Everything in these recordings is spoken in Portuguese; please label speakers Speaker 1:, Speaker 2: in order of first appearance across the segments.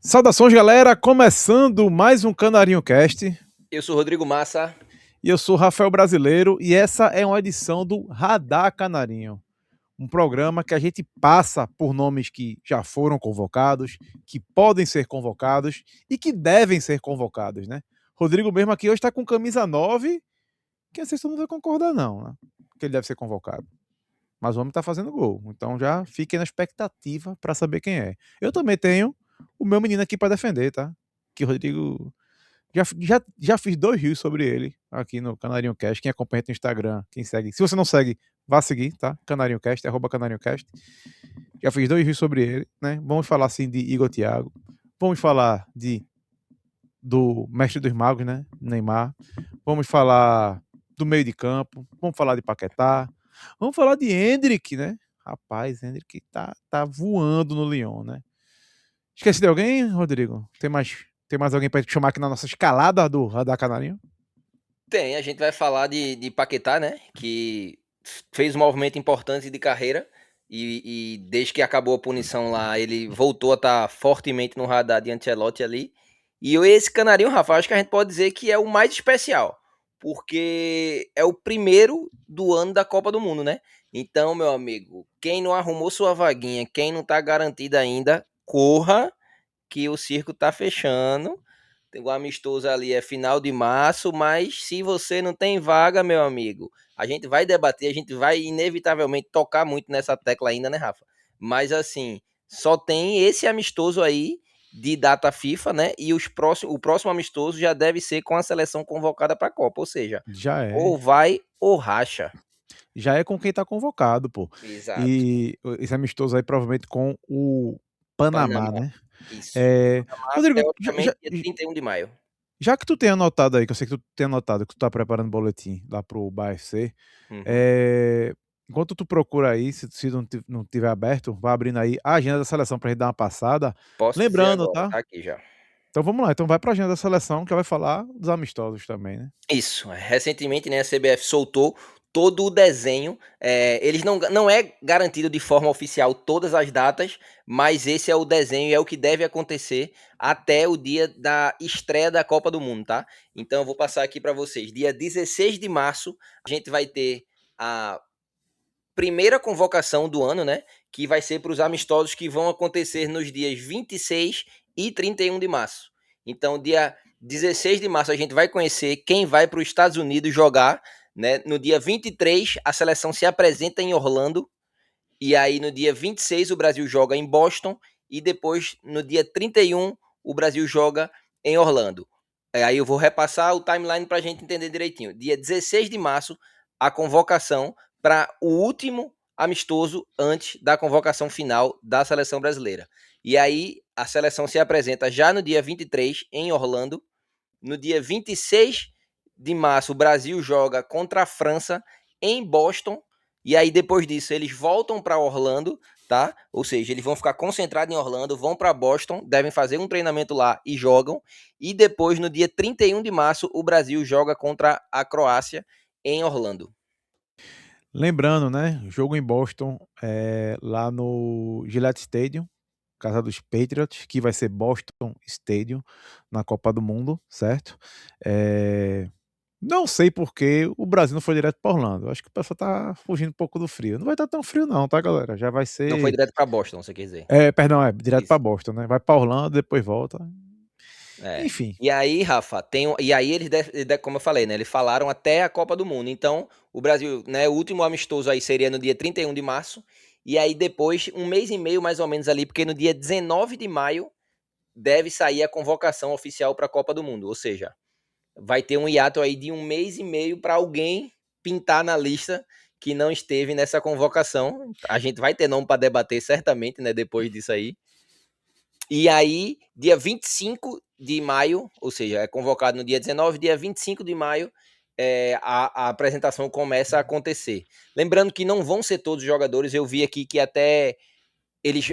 Speaker 1: Saudações, galera! Começando mais um Canarinho Cast.
Speaker 2: Eu sou Rodrigo Massa.
Speaker 1: E eu sou Rafael Brasileiro. E essa é uma edição do Radar Canarinho. Um programa que a gente passa por nomes que já foram convocados, que podem ser convocados e que devem ser convocados, né? Rodrigo mesmo aqui hoje está com camisa 9, que vocês não vai concordar não, né? Que ele deve ser convocado. Mas o homem está fazendo gol. Então já fiquem na expectativa para saber quem é. Eu também tenho o meu menino aqui para defender, tá? Que o Rodrigo já fiz 2 rios sobre ele aqui no Canarinho Cast. Quem acompanha no Instagram, quem segue. Se você não segue, vá seguir, tá? Canarinho Cast, @Canarinho Cast. Já fiz 2 rios sobre ele, né? Vamos falar assim de Igor Thiago. Vamos falar do mestre dos magos, né? Neymar. Vamos falar do meio de campo. Vamos falar de Paquetá. Vamos falar de Hendrick, né? Rapaz, Hendrick tá voando no Lyon, né? Esqueci de alguém, Rodrigo? Tem mais alguém para chamar aqui na nossa escalada do Radar Canarinho?
Speaker 2: Tem, a gente vai falar de Paquetá, né? Que fez um movimento importante de carreira e desde que acabou a punição lá, ele voltou a estar fortemente no radar de Ancelotti ali. E esse Canarinho, Rafa, acho que a gente pode dizer que é o mais especial, porque é o primeiro do ano da Copa do Mundo, né? Então, meu amigo, quem não arrumou sua vaguinha, quem não tá garantido ainda, corra que o circo tá fechando. Tem o amistoso ali, é final de março, mas se você não tem vaga, meu amigo, a gente vai debater, a gente vai inevitavelmente tocar muito nessa tecla ainda, né, Rafa? Mas assim, só tem esse amistoso aí de data FIFA, né? E o próximo amistoso já deve ser com a seleção convocada para a Copa, ou seja,
Speaker 1: Já é.
Speaker 2: ou vai ou racha.
Speaker 1: Já é com quem tá convocado, pô.
Speaker 2: Exato.
Speaker 1: E esse amistoso aí provavelmente com o Panamá,
Speaker 2: Panamá.
Speaker 1: né?
Speaker 2: Isso.
Speaker 1: É,
Speaker 2: Panamá,
Speaker 1: Rodrigo,
Speaker 2: teoricamente, dia 31 de maio.
Speaker 1: já que tu tem anotado aí, que eu sei que tu tem anotado que tu tá preparando o boletim lá pro BAFC,
Speaker 2: Uhum.
Speaker 1: é, enquanto tu procura aí, se não tiver aberto, vai abrindo aí a agenda da seleção pra gente dar uma passada.
Speaker 2: Posso dizer
Speaker 1: Lembrando,
Speaker 2: agora,
Speaker 1: tá?
Speaker 2: tá aqui já.
Speaker 1: Então vamos lá, então vai pra agenda da seleção que ela vai falar dos amistosos também, né?
Speaker 2: Isso, recentemente, né, a CBF soltou todo o desenho. Eles não é garantido de forma oficial todas as datas, mas esse é o desenho e é o que deve acontecer até o dia da estreia da Copa do Mundo, tá? Então eu vou passar aqui para vocês. Dia 16 de março, a gente vai ter a primeira convocação do ano, né? Que vai ser para os amistosos que vão acontecer nos dias 26 e 31 de março. Então, dia 16 de março, a gente vai conhecer quem vai para os Estados Unidos jogar. Né? No dia 23, a seleção se apresenta em Orlando. E aí, no dia 26, o Brasil joga em Boston. E depois, no dia 31, o Brasil joga em Orlando. Aí eu vou repassar o timeline para a gente entender direitinho. Dia 16 de março, a convocação para o último amistoso antes da convocação final da seleção brasileira. E aí a seleção se apresenta já no dia 23 em Orlando. No dia 26 de março, o Brasil joga contra a França em Boston. E aí depois disso eles voltam para Orlando, tá? Ou seja, eles vão ficar concentrados em Orlando, vão para Boston, devem fazer um treinamento lá e jogam. E depois, no dia 31 de março, o Brasil joga contra a Croácia em Orlando.
Speaker 1: Lembrando, né? Jogo em Boston, lá no Gillette Stadium, casa dos Patriots, que vai ser Boston Stadium na Copa do Mundo, certo? Não sei por que o Brasil não foi direto para Orlando. Acho que o pessoal tá fugindo um pouco do frio. Não vai estar tão frio não, tá, galera? Já vai
Speaker 2: Não foi
Speaker 1: ser,
Speaker 2: direto para Boston, você quer dizer?
Speaker 1: perdão, direto para
Speaker 2: Isso.
Speaker 1: Boston, né? Vai para Orlando, depois volta.
Speaker 2: É.
Speaker 1: Enfim,
Speaker 2: E aí, Rafa, e aí como eu falei, né, eles falaram até a Copa do Mundo. Então, o Brasil, né, o último amistoso aí seria no dia 31 de março, e aí depois, um mês e meio mais ou menos ali, porque no dia 19 de maio deve sair a convocação oficial para a Copa do Mundo. Ou seja, vai ter um hiato aí de um mês e meio para alguém pintar na lista que não esteve nessa convocação. A gente vai ter nome para debater certamente, né, depois disso aí. E aí, dia 25 de maio, ou seja, é convocado no dia 19, dia 25 de maio, a apresentação começa a acontecer. Lembrando que não vão ser todos os jogadores, eu vi aqui que até eles.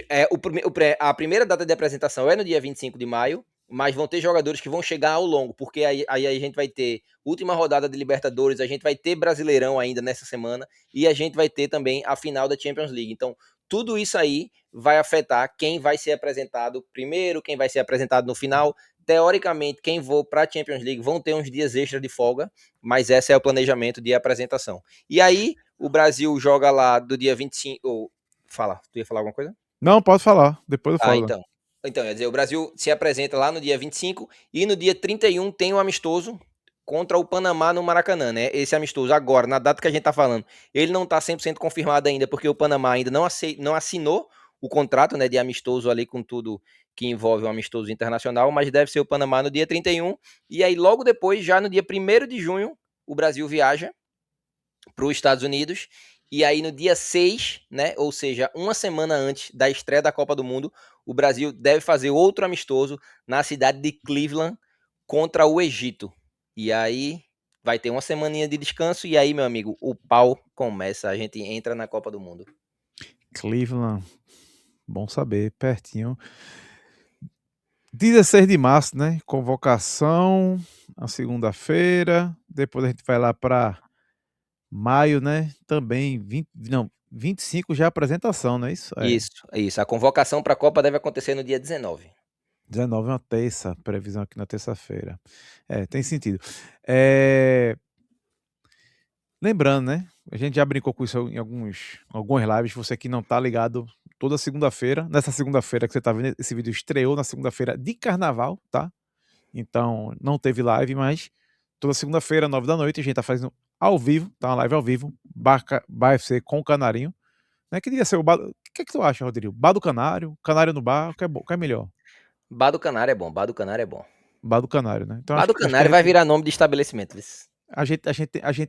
Speaker 2: A primeira data de apresentação é no dia 25 de maio, mas vão ter jogadores que vão chegar ao longo, porque aí a gente vai ter última rodada de Libertadores, a gente vai ter Brasileirão ainda nessa semana, e a gente vai ter também a final da Champions League. Então, tudo isso aí vai afetar quem vai ser apresentado primeiro, quem vai ser apresentado no final. Teoricamente, quem for para a Champions League vão ter uns dias extras de folga, mas esse é o planejamento de apresentação. E aí, o Brasil joga lá do dia 25. Fala, tu ia falar alguma coisa?
Speaker 1: Não, pode falar. Depois eu
Speaker 2: Ah,
Speaker 1: falo.
Speaker 2: então. Então, quer dizer, o Brasil se apresenta lá no dia 25 e no dia 31 tem um amistoso contra o Panamá no Maracanã, né? Esse amistoso agora, na data que a gente tá falando, ele não tá 100% confirmado ainda, porque o Panamá ainda não assinou o contrato, né, de amistoso ali com tudo que envolve um amistoso internacional, mas deve ser o Panamá no dia 31. E aí logo depois, já no dia 1º de junho, o Brasil viaja para os Estados Unidos. E aí no dia 6, né, ou seja, uma semana antes da estreia da Copa do Mundo, o Brasil deve fazer outro amistoso na cidade de Cleveland contra o Egito. E aí vai ter uma semaninha de descanso e aí, meu amigo, o pau começa, a gente entra na Copa do Mundo.
Speaker 1: Cleveland, bom saber, pertinho. 16 de março, né? Convocação, a segunda-feira. Depois a gente vai lá para maio, né? Também 20, não, 25 já a apresentação, não é isso? É.
Speaker 2: Isso. A convocação para a Copa deve acontecer no dia 19.
Speaker 1: 19 é uma terça, previsão aqui na terça-feira. É, tem sentido. É, lembrando, né? A gente já brincou com isso em algumas lives. Você que não tá ligado, toda segunda-feira, nessa segunda-feira que você tá vendo, esse vídeo estreou na segunda-feira de carnaval, tá? Então não teve live, mas toda segunda-feira, 9 da noite, a gente tá fazendo ao vivo, tá? Uma live ao vivo, Bar FC com o Canarinho. Né? Que devia ser o bar. O que é que tu acha, Rodrigo? Bar do Canário, Canário no bar, o que é melhor?
Speaker 2: Bar do Canário é bom, Bar do Canário é bom.
Speaker 1: Bar do Canário, né? Então
Speaker 2: Bar do
Speaker 1: acho que
Speaker 2: Canário vai virar nome de estabelecimento.
Speaker 1: a gente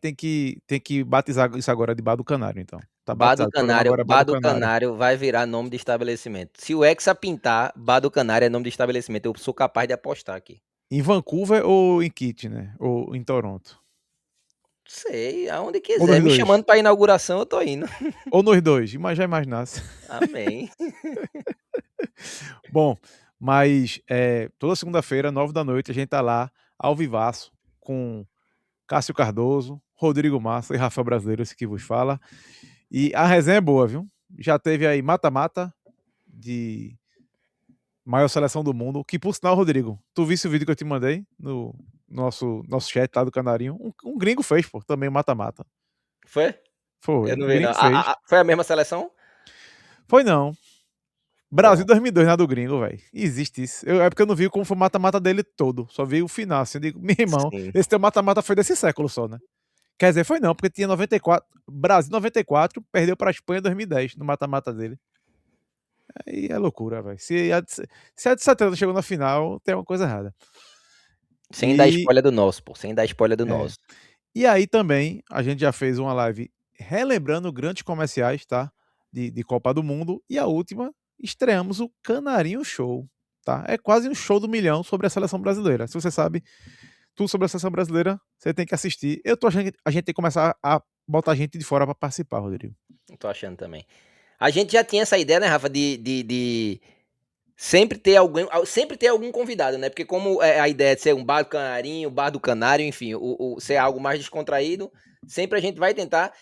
Speaker 1: tem que batizar isso agora de Bar do Canário, então. Tá batizado. O programa agora é Bar
Speaker 2: Bar
Speaker 1: do
Speaker 2: do
Speaker 1: Canário.
Speaker 2: Canário vai virar nome de estabelecimento. Se o Hexa pintar, Bar do Canário é nome de estabelecimento. Eu sou capaz de apostar aqui.
Speaker 1: Em Vancouver ou em Kitchener? Ou em Toronto?
Speaker 2: Sei, aonde
Speaker 1: Ou
Speaker 2: quiser.
Speaker 1: nos
Speaker 2: Me
Speaker 1: dois?
Speaker 2: chamando pra inauguração, eu tô indo.
Speaker 1: Ou nos dois? Já imaginasse.
Speaker 2: Amém.
Speaker 1: Bom, mas toda segunda-feira, 9 da noite, a gente tá lá, ao vivaço, com Cássio Cardoso, Rodrigo Massa e Rafael Brasileiro, esse que vos fala. E a resenha é boa, viu? Já teve aí mata-mata de maior seleção do mundo, que por sinal, Rodrigo, tu visse o vídeo que eu te mandei no nosso chat lá do Canarinho? Um gringo fez, pô, também mata-mata.
Speaker 2: Foi? Eu
Speaker 1: Foi,
Speaker 2: não
Speaker 1: um
Speaker 2: vi, não.
Speaker 1: gringo fez.
Speaker 2: Foi a mesma seleção?
Speaker 1: Foi não. Brasil
Speaker 2: Bom,
Speaker 1: 2002 na do gringo, velho. Existe isso. É porque eu não vi como foi o mata-mata dele todo. Só vi o final, assim. Eu digo, meu irmão,
Speaker 2: sim.
Speaker 1: esse teu mata-mata foi desse século só, né? Quer dizer, foi não, porque tinha 94. Brasil 94, perdeu pra Espanha em 2010, no mata-mata dele. Aí é loucura, velho. Se a de 70 chegou na final, tem uma coisa errada.
Speaker 2: Sem dar
Speaker 1: E,
Speaker 2: spoiler do nosso, pô. Sem dar spoiler do
Speaker 1: é,
Speaker 2: nosso.
Speaker 1: e aí também, a gente já fez uma live relembrando grandes comerciais, tá? De Copa do Mundo. E a última, estreamos o Canarinho Show, tá? É quase um show do milhão sobre a seleção brasileira. Se você sabe tudo sobre a seleção brasileira, você tem que assistir. Eu tô achando que a gente tem que começar a botar gente de fora para participar, Rodrigo.
Speaker 2: Tô achando também. A gente já tinha essa ideia, né, Rafa, de sempre ter algum convidado, né? Porque como é a ideia de ser um bar do canarinho, bar do canário, enfim, ser algo mais descontraído, sempre a gente vai tentar.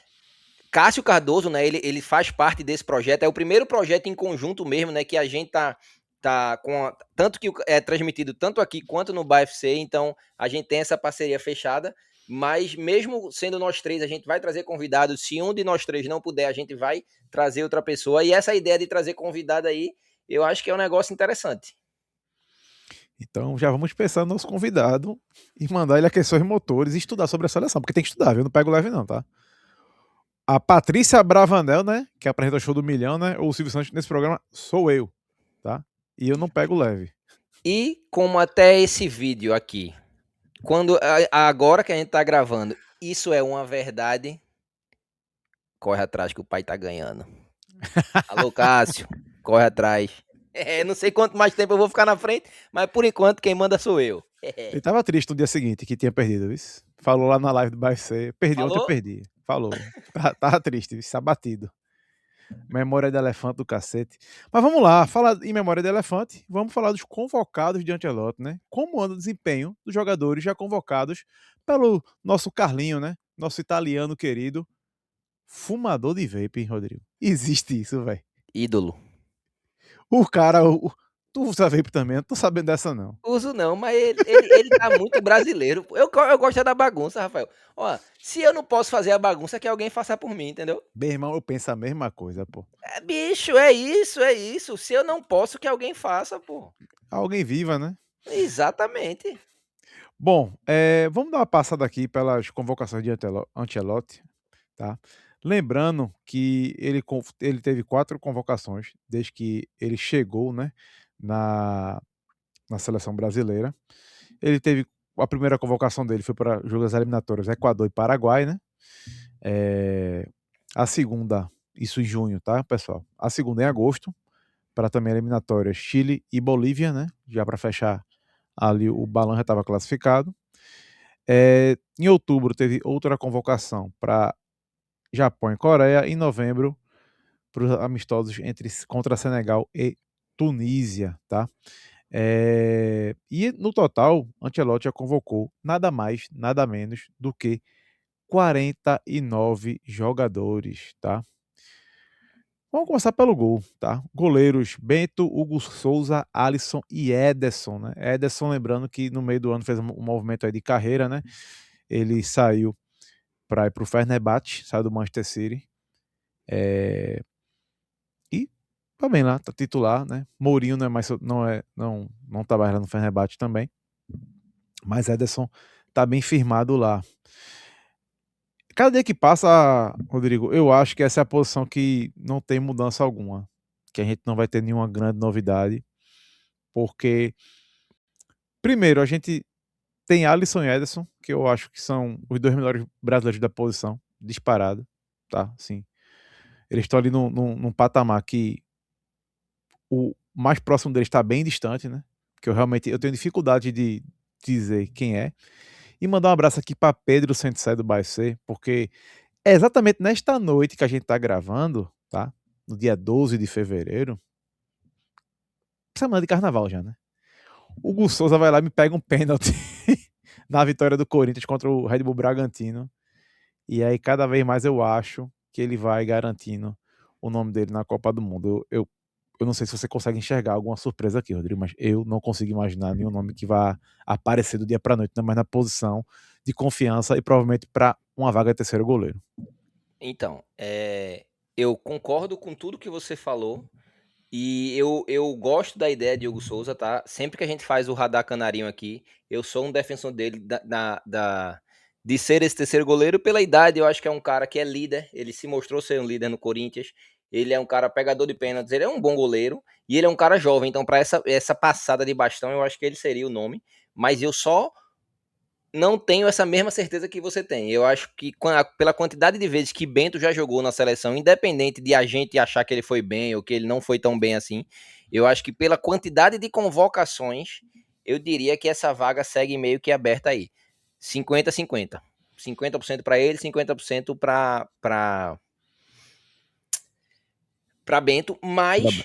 Speaker 2: Cássio Cardoso, né? Ele faz parte desse projeto. É o primeiro projeto em conjunto mesmo, né? Que a gente tá com tanto que é transmitido tanto aqui quanto no BFC. Então a gente tem essa parceria fechada. Mas mesmo sendo nós três, a gente vai trazer convidados. Se um de nós três não puder, a gente vai trazer outra pessoa. E essa ideia de trazer convidado aí, eu acho que é um negócio interessante.
Speaker 1: Então já vamos pensar no nosso convidado e mandar ele aquecer os motores e estudar sobre a seleção, porque tem que estudar, viu? Não pego leve não, tá? A Patrícia Bravanel, né? Que apresenta o show do milhão, né? Ou o Silvio Santos nesse programa, sou eu, tá? E eu não pego leve.
Speaker 2: E como até esse vídeo aqui, agora que a gente tá gravando, isso é uma verdade, corre atrás que o pai tá ganhando. Alô, Cássio, corre atrás. Não sei quanto mais tempo eu vou ficar na frente, mas por enquanto quem manda sou eu.
Speaker 1: Ele tava triste no dia seguinte que tinha perdido, viu? Falou lá na live do BFC. Perdi, ontem eu
Speaker 2: Falou?
Speaker 1: perdi. Falou. Tava triste, viu? Abatido. Memória de elefante do cacete. Mas vamos lá, falar em memória de elefante, vamos falar dos convocados de Ancelotti, né? Como anda o desempenho dos jogadores já convocados pelo nosso Carlinho, né? Nosso italiano querido, fumador de vape, hein, Rodrigo? Existe isso, velho.
Speaker 2: Ídolo.
Speaker 1: O cara, tu usa vape também, eu não tô sabendo dessa não.
Speaker 2: Uso não, mas ele tá muito brasileiro. Eu gosto é da bagunça, Rafael. Ó, se eu não posso fazer a bagunça, que alguém faça por mim, entendeu?
Speaker 1: Meu irmão, eu penso a mesma coisa, pô.
Speaker 2: É, bicho, é isso, é isso. Se eu não posso, que alguém faça, pô.
Speaker 1: Alguém viva, né?
Speaker 2: Exatamente.
Speaker 1: Bom, vamos dar uma passada aqui pelas convocações de Ancelotti, tá? Lembrando que ele teve 4 convocações desde que ele chegou, né, na, na seleção brasileira. Ele teve a primeira convocação dele foi para jogos eliminatórios Equador e Paraguai, né? A segunda, isso em junho, tá, pessoal? A segunda em agosto, para também eliminatórias Chile e Bolívia, né? Já para fechar ali o balão já estava classificado. Em outubro teve outra convocação para Japão e Coreia. Em novembro, para os amistosos contra Senegal e Tunísia, tá? E no total, Ancelotti já convocou nada mais, nada menos do que 49 jogadores, tá? Vamos começar pelo gol, tá? Goleiros Bento, Hugo Souza, Alisson e Ederson, né? Ederson, lembrando que no meio do ano fez um movimento aí de carreira, né? Ele saiu para ir para o Fenerbahçe, saiu do Manchester City. E tá bem lá, tá titular, né? Mourinho não é mais, não tá mais lá no Fenerbahçe também. Mas Ederson tá bem firmado lá. Cada dia que passa, Rodrigo, eu acho que essa é a posição que não tem mudança alguma. Que a gente não vai ter nenhuma grande novidade. Porque, primeiro, a gente tem Alisson e Ederson, que eu acho que são os dois melhores brasileiros da posição, disparado, tá? Sim. Eles estão ali num patamar que o mais próximo deles está bem distante, né? Que eu tenho dificuldade de dizer quem é. E mandar um abraço aqui para Pedro Sensei do Baicê, porque é exatamente nesta noite que a gente está gravando, tá? No dia 12 de fevereiro. Semana de carnaval já, né? O Hugo Souza vai lá e me pega um pênalti na vitória do Corinthians contra o Red Bull Bragantino. E aí, cada vez mais eu acho que ele vai garantindo o nome dele na Copa do Mundo. Eu não sei se você consegue enxergar alguma surpresa aqui, Rodrigo, mas eu não consigo imaginar nenhum nome que vá aparecer do dia para noite, mas na posição de confiança e provavelmente para uma vaga de terceiro goleiro.
Speaker 2: Então, eu concordo com tudo que você falou. E eu gosto da ideia de Hugo Souza, tá? Sempre que a gente faz o radar canarinho aqui, eu sou um defensor dele de ser esse terceiro goleiro pela idade. Eu acho que é um cara que é líder. Ele se mostrou ser um líder no Corinthians. Ele é um cara pegador de pênaltis. Ele é um bom goleiro e ele é um cara jovem. Então, para essa passada de bastão, eu acho que ele seria o nome. Mas eu só não tenho essa mesma certeza que você tem. Eu acho que pela quantidade de vezes que Bento já jogou na seleção, independente de a gente achar que ele foi bem ou que ele não foi tão bem assim, eu acho que pela quantidade de convocações, eu diria que essa vaga segue meio que aberta aí. 50-50. 50% para ele, 50% para Bento, mas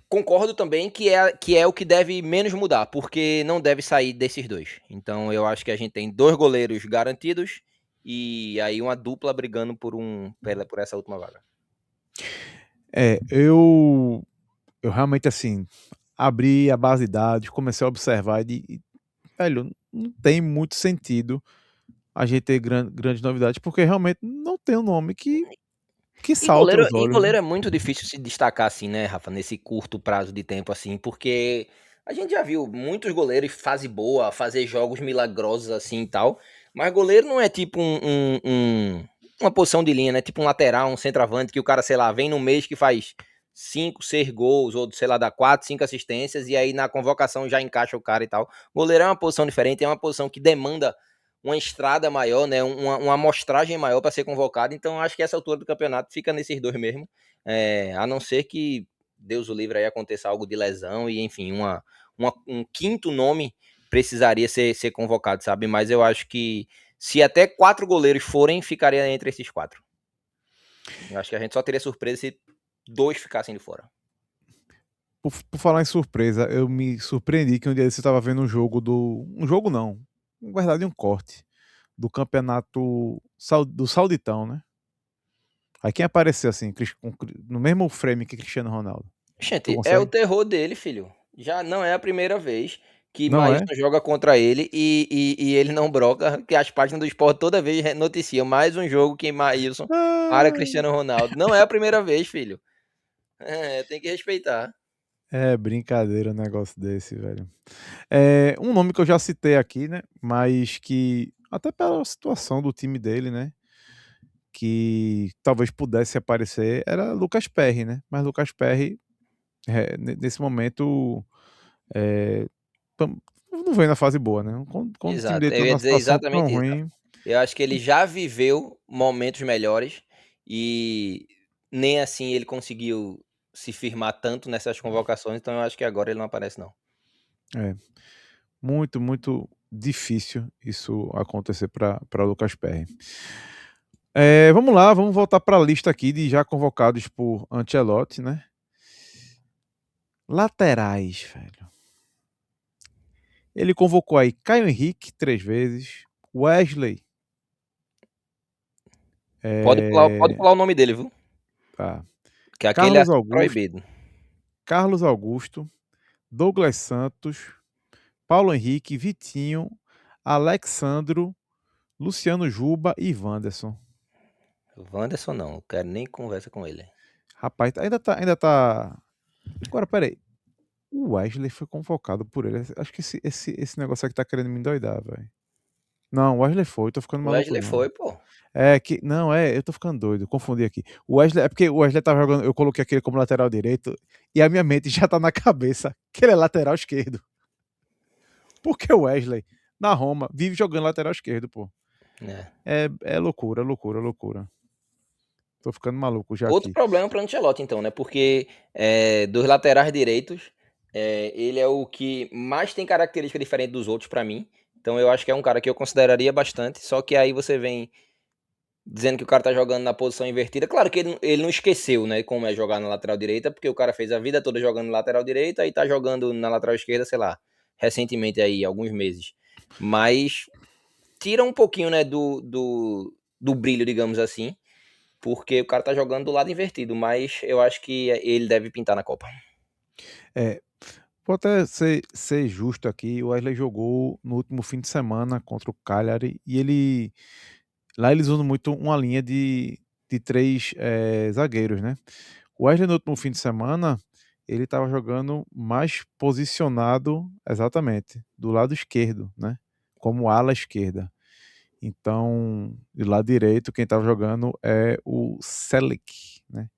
Speaker 2: concordo também que é o que deve menos mudar, porque não deve sair desses dois. Então eu acho que a gente tem dois goleiros garantidos e aí uma dupla brigando por essa última vaga.
Speaker 1: Eu realmente assim abri a base de dados, comecei a observar velho, não tem muito sentido a gente ter grandes novidades, porque realmente não tem um nome que salta os
Speaker 2: E
Speaker 1: olhos, né?
Speaker 2: goleiro é muito difícil se destacar assim, né, Rafa, nesse curto prazo de tempo assim, porque a gente já viu muitos goleiros fase boa, fazer jogos milagrosos assim e tal, mas goleiro não é tipo uma posição de linha, né? Tipo um lateral, um centroavante que o cara, sei lá, vem no mês que faz 5, 6 gols, ou sei lá, dá 4, 5 assistências, e aí na convocação já encaixa o cara e tal. Goleiro é uma posição diferente, é uma posição que demanda uma estrada maior, né? Uma amostragem maior para ser convocado. Então, acho que essa altura do campeonato fica nesses dois mesmo. A não ser que Deus o livre aí aconteça algo de lesão e, enfim, um quinto nome precisaria ser convocado, sabe? Mas eu acho que se até 4 goleiros forem, ficaria entre esses 4. Eu acho que a gente só teria surpresa se 2 ficassem de fora.
Speaker 1: Por falar em surpresa, eu me surpreendi que um dia desse eu estava vendo um jogo um jogo não, na verdade um corte, do campeonato do Sauditão, né? Aí quem apareceu assim, no mesmo frame que Cristiano Ronaldo? Tu
Speaker 2: Gente, é o
Speaker 1: consegue?
Speaker 2: terror dele, filho. Já não é a primeira vez que
Speaker 1: Não é?
Speaker 2: Maílson joga contra ele e ele não broca, que as páginas do Sport toda vez noticiam mais um jogo que Maílson para
Speaker 1: Ah,
Speaker 2: Cristiano Ronaldo. Não é a primeira vez, filho. Tem que respeitar.
Speaker 1: é brincadeira um negócio desse, velho. Um nome que eu já citei aqui, né? Mas que, até pela situação do time dele, né? Que talvez pudesse aparecer, era Lucas Perry, né? Mas Lucas Perry, nesse momento, é, não vem na fase boa, né? Quando o time
Speaker 2: Exato,
Speaker 1: dele tá
Speaker 2: eu ia
Speaker 1: numa
Speaker 2: dizer
Speaker 1: situação tão
Speaker 2: exatamente isso.
Speaker 1: ruim,
Speaker 2: Eu acho que ele já viveu momentos melhores e nem assim ele conseguiu se firmar tanto nessas convocações, então eu acho que agora ele não aparece não.
Speaker 1: é muito, muito difícil isso acontecer para Lucas Perry. Vamos lá, vamos voltar para a lista aqui de já convocados por Ancelotti, né? Laterais, velho. Ele convocou aí Caio Henrique 3 vezes, Wesley,
Speaker 2: Pode
Speaker 1: eh,
Speaker 2: pular o nome dele, viu,
Speaker 1: tá,
Speaker 2: que aquele é
Speaker 1: Carlos
Speaker 2: assunto
Speaker 1: Augusto,
Speaker 2: proibido.
Speaker 1: Carlos Augusto, Douglas Santos, Paulo Henrique, Vitinho, Alexandro, Luciano Juba e Wanderson.
Speaker 2: Wanderson não, quero nem conversa com ele.
Speaker 1: Rapaz, ainda tá. Agora, peraí. O Wesley foi convocado por ele. Acho que esse negócio aqui tá querendo me endoidar, velho. Não, o Wesley foi, tô ficando
Speaker 2: O
Speaker 1: maluco
Speaker 2: Wesley
Speaker 1: não.
Speaker 2: foi, pô.
Speaker 1: Não, eu tô ficando doido, confundi aqui. O Wesley, é porque o Wesley tava jogando, eu coloquei aquele como lateral direito, e a minha mente já tá na cabeça que ele é lateral esquerdo. Porque o Wesley, na Roma, vive jogando lateral esquerdo, pô.
Speaker 2: É.
Speaker 1: É loucura, loucura, loucura. Tô ficando maluco já
Speaker 2: Outro
Speaker 1: aqui.
Speaker 2: problema para Ancelotti então, né, porque, dos laterais direitos, ele é o que mais tem característica diferente dos outros para mim, então eu acho que é um cara que eu consideraria bastante, só que aí você vem dizendo que o cara tá jogando na posição invertida. Claro que ele não esqueceu, né, como é jogar na lateral direita, porque o cara fez a vida toda jogando na lateral direita e tá jogando na lateral esquerda, sei lá, recentemente aí, alguns meses. Mas tira um pouquinho, né, do do brilho, digamos assim, porque o cara tá jogando do lado invertido, mas eu acho que ele deve pintar na Copa.
Speaker 1: É, vou até ser justo aqui, o Wesley jogou no último fim de semana contra o Cagliari e lá eles usam muito uma linha de 3 zagueiros, né. O Wesley no último fim de semana, ele estava jogando mais posicionado exatamente, do lado esquerdo, né, como ala esquerda. Então, do lado direito quem estava jogando é o Celik, né.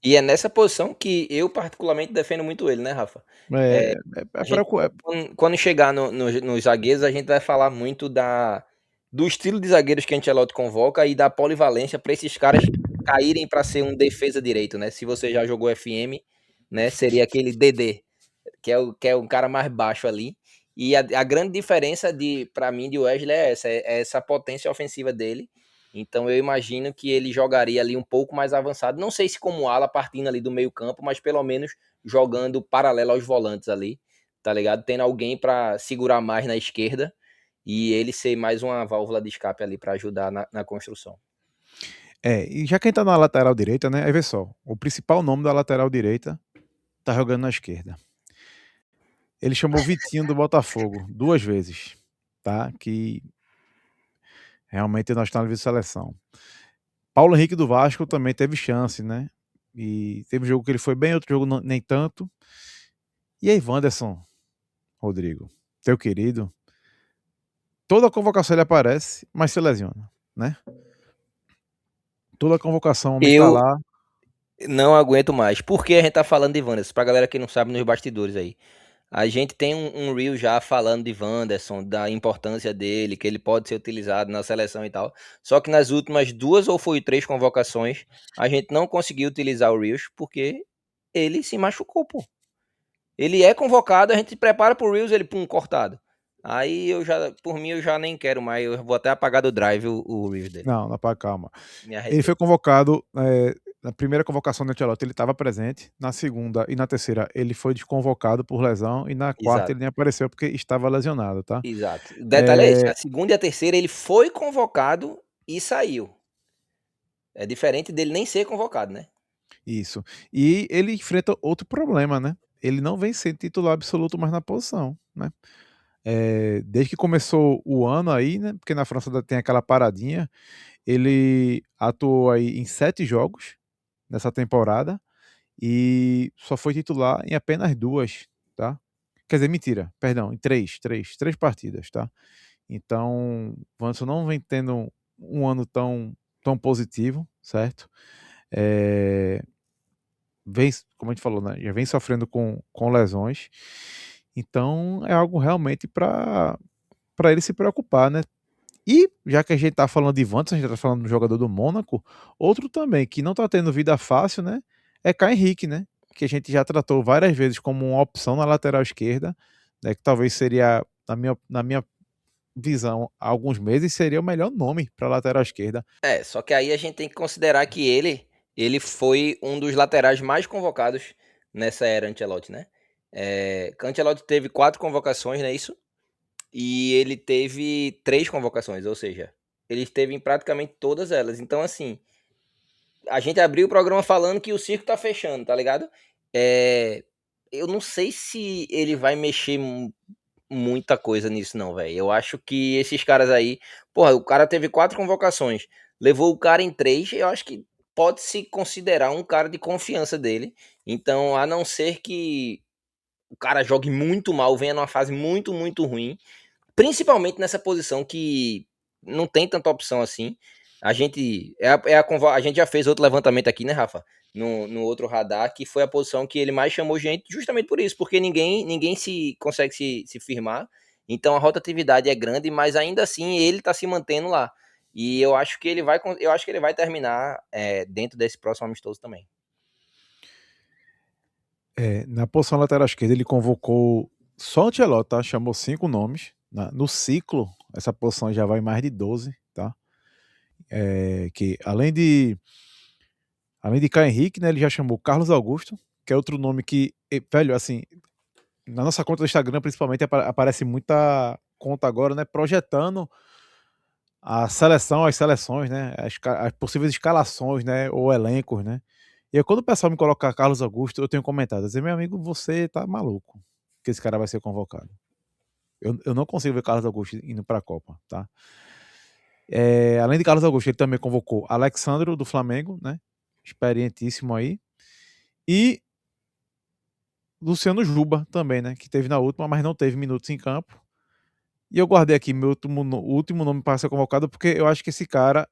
Speaker 2: E é nessa posição que eu particularmente defendo muito ele, né, Rafa?
Speaker 1: É
Speaker 2: Eh,
Speaker 1: é
Speaker 2: a gente
Speaker 1: preocu é
Speaker 2: quando chegar nos zagueiros, a gente vai falar muito do estilo de zagueiros que Ancelotti convoca e da polivalência para esses caras caírem para ser um defesa direito, né. Se você já jogou FM, né, seria aquele DD, que é um cara mais baixo ali. E a grande diferença para mim de Wesley é essa potência ofensiva dele. Então eu imagino que ele jogaria ali um pouco mais avançado. Não sei se como ala partindo ali do meio campo, mas pelo menos jogando paralelo aos volantes ali, tá ligado? Tendo alguém para segurar mais na esquerda e ele ser mais uma válvula de escape ali para ajudar na construção.
Speaker 1: e já quem tá na lateral direita, né, aí vê só, o principal nome da lateral direita tá jogando na esquerda. Ele chamou Vitinho do Botafogo 2 vezes, tá, que realmente nós estamos de seleção. Paulo Henrique do Vasco também teve chance, né, e teve um jogo que ele foi bem, outro jogo nem tanto. E aí Wanderson, Rodrigo, teu querido, toda convocação ele aparece, mas se lesiona, né. Toda convocação o homem tá
Speaker 2: Eu
Speaker 1: lá.
Speaker 2: não aguento mais. Por que a gente tá falando de Wanderson? Pra galera que não sabe nos bastidores aí. A gente tem um reel já falando de Wanderson, da importância dele, que ele pode ser utilizado na seleção e tal. Só que nas últimas 2 ou foi 3 convocações, a gente não conseguiu utilizar o reels, porque ele se machucou, pô. Ele é convocado, a gente se prepara para o reels, ele pum, cortado. Aí por mim, eu já nem quero mais. Eu vou até apagar do Drive o review dele.
Speaker 1: Não, calma.
Speaker 2: Me
Speaker 1: Ele foi
Speaker 2: arrependo.
Speaker 1: convocado, na primeira convocação do Ancelotti ele estava presente, na segunda e na terceira ele foi desconvocado por lesão e na quarta
Speaker 2: Exato,
Speaker 1: ele nem apareceu porque estava lesionado, tá.
Speaker 2: exato. O detalhe é esse,
Speaker 1: Eh
Speaker 2: a segunda e a terceira ele foi convocado e saiu. É diferente dele nem ser convocado, né.
Speaker 1: Isso. E ele enfrenta outro problema, né, ele não vem sendo titular absoluto mais na posição, né. Desde que começou o ano aí, né, porque na França ainda tem aquela paradinha, ele atuou aí em 7 jogos nessa temporada e só foi titular em apenas 2, tá. Quer dizer, mentira, perdão, em três partidas, tá. Então, o Wanderson não vem tendo um ano tão positivo, certo. Eh Vem, como a gente falou, né, já vem sofrendo com lesões, então é algo realmente para ele se preocupar, né. E, já que a gente tá falando de Wanderson, a gente tá falando do jogador do Mônaco, outro também que não tá tendo vida fácil, né, é Caio Henrique, né, que a gente já tratou várias vezes como uma opção na lateral esquerda, né, que talvez seria, na minha visão, há alguns meses, seria o melhor nome pra lateral esquerda.
Speaker 2: É, só que aí a gente tem que considerar que ele foi um dos laterais mais convocados nessa era Ancelotti, né. Ancelotti teve 4 convocações, não é isso? E ele teve 3 convocações, ou seja, ele esteve em praticamente todas elas. Então, assim, a gente abriu o programa falando que o circo tá fechando, tá ligado? Eu não sei se ele vai mexer muita coisa nisso não, velho. Eu acho que esses caras aí, porra, o cara teve 4 convocações, levou o cara em 3, eu acho que pode se considerar um cara de confiança dele. Então, a não ser que o cara jogue muito mal, venha numa fase muito, muito ruim, principalmente nessa posição que não tem tanta opção assim. A gente a gente já fez outro levantamento aqui, né, Rafa? No outro radar, que foi a posição que ele mais chamou gente, justamente por isso, porque ninguém se consegue se firmar. Então a rotatividade é grande, mas ainda assim ele tá se mantendo lá. E eu acho que ele vai terminar dentro desse próximo amistoso também.
Speaker 1: Na posição lateral esquerda ele convocou só o Ancelotti, tá, chamou 5 nomes, no ciclo essa posição já vai mais de 12, tá. Que além de Caio Henrique, né, ele já chamou Carlos Augusto, que é outro nome que, velho, assim, na nossa conta do Instagram principalmente aparece muita conta agora, né, projetando a seleção, as seleções, né, as possíveis escalações, né, ou elencos, né. E aí quando o pessoal me coloca Carlos Augusto, eu tenho comentado, dizer: "Meu amigo, você tá maluco, que esse cara vai ser convocado". Eu não consigo ver Carlos Augusto indo pra Copa, tá. Além de Carlos Augusto, ele também convocou Alexandro do Flamengo, né, experientíssimo aí, e Luciano Juba também, né, que teve na última, mas não teve minutos em campo. E eu guardei aqui meu último nome para ser convocado, porque eu acho que esse cara,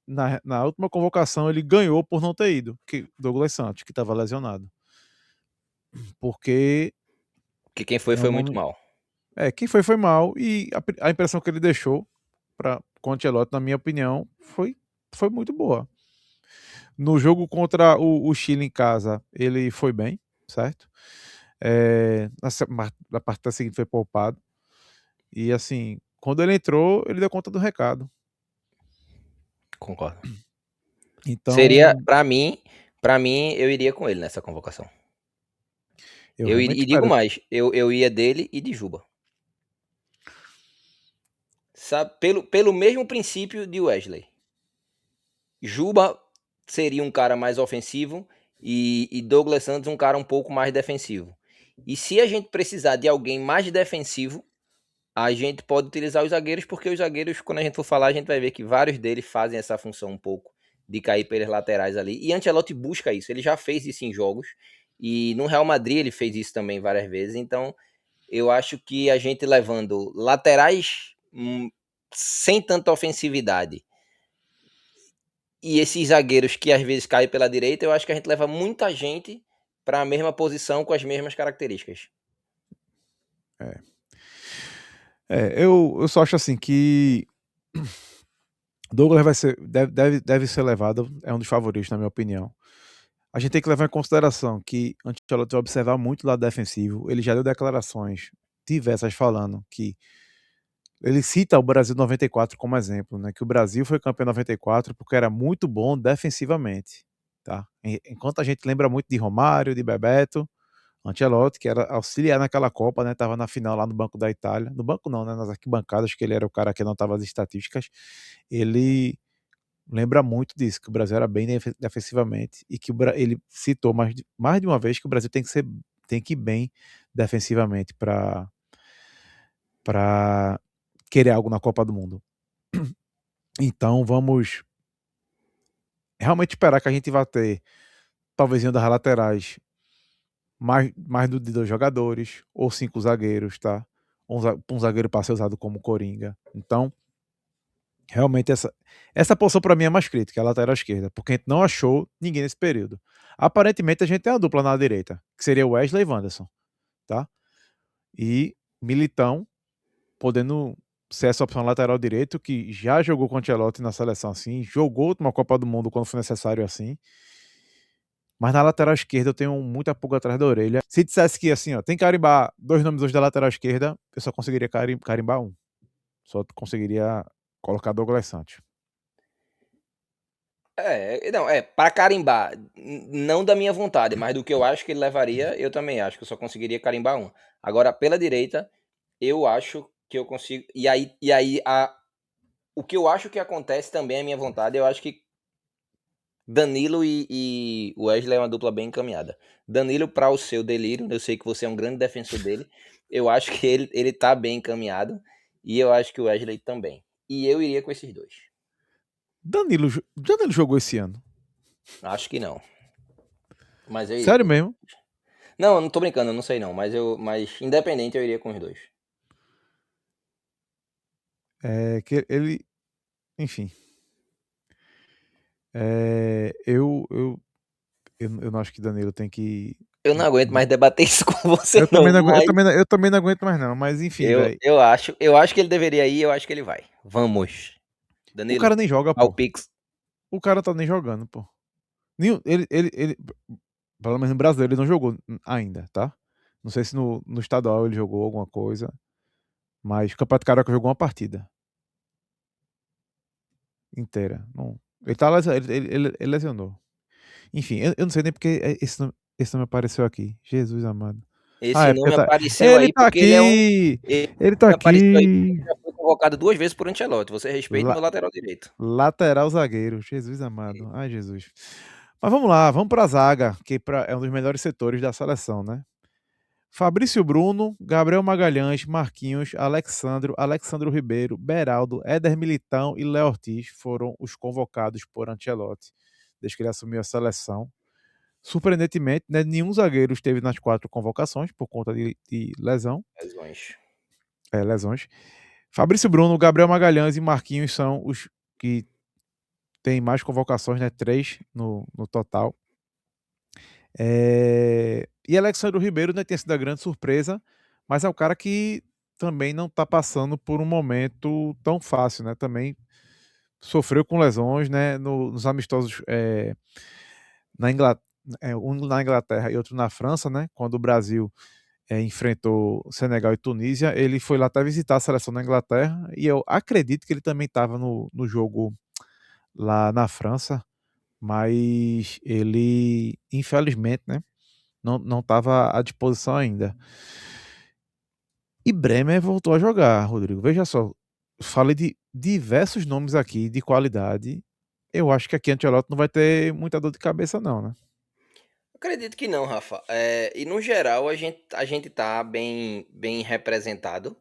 Speaker 1: na última convocação, ele ganhou por não ter ido, que Douglas Santos, que estava lesionado. Porque
Speaker 2: Que quem
Speaker 1: é um
Speaker 2: foi muito
Speaker 1: nome,
Speaker 2: mal.
Speaker 1: quem foi mal, e a impressão que ele deixou com o Ancelotti, na minha opinião, foi muito boa. No jogo contra o Chile em casa, ele foi bem, certo? Na partida seguinte foi poupado. E assim, quando ele entrou, ele deu conta do recado.
Speaker 2: Concordo. Seria,
Speaker 1: Então,
Speaker 2: para mim, eu iria com ele nessa convocação.
Speaker 1: eu realmente
Speaker 2: E digo
Speaker 1: espero.
Speaker 2: mais, eu ia dele e de Juba. Sabe, pelo mesmo princípio de Wesley. Juba seria um cara mais ofensivo e Douglas Santos um cara um pouco mais defensivo. E se a gente precisar de alguém mais defensivo, a gente pode utilizar os zagueiros, porque os zagueiros, quando a gente for falar, a gente vai ver que vários deles fazem essa função um pouco de cair pelas laterais ali. E Ancelotti busca isso, ele já fez isso em jogos. E no Real Madrid ele fez isso também várias vezes. Então, eu acho que a gente levando laterais sem tanta ofensividade e esses zagueiros que às vezes caem pela direita, eu acho que a gente leva muita gente para a mesma posição com as mesmas características.
Speaker 1: É. Eu só acho assim que Douglas deve ser levado, é um dos favoritos, na minha opinião. A gente tem que levar em consideração que Ancelotti vai observar muito o lado defensivo. Ele já deu declarações diversas falando que ele cita o Brasil 94 como exemplo, né? Que o Brasil foi campeão 94 porque era muito bom defensivamente, tá? Enquanto a gente lembra muito de Romário, de Bebeto, Ancelotti, que era auxiliar naquela Copa, né? Tava na final lá no banco da Itália. No banco não, né? Nas arquibancadas, que ele era o cara que anotava as estatísticas. Ele lembra muito disso, que o Brasil era bem defensivamente e que ele citou mais de uma vez que o Brasil tem que ir bem defensivamente para querer algo na Copa do Mundo. Então vamos realmente esperar que a gente vá ter, talvez das laterais, mais de 2 jogadores, ou 5 zagueiros, tá? Um zagueiro para ser usado como coringa. Então, realmente essa posição para mim é mais crítica, a lateral esquerda, porque a gente não achou ninguém nesse período. Aparentemente a gente tem uma dupla na direita, que seria Wesley e Wanderson, tá? E Militão podendo ser essa opção lateral direito, que já jogou com o Ancelotti na seleção assim, jogou uma Copa do Mundo quando foi necessário assim. Mas na lateral esquerda eu tenho muita pulga atrás da orelha. Se dissesse que assim, ó, tem que carimbar 2 nomes hoje da lateral esquerda, eu só conseguiria carimbar um. Só conseguiria colocar Douglas Santos.
Speaker 2: Não, para carimbar, não da minha vontade, mas do que eu acho que ele levaria, eu também acho que eu só conseguiria carimbar um. Agora, pela direita, eu acho que eu consigo. O que eu acho que acontece também é a minha vontade. Eu acho que Danilo e Wesley é uma dupla bem encaminhada. Danilo, para o seu delírio, eu sei que você é um grande defensor dele. Eu acho que ele tá bem encaminhado. E eu acho que o Wesley também. E eu iria com esses dois.
Speaker 1: Danilo jogou esse ano.
Speaker 2: Acho que não. Mas eu iria
Speaker 1: Sério
Speaker 2: com os
Speaker 1: mesmo?
Speaker 2: dois. Não, eu não tô brincando, eu não sei não. Mas independente, eu iria com os dois.
Speaker 1: É que ele. Enfim. Eu não acho que Danilo tem que.
Speaker 2: Eu não aguento mais debater isso com você,
Speaker 1: Eu
Speaker 2: não.
Speaker 1: também não,
Speaker 2: Mas
Speaker 1: eu também não aguento mais, não. Mas enfim, velho.
Speaker 2: eu acho que ele deveria ir, eu acho que ele vai. Vamos.
Speaker 1: O
Speaker 2: Danilo,
Speaker 1: cara nem joga,
Speaker 2: ao
Speaker 1: pô.
Speaker 2: Pix.
Speaker 1: O cara tá nem jogando, pô. Pelo menos no brasileiro, ele não jogou ainda, tá? Não sei se no estadual ele jogou alguma coisa, mas o Campeonato Carioca jogou uma partida inteira. Não, ele lesionou. Enfim, eu não sei nem porque esse nome apareceu aqui. Jesus amado. Ah,
Speaker 2: Esse
Speaker 1: é porque
Speaker 2: nome
Speaker 1: tá.
Speaker 2: apareceu
Speaker 1: Ele
Speaker 2: aí
Speaker 1: tá
Speaker 2: porque ele é um.
Speaker 1: aqui!
Speaker 2: Ele
Speaker 1: Ele tá
Speaker 2: apareceu aí porque
Speaker 1: aqui!
Speaker 2: ele já foi convocado 2 vezes por Ancelotti. Você respeita o
Speaker 1: La-
Speaker 2: meu lateral direito.
Speaker 1: lateral zagueiro. Jesus amado. Ai, Jesus. Mas vamos lá, vamos pra zaga, que é um dos melhores setores da seleção, né? Fabrício Bruno, Gabriel Magalhães, Marquinhos, Alexandro Ribeiro, Beraldo, Éder Militão e Léo Ortiz foram os convocados por Ancelotti, desde que ele assumiu a seleção. Surpreendentemente, né, nenhum zagueiro esteve nas 4 convocações por conta de
Speaker 2: Lesões.
Speaker 1: lesões. Fabrício Bruno, Gabriel Magalhães e Marquinhos são os que têm mais convocações, né, 3 no total. E Alexandre Ribeiro, né, tem sido a grande surpresa, mas é o cara que também não está passando por um momento tão fácil, né? Também sofreu com lesões, né? Nos amistosos na Inglaterra, um na Inglaterra e outro na França, né? Quando o Brasil enfrentou Senegal e Tunísia, ele foi lá até visitar a seleção da Inglaterra e eu acredito que ele também estava no jogo lá na França, mas ele, infelizmente, né? Não estava à disposição ainda. E Bremer voltou a jogar, Rodrigo. Veja só, falei de diversos nomes aqui de qualidade. Eu acho que aqui Ancelotti não vai ter muita dor de cabeça, não, né?
Speaker 2: Acredito que não, Rafa. E no geral a gente tá bem representado,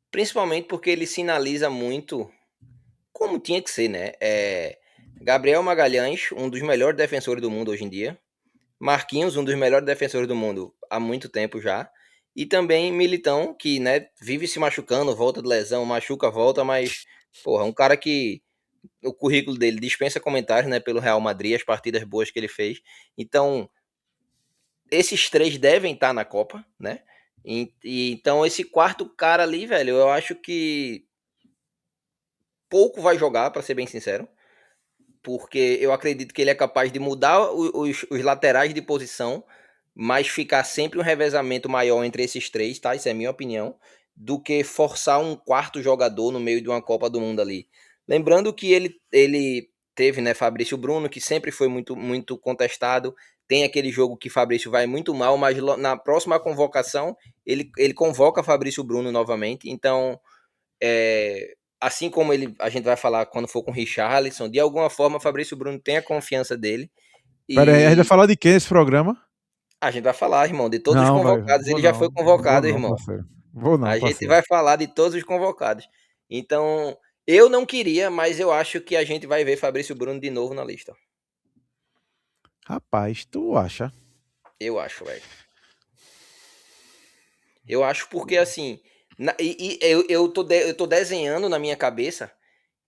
Speaker 2: principalmente porque ele sinaliza muito como tinha que ser, né? Gabriel Magalhães, um dos melhores defensores do mundo hoje em dia. Marquinhos, um dos melhores defensores do mundo há muito tempo já. E também Militão, que, né, vive se machucando, volta de lesão, machuca, volta, mas, porra, um cara que o currículo dele dispensa comentários, né, pelo Real Madrid, as partidas boas que ele fez. Então, esses três devem estar na Copa, né? Então, esse quarto cara ali, velho, eu acho que pouco vai jogar, para ser bem sincero, porque eu acredito que ele é capaz de mudar os laterais de posição, mas ficar sempre um revezamento maior entre esses três, tá? Isso é minha opinião. do que forçar um quarto jogador no meio de uma Copa do Mundo ali. Lembrando que ele teve, né, Fabrício Bruno, que sempre foi muito contestado. Tem aquele jogo que Fabrício vai muito mal, mas na próxima convocação ele convoca Fabrício Bruno novamente. Então, assim como a gente vai falar quando for com o Richarlison, de alguma forma Fabrício Bruno tem a confiança dele.
Speaker 1: Pera aí, a gente vai
Speaker 2: E
Speaker 1: falar de quem nesse programa?
Speaker 2: a gente vai falar, irmão, de todos os
Speaker 1: Não, vai,
Speaker 2: convocados.
Speaker 1: vou
Speaker 2: Ele já foi
Speaker 1: não. Vou
Speaker 2: convocado,
Speaker 1: não,
Speaker 2: irmão.
Speaker 1: parceiro. Vou não,
Speaker 2: A gente
Speaker 1: parceiro.
Speaker 2: vai falar de todos os convocados. Então, eu não queria, mas eu acho que a gente vai ver Fabrício Bruno de novo na lista.
Speaker 1: Rapaz, tu acha?
Speaker 2: Eu acho, velho. Eu acho porque, assim, eu tô desenhando na minha cabeça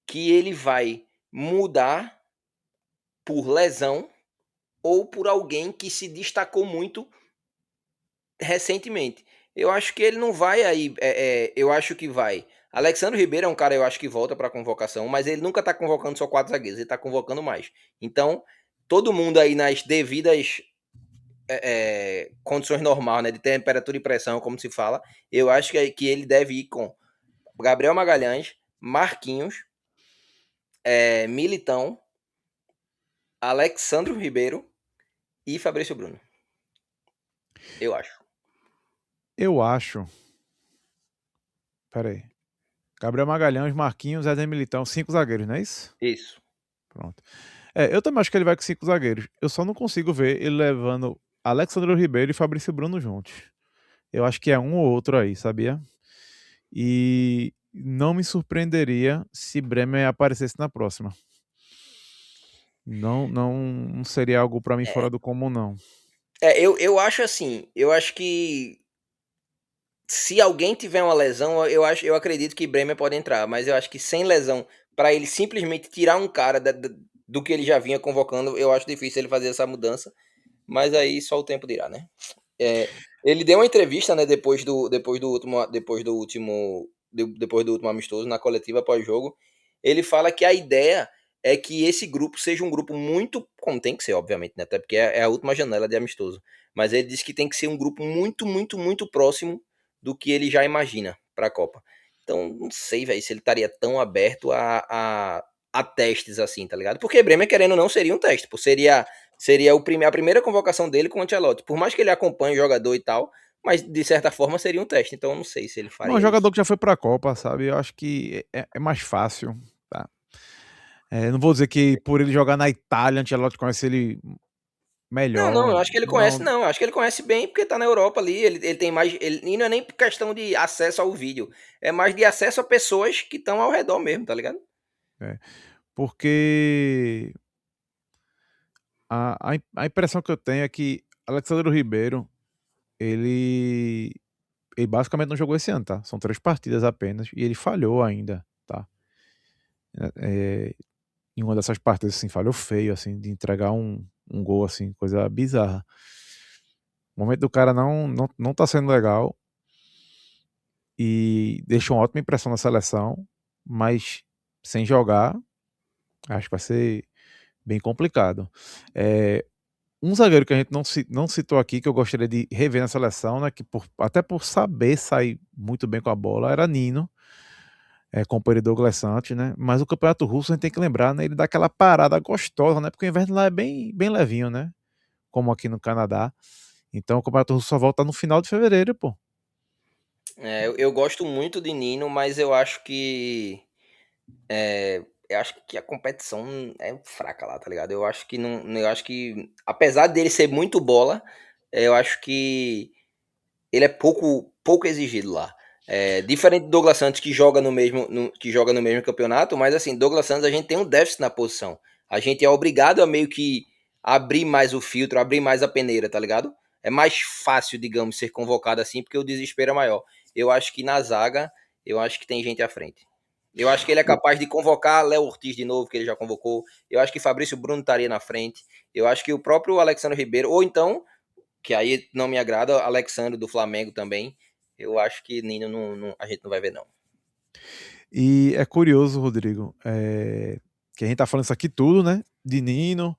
Speaker 2: que ele vai mudar por lesão ou por alguém que se destacou muito recentemente. Eu acho que ele não vai aí. Eu acho que vai. Alexandre Ribeiro é um cara, eu acho que volta para a convocação, mas ele nunca tá convocando só quatro zagueiros, ele tá convocando mais. Então, todo mundo aí nas devidas condições normais, né, de temperatura e pressão, como se fala, eu acho que ele deve ir com Gabriel Magalhães, Marquinhos, Militão, Alexandre Ribeiro e Fabrício Bruno. Eu acho.
Speaker 1: Eu acho. Pera aí. Gabriel Magalhães, Marquinhos, Éder Militão, 5 zagueiros, não é isso?
Speaker 2: Isso.
Speaker 1: Pronto. Eu também acho que ele vai com 5 zagueiros. Eu só não consigo ver ele levando Alexandre Ribeiro e Fabrício Bruno juntos. Eu acho que é um ou outro aí, sabia? E não me surpreenderia se Bremer aparecesse na próxima. Não seria algo para mim fora do comum, não.
Speaker 2: Eu acho assim, eu acho que se alguém tiver uma lesão, eu acredito que Bremer pode entrar, mas eu acho que sem lesão, para ele simplesmente tirar um cara do que ele já vinha convocando, eu acho difícil ele fazer essa mudança, mas aí só o tempo dirá, né? É, ele deu uma entrevista, né, depois do último amistoso, na coletiva pós-jogo. Ele fala que a ideia é que esse grupo seja um grupo muito, como tem que ser, obviamente, né, até porque é a última janela de amistoso. Mas ele disse que tem que ser um grupo muito próximo do que ele já imagina para a Copa. Então, não sei, velho, se ele estaria tão aberto a testes assim, tá ligado? Porque Bremer, querendo ou não, seria um teste. Pô, seria a primeira convocação dele com o Ancelotti. Por mais que ele acompanhe o jogador e tal, mas de certa forma seria um teste. Então eu não sei se ele
Speaker 1: Mas um
Speaker 2: faria isso.
Speaker 1: jogador que já foi para a Copa, sabe? Eu acho que é mais fácil, tá? Não vou dizer que por ele jogar na Itália, Ancelotti conhece ele
Speaker 2: Não,
Speaker 1: melhor.
Speaker 2: eu acho que ele conhece,
Speaker 1: Não,
Speaker 2: não. Eu acho que ele conhece bem porque tá na Europa ali. Ele tem mais. E não é nem questão de acesso ao vídeo. É mais de acesso a pessoas que estão ao redor mesmo, tá ligado?
Speaker 1: é, porque a impressão que eu tenho é que Alexandre Ribeiro, ele, ele basicamente não jogou esse ano, tá? São 3 partidas apenas e ele falhou ainda, tá? É, em uma dessas partidas, assim, falhou feio, assim, de entregar um gol, assim, coisa bizarra. O momento do cara não tá sendo legal e deixou uma ótima impressão na seleção, mas sem jogar, acho que vai ser bem complicado. Um zagueiro que a gente não citou aqui, que eu gostaria de rever na seleção, né, que até por saber sair muito bem com a bola, era Nino, companheiro do Douglas Santos, né? Mas o Campeonato Russo a gente tem que lembrar, né? Ele dá aquela parada gostosa, né? Porque o inverno lá é bem levinho, né? Como aqui no Canadá. Então o Campeonato Russo só volta no final de fevereiro, pô.
Speaker 2: Eu gosto muito de Nino, mas eu acho que. Eu acho que a competição é fraca lá, tá ligado? Eu acho que não. Eu acho que. Apesar dele ser muito bola, eu acho que ele é pouco exigido lá. Diferente do Douglas Santos que joga no mesmo campeonato, mas assim, Douglas Santos a gente tem um déficit na posição. A gente é obrigado a meio que abrir mais o filtro, abrir mais a peneira, tá ligado? É mais fácil, digamos, ser convocado assim, porque o desespero é maior. Eu acho que na zaga, eu acho que tem gente à frente. Eu acho que ele é capaz de convocar Léo Ortiz de novo, que ele já convocou. Eu acho que Fabrício Bruno estaria na frente. Eu acho que o próprio Alexandre Ribeiro, ou então que aí não me agrada, Alexandre do Flamengo também. Eu acho que Nino a gente não vai ver, não.
Speaker 1: E é curioso, Rodrigo, que a gente tá falando isso aqui tudo, né? De Nino,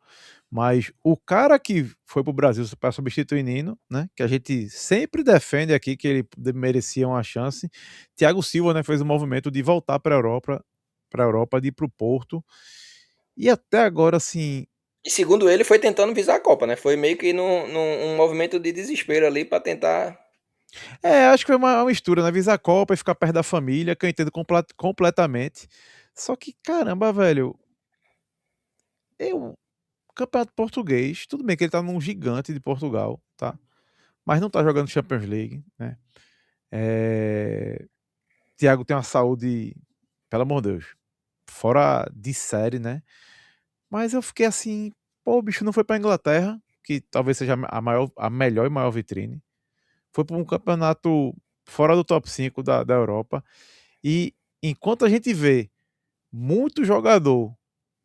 Speaker 1: Mas o cara que foi pro Brasil para substituir Nino, né? Que a gente sempre defende aqui que ele merecia uma chance. Thiago Silva, né, fez o movimento de voltar para a Europa, de ir pro Porto. E até agora, assim,
Speaker 2: E segundo ele, foi tentando visar a Copa, né? Foi meio que num movimento de desespero ali pra tentar.
Speaker 1: acho que foi uma mistura, né? Visar a Copa e ficar perto da família, que eu entendo completamente. Só que, caramba, velho, eu. Campeonato português, tudo bem que ele tá num gigante de Portugal, tá? Mas não tá jogando Champions League, né? Thiago tem uma saúde, pelo amor de Deus, fora de série, né? Mas eu fiquei assim, pô, o bicho não foi pra Inglaterra, que talvez seja a melhor e maior vitrine. Foi para um campeonato fora do top 5 da Europa. E enquanto a gente vê muito jogador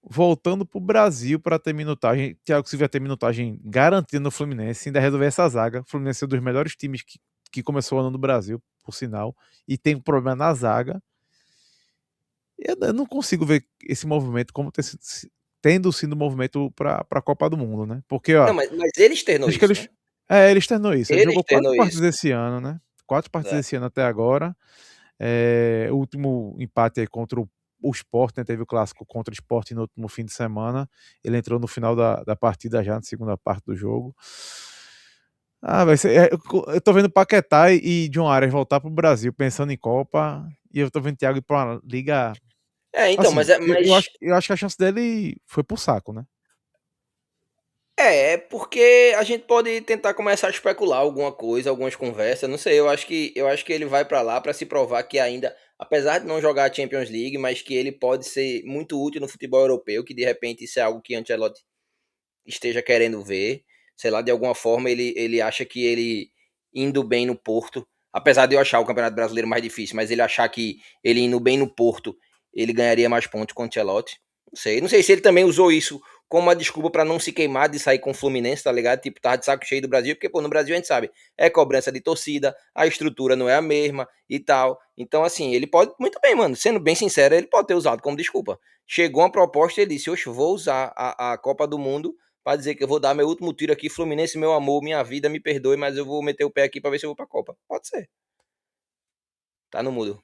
Speaker 1: voltando pro Brasil para ter minutagem, Thiago Silva ter minutagem garantida no Fluminense, ainda resolver essa zaga. O Fluminense é um dos melhores times que começou o ano no Brasil, por sinal, e tem um problema na zaga. Eu não consigo ver esse movimento como tendo sido um movimento para a Copa do Mundo, né? Porque, ó,
Speaker 2: Não, mas ele externou
Speaker 1: acho que
Speaker 2: isso,
Speaker 1: eles.
Speaker 2: né?
Speaker 1: Ele externou isso. Ele
Speaker 2: Ele
Speaker 1: jogou quatro
Speaker 2: externou isso.
Speaker 1: partidas esse ano, né? Quatro partidas
Speaker 2: É.
Speaker 1: esse ano até agora. O último empate aí contra o Sport, né? Teve o clássico contra o Sport no último fim de semana. Ele entrou no final da partida já, na segunda parte do jogo. Vai ser, eu tô vendo Paquetá e John Arias voltar pro Brasil pensando em Copa. E eu tô vendo Thiago ir pra uma liga.
Speaker 2: Então,
Speaker 1: Assim,
Speaker 2: mas, é,
Speaker 1: eu
Speaker 2: mas
Speaker 1: acho, eu acho que a chance dele foi pro saco, né?
Speaker 2: é porque a gente pode tentar começar a especular alguma coisa, algumas conversas, não sei, eu acho que ele vai pra lá pra se provar que ainda, apesar de não jogar a Champions League, mas que ele pode ser muito útil no futebol europeu, que de repente isso é algo que Ancelotti esteja querendo ver, sei lá, de alguma forma ele acha que ele indo bem no Porto, apesar de eu achar o Campeonato Brasileiro mais difícil, mas ele achar que ele indo bem no Porto, ele ganharia mais pontos com o Ancelotti. Não sei se ele também usou isso como uma desculpa para não se queimar de sair com o Fluminense, tá ligado? Tipo, tava de saco cheio do Brasil, porque pô, no Brasil a gente sabe, é cobrança de torcida, a estrutura não é a mesma e tal. Então assim, ele pode muito bem, mano, sendo bem sincero, ele pode ter usado como desculpa. Chegou uma proposta e ele disse: "Oxe, vou usar a Copa do Mundo para dizer que eu vou dar meu último tiro aqui, Fluminense, meu amor, minha vida, me perdoe, mas eu vou meter o pé aqui para ver se eu vou pra Copa." Pode ser. Tá no mudo.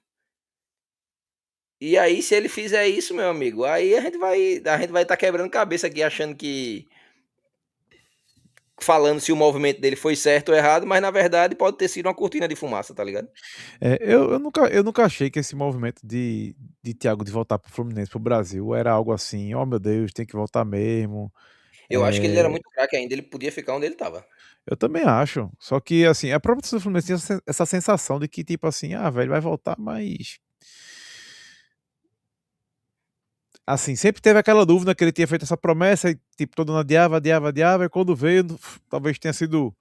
Speaker 2: E aí, se ele fizer isso, meu amigo, aí a gente vai estar quebrando cabeça aqui, achando que falando se o movimento dele foi certo ou errado, mas na verdade pode ter sido uma cortina de fumaça, tá ligado?
Speaker 1: Eu nunca achei que esse movimento de Thiago de voltar pro Fluminense, pro Brasil, era algo assim, oh meu Deus, tem que voltar mesmo.
Speaker 2: Eu acho que ele era
Speaker 1: É,
Speaker 2: muito craque ainda, ele podia ficar onde ele tava.
Speaker 1: eu também acho. Só que, assim, a própria torcida do Fluminense tinha essa sensação de que, tipo assim, velho, vai voltar, mas. Assim, sempre teve aquela dúvida que ele tinha feito essa promessa e, tipo, todo mundo adiava, adiava, adiava, e quando veio, talvez tenha sido.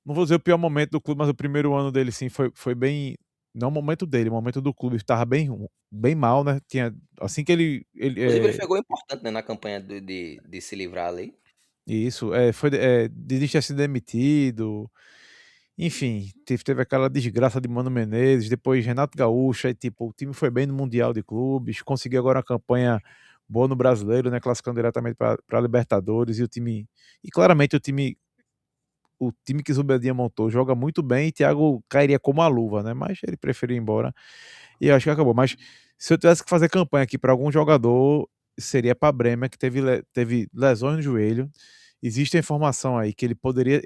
Speaker 1: Não vou dizer o pior momento do clube, mas o primeiro ano dele, sim, foi bem. Não o momento dele, o momento do clube estava bem mal, né? Tinha, assim que
Speaker 2: Inclusive, ele pegou importante, né, na campanha de se livrar ali.
Speaker 1: isso, desde ter sido demitido, enfim, teve aquela desgraça de Mano Menezes, depois Renato Gaúcho, aí, tipo, o time foi bem no Mundial de Clubes, conseguiu agora uma campanha boa no Brasileiro, né, classificando diretamente para Libertadores, e claramente o time que Zubedinha montou joga muito bem e Thiago cairia como a luva, né, mas ele preferiu ir embora e eu acho que acabou, mas se eu tivesse que fazer campanha aqui para algum jogador, seria para Bremer, que teve lesões no joelho. Existe a informação aí que ele poderia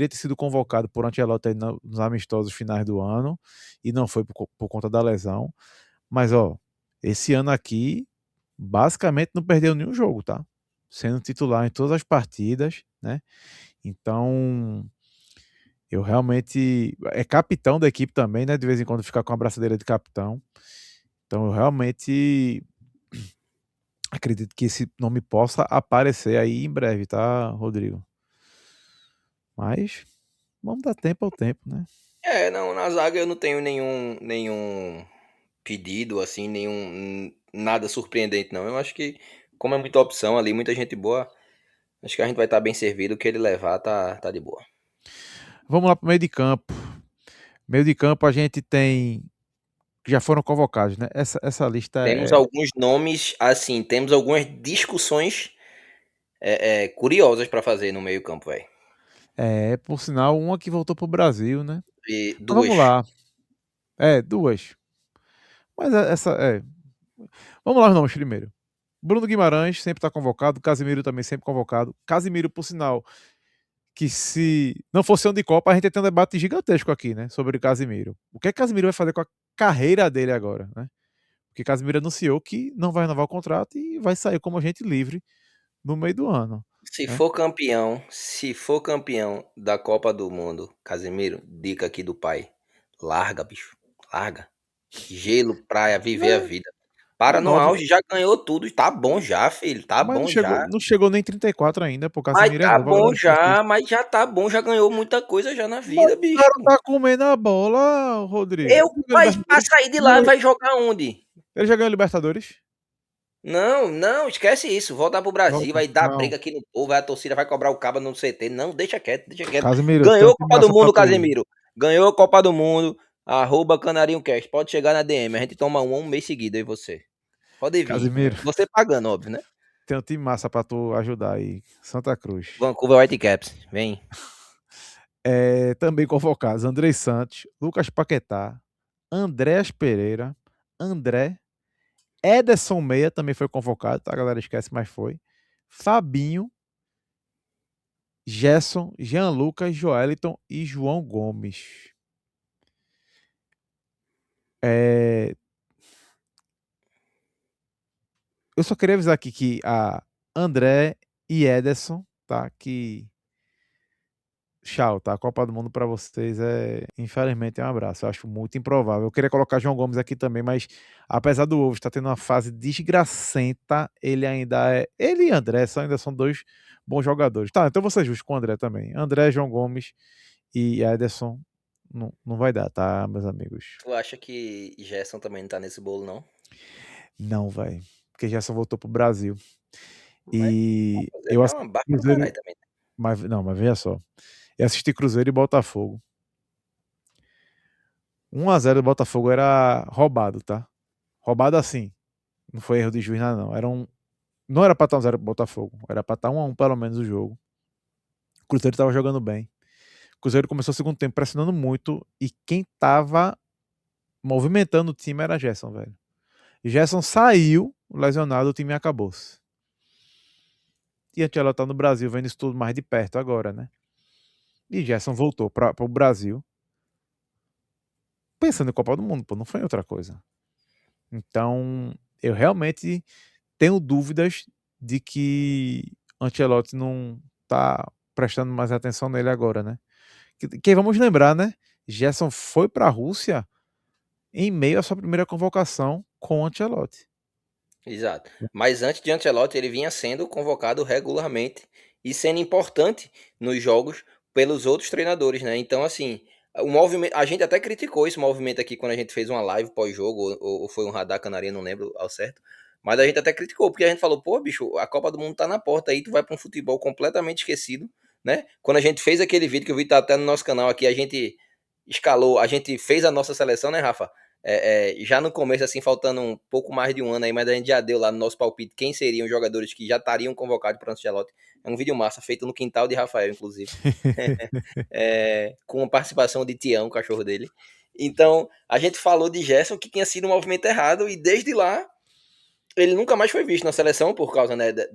Speaker 1: ter sido convocado por Ancelotti aí nos amistosos finais do ano e não foi por conta da lesão. Mas, ó, esse ano aqui, basicamente não perdeu nenhum jogo, tá? Sendo titular em todas as partidas, né? Então, eu realmente. É capitão da equipe também, né? De vez em quando ficar com a braçadeira de capitão. Então, eu realmente acredito que esse nome possa aparecer aí em breve, tá, Rodrigo? Mas vamos dar tempo ao tempo, né?
Speaker 2: Não, na zaga eu não tenho nenhum pedido, assim, nenhum nada surpreendente, não. Eu acho que, como é muita opção ali, muita gente boa, acho que a gente vai estar bem servido. O que ele levar tá de boa.
Speaker 1: Vamos lá para o meio de campo. Meio de campo a gente tem. Que já foram convocados, né? Essa lista
Speaker 2: Temos
Speaker 1: é.
Speaker 2: alguns nomes, assim, temos algumas discussões curiosas para fazer no meio-campo, velho.
Speaker 1: Por sinal, uma que voltou pro Brasil, né?
Speaker 2: E
Speaker 1: Mas vamos
Speaker 2: duas.
Speaker 1: lá. Duas. Mas essa. Vamos lá os nomes primeiro. Bruno Guimarães sempre está convocado, Casimiro também sempre convocado. Casimiro, por sinal, que se não fosse ano de Copa, a gente ia ter um debate gigantesco aqui, né? Sobre o Casimiro. O que é que Casimiro vai fazer com a carreira dele agora, né? Porque Casimiro anunciou que não vai renovar o contrato e vai sair como agente livre no meio do ano, né?
Speaker 2: Se for campeão da Copa do Mundo, Casemiro, dica aqui do pai. Larga, bicho. Larga. Gelo, praia, viver a
Speaker 1: É,
Speaker 2: vida.
Speaker 1: é
Speaker 2: Para no
Speaker 1: nove,
Speaker 2: auge, já ganhou tudo. Tá bom já, filho. Tá
Speaker 1: mas
Speaker 2: bom já.
Speaker 1: não chegou nem 34 ainda, pô.
Speaker 2: Mas
Speaker 1: Casimiro é
Speaker 2: tá
Speaker 1: novo, a galera
Speaker 2: bom
Speaker 1: esquece disso.
Speaker 2: já, mas já tá bom, já ganhou muita coisa já na
Speaker 1: Mas
Speaker 2: vida,
Speaker 1: o
Speaker 2: bicho.
Speaker 1: cara tá comendo a bola, Rodrigo.
Speaker 2: Eu, mas pra sair de lá, vai jogar onde?
Speaker 1: Ele já ganhou Libertadores?
Speaker 2: Não, não, esquece isso. Voltar pro Brasil,
Speaker 1: Volta.
Speaker 2: vai dar
Speaker 1: Não.
Speaker 2: briga aqui no povo, a torcida vai cobrar o cabo no CT. Não, deixa quieto, deixa quieto.
Speaker 1: Casimiro, tem
Speaker 2: Ganhou
Speaker 1: um
Speaker 2: a
Speaker 1: time
Speaker 2: Copa do
Speaker 1: massa pra
Speaker 2: Mundo,
Speaker 1: tu ir.
Speaker 2: Casemiro. Ganhou a Copa do Mundo. Arroba Canarinho Cast. Pode chegar na DM. A gente toma um mês seguido aí você. Pode vir.
Speaker 1: Casimiro,
Speaker 2: Você pagando, óbvio, né?
Speaker 1: tem um time massa pra tu ajudar aí. Santa Cruz.
Speaker 2: Vancouver Whitecaps. Vem.
Speaker 1: Também convocados Andrei Santos, Lucas Paquetá, Andréas Pereira, André, Ederson Meia também foi convocado, tá? A galera esquece, mas foi. Fabinho, Gerson, Jean Lucas, Joeliton e João Gomes. É, eu só queria avisar aqui que a André e Ederson, tá? Que tchau, tá? A Copa do Mundo para vocês infelizmente, um abraço. Eu acho muito improvável. Eu queria colocar João Gomes aqui também, mas apesar do Ovo estar tendo uma fase desgracenta, ele ainda é. Ele e André ainda são dois bons jogadores. Tá, então vou ser justo com o André também. André, João Gomes e Ederson não vai dar, tá, meus amigos?
Speaker 2: Tu acha que Gerson também não tá nesse bolo, não?
Speaker 1: Não, vai. Porque Gerson voltou pro Brasil.
Speaker 2: Mas
Speaker 1: E
Speaker 2: fazer
Speaker 1: eu
Speaker 2: é
Speaker 1: assisti
Speaker 2: uma barca do
Speaker 1: Cruzeiro.
Speaker 2: caralho também.
Speaker 1: Mas, não, mas veja só. Eu assisti Cruzeiro e Botafogo. 1-0 do Botafogo era roubado, tá? Roubado assim. Não foi erro de juiz, nada, não. Não era pra estar 1-0 pro Botafogo. Era pra estar 1-1 pelo menos o jogo. O Cruzeiro tava jogando bem. O Cruzeiro começou o segundo tempo pressionando muito. E quem tava movimentando o time era Gerson, velho. Gerson saiu lesionado, o time acabou-se. E a Ancelotti tá no Brasil vendo isso tudo mais de perto agora, né? E Gerson voltou para o Brasil pensando em Copa do Mundo, pô, não foi em outra coisa. Então, eu realmente tenho dúvidas de que Ancelotti não tá prestando mais atenção nele agora, né? Que vamos lembrar, né? Gerson foi para a Rússia em meio à sua primeira convocação com Ancelotti.
Speaker 2: Exato. Mas antes de Ancelotti, ele vinha sendo convocado regularmente e sendo importante nos jogos pelos outros treinadores, né? Então, assim, o movimento, a gente até criticou esse movimento aqui quando a gente fez uma live pós-jogo, ou foi um radar canarinho, não lembro ao certo. Mas a gente até criticou, porque a gente falou, pô, bicho, a Copa do Mundo tá na porta aí, tu vai para um futebol completamente esquecido, né? Quando a gente fez aquele vídeo, que o vídeo tá até no nosso canal aqui, a gente escalou, a gente fez a nossa seleção, né, Rafa? Já no começo, assim, faltando um pouco mais de um ano aí, mas a gente já deu lá no nosso palpite quem seriam os jogadores que já estariam convocados para o Ancelotti. É um vídeo massa, feito no quintal de Rafael, inclusive. Com a participação de Tião, o cachorro dele. Então, a gente falou de Gerson, que tinha sido um movimento errado, e desde lá, ele nunca mais foi visto na seleção, por causa, né, de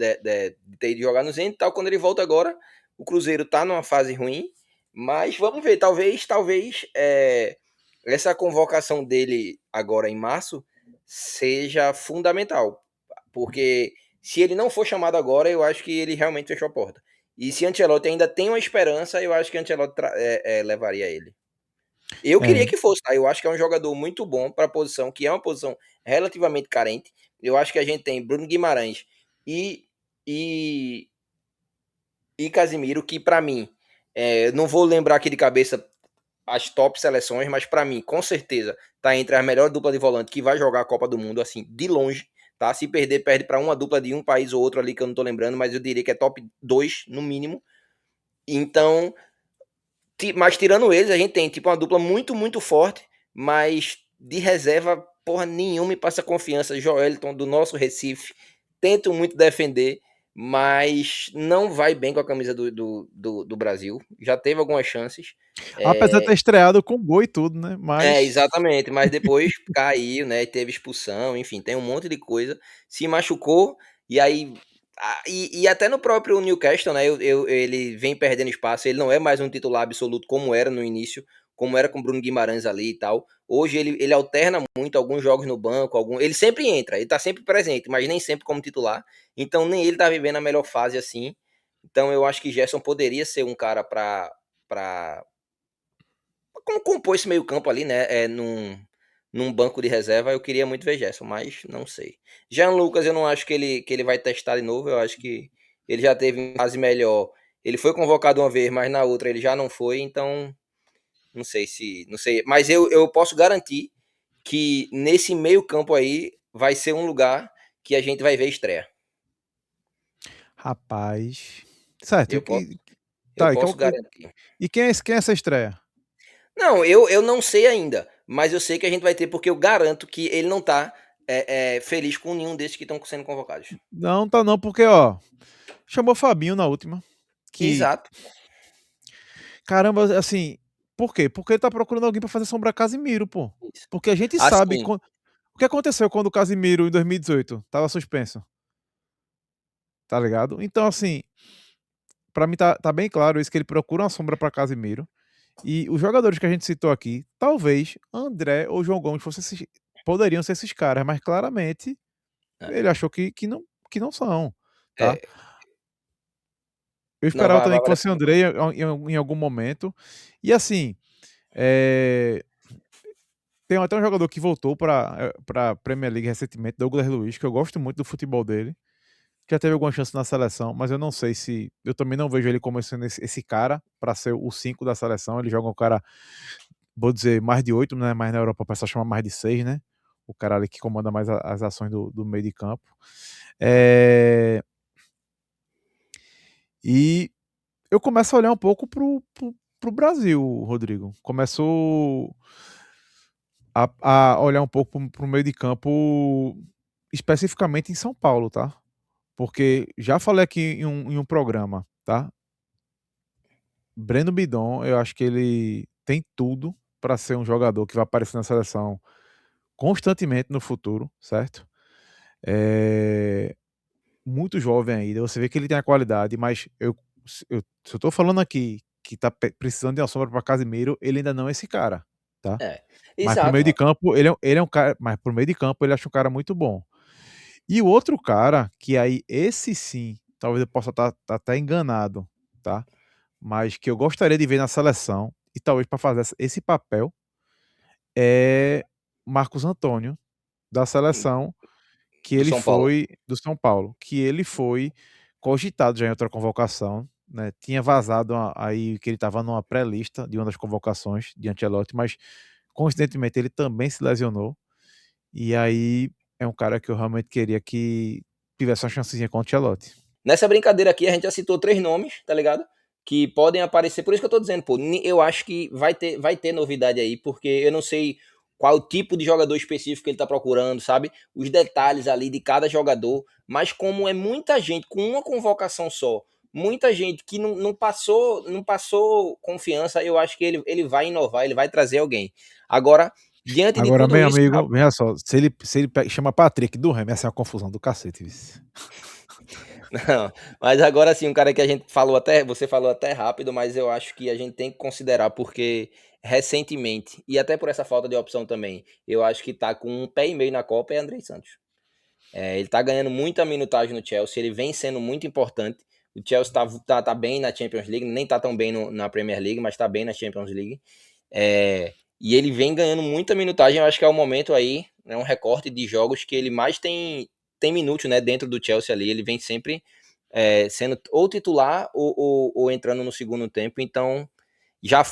Speaker 2: ter ido jogar no Zenit e tal. Quando ele volta agora, o Cruzeiro tá numa fase ruim, mas vamos ver, talvez essa convocação dele agora em março seja fundamental, porque se ele não for chamado agora, eu acho que ele realmente fechou a porta. E se Ancelotti ainda tem uma esperança, eu acho que Ancelotti levaria ele. Eu queria
Speaker 1: É,
Speaker 2: que fosse, tá? Eu acho que é um jogador muito bom para a posição, que é uma posição relativamente carente. Eu acho que a gente tem Bruno Guimarães e, e, e Casimiro, que para mim, não vou lembrar aqui de cabeça as top seleções, mas para mim, com certeza, tá entre a melhor dupla de volante que vai jogar a Copa do Mundo, assim, de longe, tá? Se perder, perde para uma dupla de um país ou outro ali que eu não tô lembrando, mas eu diria que é top 2 no mínimo. Então, mas tirando eles, a gente tem tipo uma dupla muito, muito forte, mas de reserva, porra nenhuma me passa confiança. Joelton do nosso Recife, tento muito defender, mas não vai bem com a camisa do Brasil. Já teve algumas chances.
Speaker 1: Apesar de
Speaker 2: É,
Speaker 1: ter estreado com gol e tudo, né? Mas
Speaker 2: exatamente, mas depois caiu, né? Teve expulsão, enfim, tem um monte de coisa. Se machucou, e aí. E até no próprio Newcastle, né? Ele vem perdendo espaço, ele não é mais um titular absoluto como era no início, como era com o Bruno Guimarães ali e tal. Hoje ele alterna muito alguns jogos no banco, ele sempre entra, ele tá sempre presente, mas nem sempre como titular. Então nem ele tá vivendo a melhor fase assim. Então eu acho que Gerson poderia ser um cara para como compor esse meio campo ali, né? Num banco de reserva, eu queria muito ver Gerson, mas não sei. Jean Lucas, eu não acho que ele vai testar de novo. Eu acho que ele já teve uma fase melhor. Ele foi convocado uma vez, mas na outra ele já não foi, então não sei se. Não sei. Mas eu posso garantir que nesse meio campo aí vai ser um lugar que a gente vai ver estreia.
Speaker 1: rapaz. Certo.
Speaker 2: Eu posso, eu
Speaker 1: Tá,
Speaker 2: posso garantir.
Speaker 1: e quem é essa estreia?
Speaker 2: Não, eu não sei ainda, mas eu sei que a gente vai ter, porque eu garanto que ele não tá feliz com nenhum desses que estão sendo convocados.
Speaker 1: Não, tá não, porque, ó, chamou Fabinho na última. Que,
Speaker 2: Exato.
Speaker 1: caramba, assim, por quê? Porque ele tá procurando alguém pra fazer sombra a Casimiro, pô.
Speaker 2: Isso.
Speaker 1: Porque a gente sabe
Speaker 2: Assim,
Speaker 1: o que aconteceu quando o Casimiro, em 2018, tava suspenso, tá ligado? Então, assim, pra mim tá bem claro isso, que ele procura uma sombra pra Casimiro. E os jogadores que a gente citou aqui, talvez André ou João Gomes poderiam ser esses caras, mas claramente
Speaker 2: é,
Speaker 1: ele achou que não são, tá?
Speaker 2: é,
Speaker 1: Eu
Speaker 2: não,
Speaker 1: esperava também que
Speaker 2: vai
Speaker 1: fosse
Speaker 2: dar.
Speaker 1: André em algum momento. E assim, é, tem até um jogador que voltou para Premier League recentemente, Douglas Luiz, que eu gosto muito do futebol dele. Já teve alguma chance na seleção, mas eu não sei se. Eu também não vejo ele como sendo esse cara para ser o 5 da seleção. Ele joga um cara, vou dizer, mais de 8, né? Mas na Europa o pessoal chama mais de 6, né? O cara ali que comanda mais as ações do meio de campo. É, e eu começo a olhar um pouco pro Brasil, Rodrigo. Começo a olhar um pouco pro meio de campo, especificamente em São Paulo, tá? Porque já falei aqui em um programa, tá? Breno Bidon, eu acho que ele tem tudo para ser um jogador que vai aparecer na seleção constantemente no futuro, certo? É muito jovem ainda, você vê que ele tem a qualidade, mas se eu tô falando aqui que tá precisando de uma sombra para Casemiro, ele ainda não é esse cara, tá?
Speaker 2: É.
Speaker 1: Mas pro
Speaker 2: Exato,
Speaker 1: meio de
Speaker 2: Rafa.
Speaker 1: campo, ele é um cara, mas pro meio de campo ele acha um cara muito bom. E o outro cara, que aí esse sim, talvez eu possa estar até enganado, tá? Mas que eu gostaria de ver na seleção, e talvez para fazer esse papel, é Marcos Antônio, da seleção, que
Speaker 2: Do
Speaker 1: ele
Speaker 2: São Paulo.
Speaker 1: foi do São Paulo, que ele foi cogitado já em outra convocação, né? Tinha vazado aí que ele estava numa pré-lista de uma das convocações de Ancelotti, mas coincidentemente ele também se lesionou. E aí é um cara que eu realmente queria que tivesse uma chancezinha com o Ancelotti.
Speaker 2: Nessa brincadeira aqui, a gente já citou três nomes, tá ligado? Que podem aparecer. Por isso que eu tô dizendo, pô, eu acho que vai ter novidade aí, porque eu não sei qual o tipo de jogador específico que ele tá procurando, sabe? Os detalhes ali de cada jogador. Mas como é muita gente com uma convocação só, muita gente que não passou confiança, eu acho que ele vai inovar, ele vai trazer alguém. Agora, diante de
Speaker 1: Agora,
Speaker 2: tudo
Speaker 1: meu
Speaker 2: isso,
Speaker 1: amigo, veja só, se ele chama Patrick do Remy, essa é uma confusão do cacete, vice.
Speaker 2: não, mas agora sim, um cara que a gente falou até, você falou até rápido, mas eu acho que a gente tem que considerar porque recentemente, e até por essa falta de opção também, eu acho que tá com um pé e meio na Copa é Andrei Santos. Ele tá ganhando muita minutagem no Chelsea, ele vem sendo muito importante. O Chelsea tá bem na Champions League, nem tá tão bem na Premier League, mas tá bem na Champions League. E ele vem ganhando muita minutagem, eu acho que é o momento aí, é um recorte de jogos que ele mais tem minutos, né, dentro do Chelsea ali, ele vem sempre sendo ou titular ou entrando no segundo tempo, então já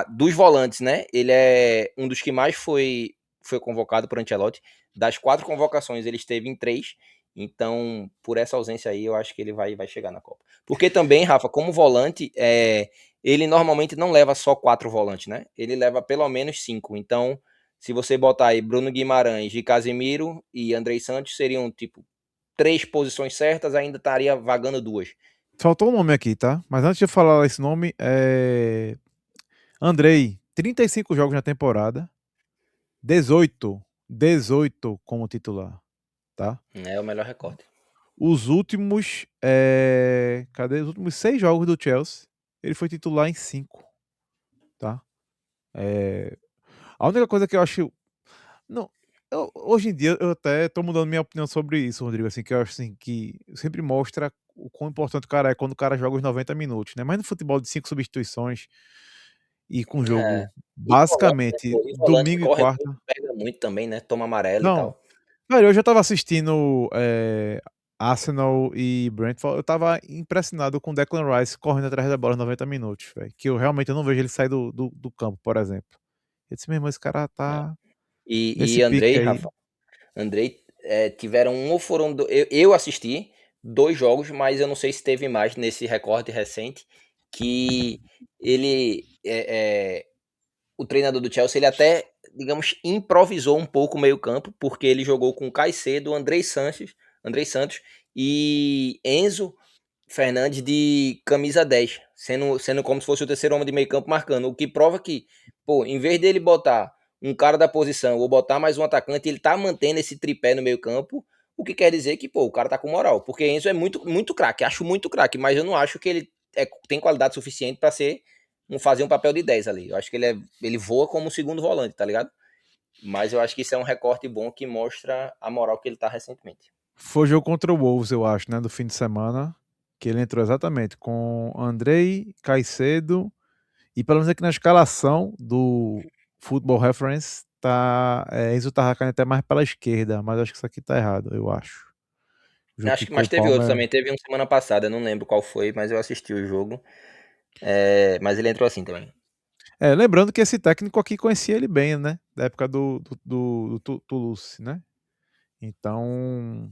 Speaker 2: dos volantes, né, ele é um dos que mais foi convocado por Ancelotti, das 4 convocações ele esteve em 3, então por essa ausência aí eu acho que ele vai chegar na Copa. Porque também, Rafa, como volante, ele normalmente não leva só 4 volantes, né? Ele leva pelo menos 5. Então, se você botar aí Bruno Guimarães, de Casemiro e Andrei Santos, seriam tipo 3 posições certas, ainda estaria vagando 2.
Speaker 1: Faltou um nome aqui, tá? Mas antes de eu falar esse nome, Andrei, 35 jogos na temporada, 18 como titular, tá?
Speaker 2: É o melhor recorde.
Speaker 1: Os últimos, cadê? Os últimos 6 jogos do Chelsea, ele foi titular em 5, tá? A única coisa que eu acho, não, hoje em dia eu até tô mudando minha opinião sobre isso, Rodrigo, assim, que eu acho assim, que sempre mostra o quão importante o cara é quando o cara joga os 90 minutos, né? Mas no futebol de 5 substituições e com
Speaker 2: É.
Speaker 1: jogo
Speaker 2: E volante, né,
Speaker 1: basicamente
Speaker 2: pô, e volante que
Speaker 1: domingo e
Speaker 2: corre muito,
Speaker 1: quarta.
Speaker 2: pega muito também, né, toma amarelo e
Speaker 1: Não,
Speaker 2: tal.
Speaker 1: velho, eu já tava assistindo Arsenal e Brentford, eu tava impressionado com o Declan Rice correndo atrás da bola 90 minutos, velho, que eu realmente eu não vejo ele sair do campo, por exemplo. Eu disse, meu irmão, esse cara
Speaker 2: É.
Speaker 1: tá
Speaker 2: E
Speaker 1: nesse pique
Speaker 2: Andrei,
Speaker 1: aí.
Speaker 2: Rafa, Andrei, tiveram um ou foram eu assisti 2 jogos, mas eu não sei se teve mais nesse recorde recente, que ele, o treinador do Chelsea, ele até, digamos, improvisou um pouco o meio-campo, porque ele jogou com Caicedo, Andrei Santos e Enzo Fernandes de camisa 10, sendo como se fosse o terceiro homem de meio-campo marcando, o que prova que, pô, em vez dele botar um cara da posição ou botar mais um atacante, ele tá mantendo esse tripé no meio-campo, o que quer dizer que, pô, o cara tá com moral, porque Enzo é muito craque, acho muito craque, mas eu não acho que ele tem qualidade suficiente para fazer um papel de 10 ali. Eu acho que ele voa como segundo volante, tá ligado? Mas eu acho que isso é um recorte bom que mostra a moral que ele tá recentemente.
Speaker 1: Foi jogo contra o Wolves, eu acho, né, do fim de semana, que ele entrou exatamente com Andrei, Caicedo, e pelo menos aqui na escalação do Football Reference, Enzo tá caindo até mais pela esquerda, mas acho que isso aqui tá errado, eu acho. O jogo
Speaker 2: Acho
Speaker 1: que
Speaker 2: que,
Speaker 1: com
Speaker 2: mas
Speaker 1: o
Speaker 2: teve outro
Speaker 1: Palmer.
Speaker 2: também. Teve um semana passada, eu não lembro qual foi, mas eu assisti o jogo. Mas ele entrou assim também.
Speaker 1: Lembrando que esse técnico aqui conhecia ele bem, né? Da época do Toulouse, né? Então,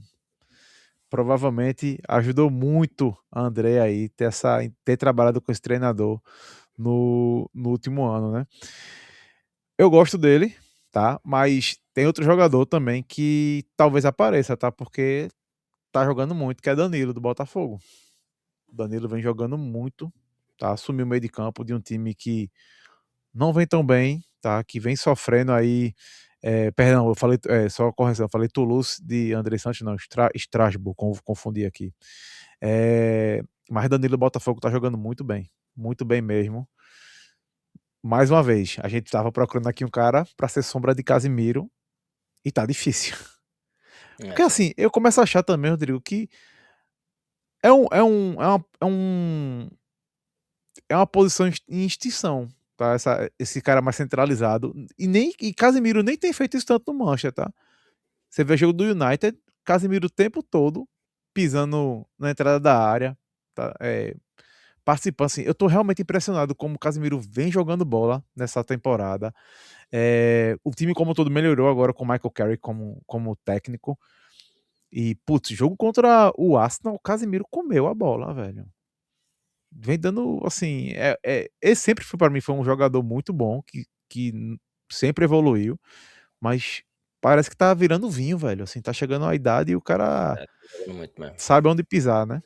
Speaker 1: provavelmente ajudou muito a André aí ter trabalhado com esse treinador no último ano, né? Eu gosto dele, tá? Mas tem outro jogador também que talvez apareça, tá? Porque tá jogando muito, que é Danilo, do Botafogo. O Danilo vem jogando muito, tá? Assumiu o meio de campo de um time que não vem tão bem, tá? Que vem sofrendo aí. Perdão, eu falei, só uma correção, eu falei Toulouse de André Santos, não, Strasbourg, confundi aqui. Mas Danilo Botafogo tá jogando muito bem mesmo. Mais uma vez, a gente tava procurando aqui um cara para ser sombra de Casimiro e tá difícil. Porque
Speaker 2: É.
Speaker 1: assim, eu começo a achar também, Rodrigo, que é, um, é, um, é, uma, é uma posição em extinção, tá? Esse cara mais centralizado. E Casemiro nem tem feito isso tanto no Manchester, tá? Você vê o jogo do United, Casemiro o tempo todo pisando na entrada da área, tá? Participando, assim, eu tô realmente impressionado como o Casemiro vem jogando bola nessa temporada. O time como todo melhorou agora com o Michael Carrick como técnico. E, putz, jogo contra o Arsenal, o Casemiro comeu a bola, velho. Vem dando, assim, ele sempre foi para mim foi um jogador muito bom, que sempre evoluiu, mas parece que tá virando vinho, velho, assim, tá chegando a idade e o cara
Speaker 2: Tá jogando muito mesmo.
Speaker 1: sabe onde pisar, né?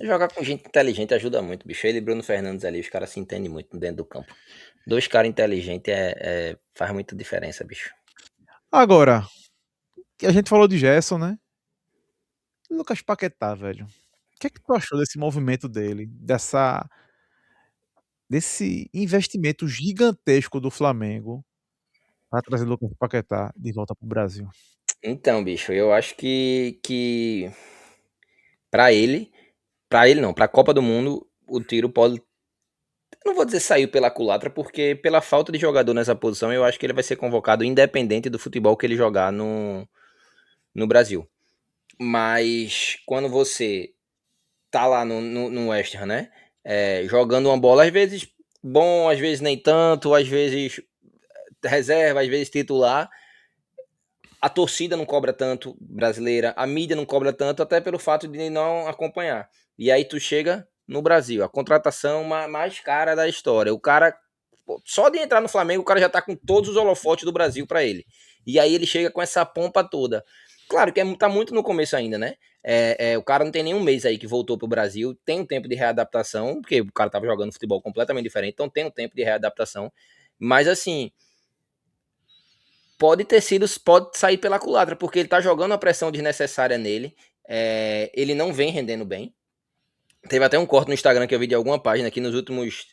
Speaker 2: Jogar com gente inteligente ajuda muito, bicho. Ele e Bruno Fernandes ali, os caras se entendem muito dentro do campo. Dois caras inteligentes faz muita diferença, bicho.
Speaker 1: Agora, que a gente falou de Gerson, né? Lucas Paquetá, velho. O que é que tu achou desse movimento dele, desse investimento gigantesco do Flamengo para trazer Lucas Paquetá de volta pro Brasil?
Speaker 2: Então, bicho, eu acho que para ele não, pra Copa do Mundo, o tiro pode, não vou dizer saiu pela culatra, porque pela falta de jogador nessa posição, eu acho que ele vai ser convocado independente do futebol que ele jogar no Brasil. Mas quando você tá lá no West Ham, né? Jogando uma bola, às vezes bom, às vezes nem tanto, às vezes reserva, às vezes titular. A torcida não cobra tanto brasileira, a mídia não cobra tanto, até pelo fato de não acompanhar. E aí tu chega no Brasil, a contratação mais cara da história. O cara, pô, só de entrar no Flamengo, o cara já tá com todos os holofotes do Brasil para ele. E aí ele chega com essa pompa toda. Claro que tá muito no começo ainda, né? O cara não tem nenhum mês aí que voltou pro Brasil, tem um tempo de readaptação, porque o cara tava jogando futebol completamente diferente, então tem um tempo de readaptação. Mas assim, pode sair pela culatra, porque ele tá jogando a pressão desnecessária nele. Ele não vem rendendo bem. Teve até um corte no Instagram que eu vi de alguma página que nos últimos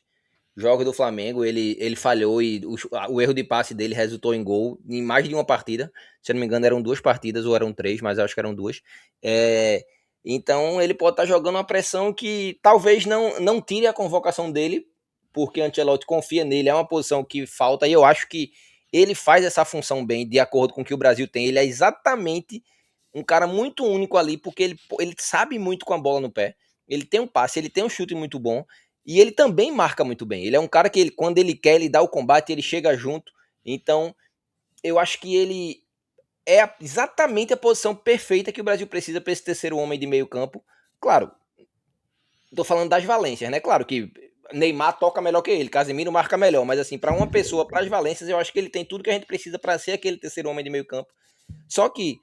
Speaker 2: jogos do Flamengo ele falhou e o erro de passe dele resultou em gol em mais de uma partida. Se eu não me engano, eram 2 partidas ou eram 3, mas acho que eram 2. É, então ele pode estar jogando uma pressão que talvez não tire a convocação dele, porque Ancelotti confia nele, é uma posição que falta, e eu acho que ele faz essa função bem, de acordo com o que o Brasil tem. Ele é exatamente um cara muito único ali, porque ele sabe muito com a bola no pé. Ele tem um passe, ele tem um chute muito bom. E ele também marca muito bem. Ele é um cara que, quando ele quer, ele dá o combate, ele chega junto. Então, eu acho que ele é exatamente a posição perfeita que o Brasil precisa para esse terceiro homem de meio campo. Claro, tô falando das valências, né? Claro que Neymar toca melhor que ele, Casemiro marca melhor, mas assim, para uma pessoa, para as valências, eu acho que ele tem tudo que a gente precisa para ser aquele terceiro homem de meio campo. Só que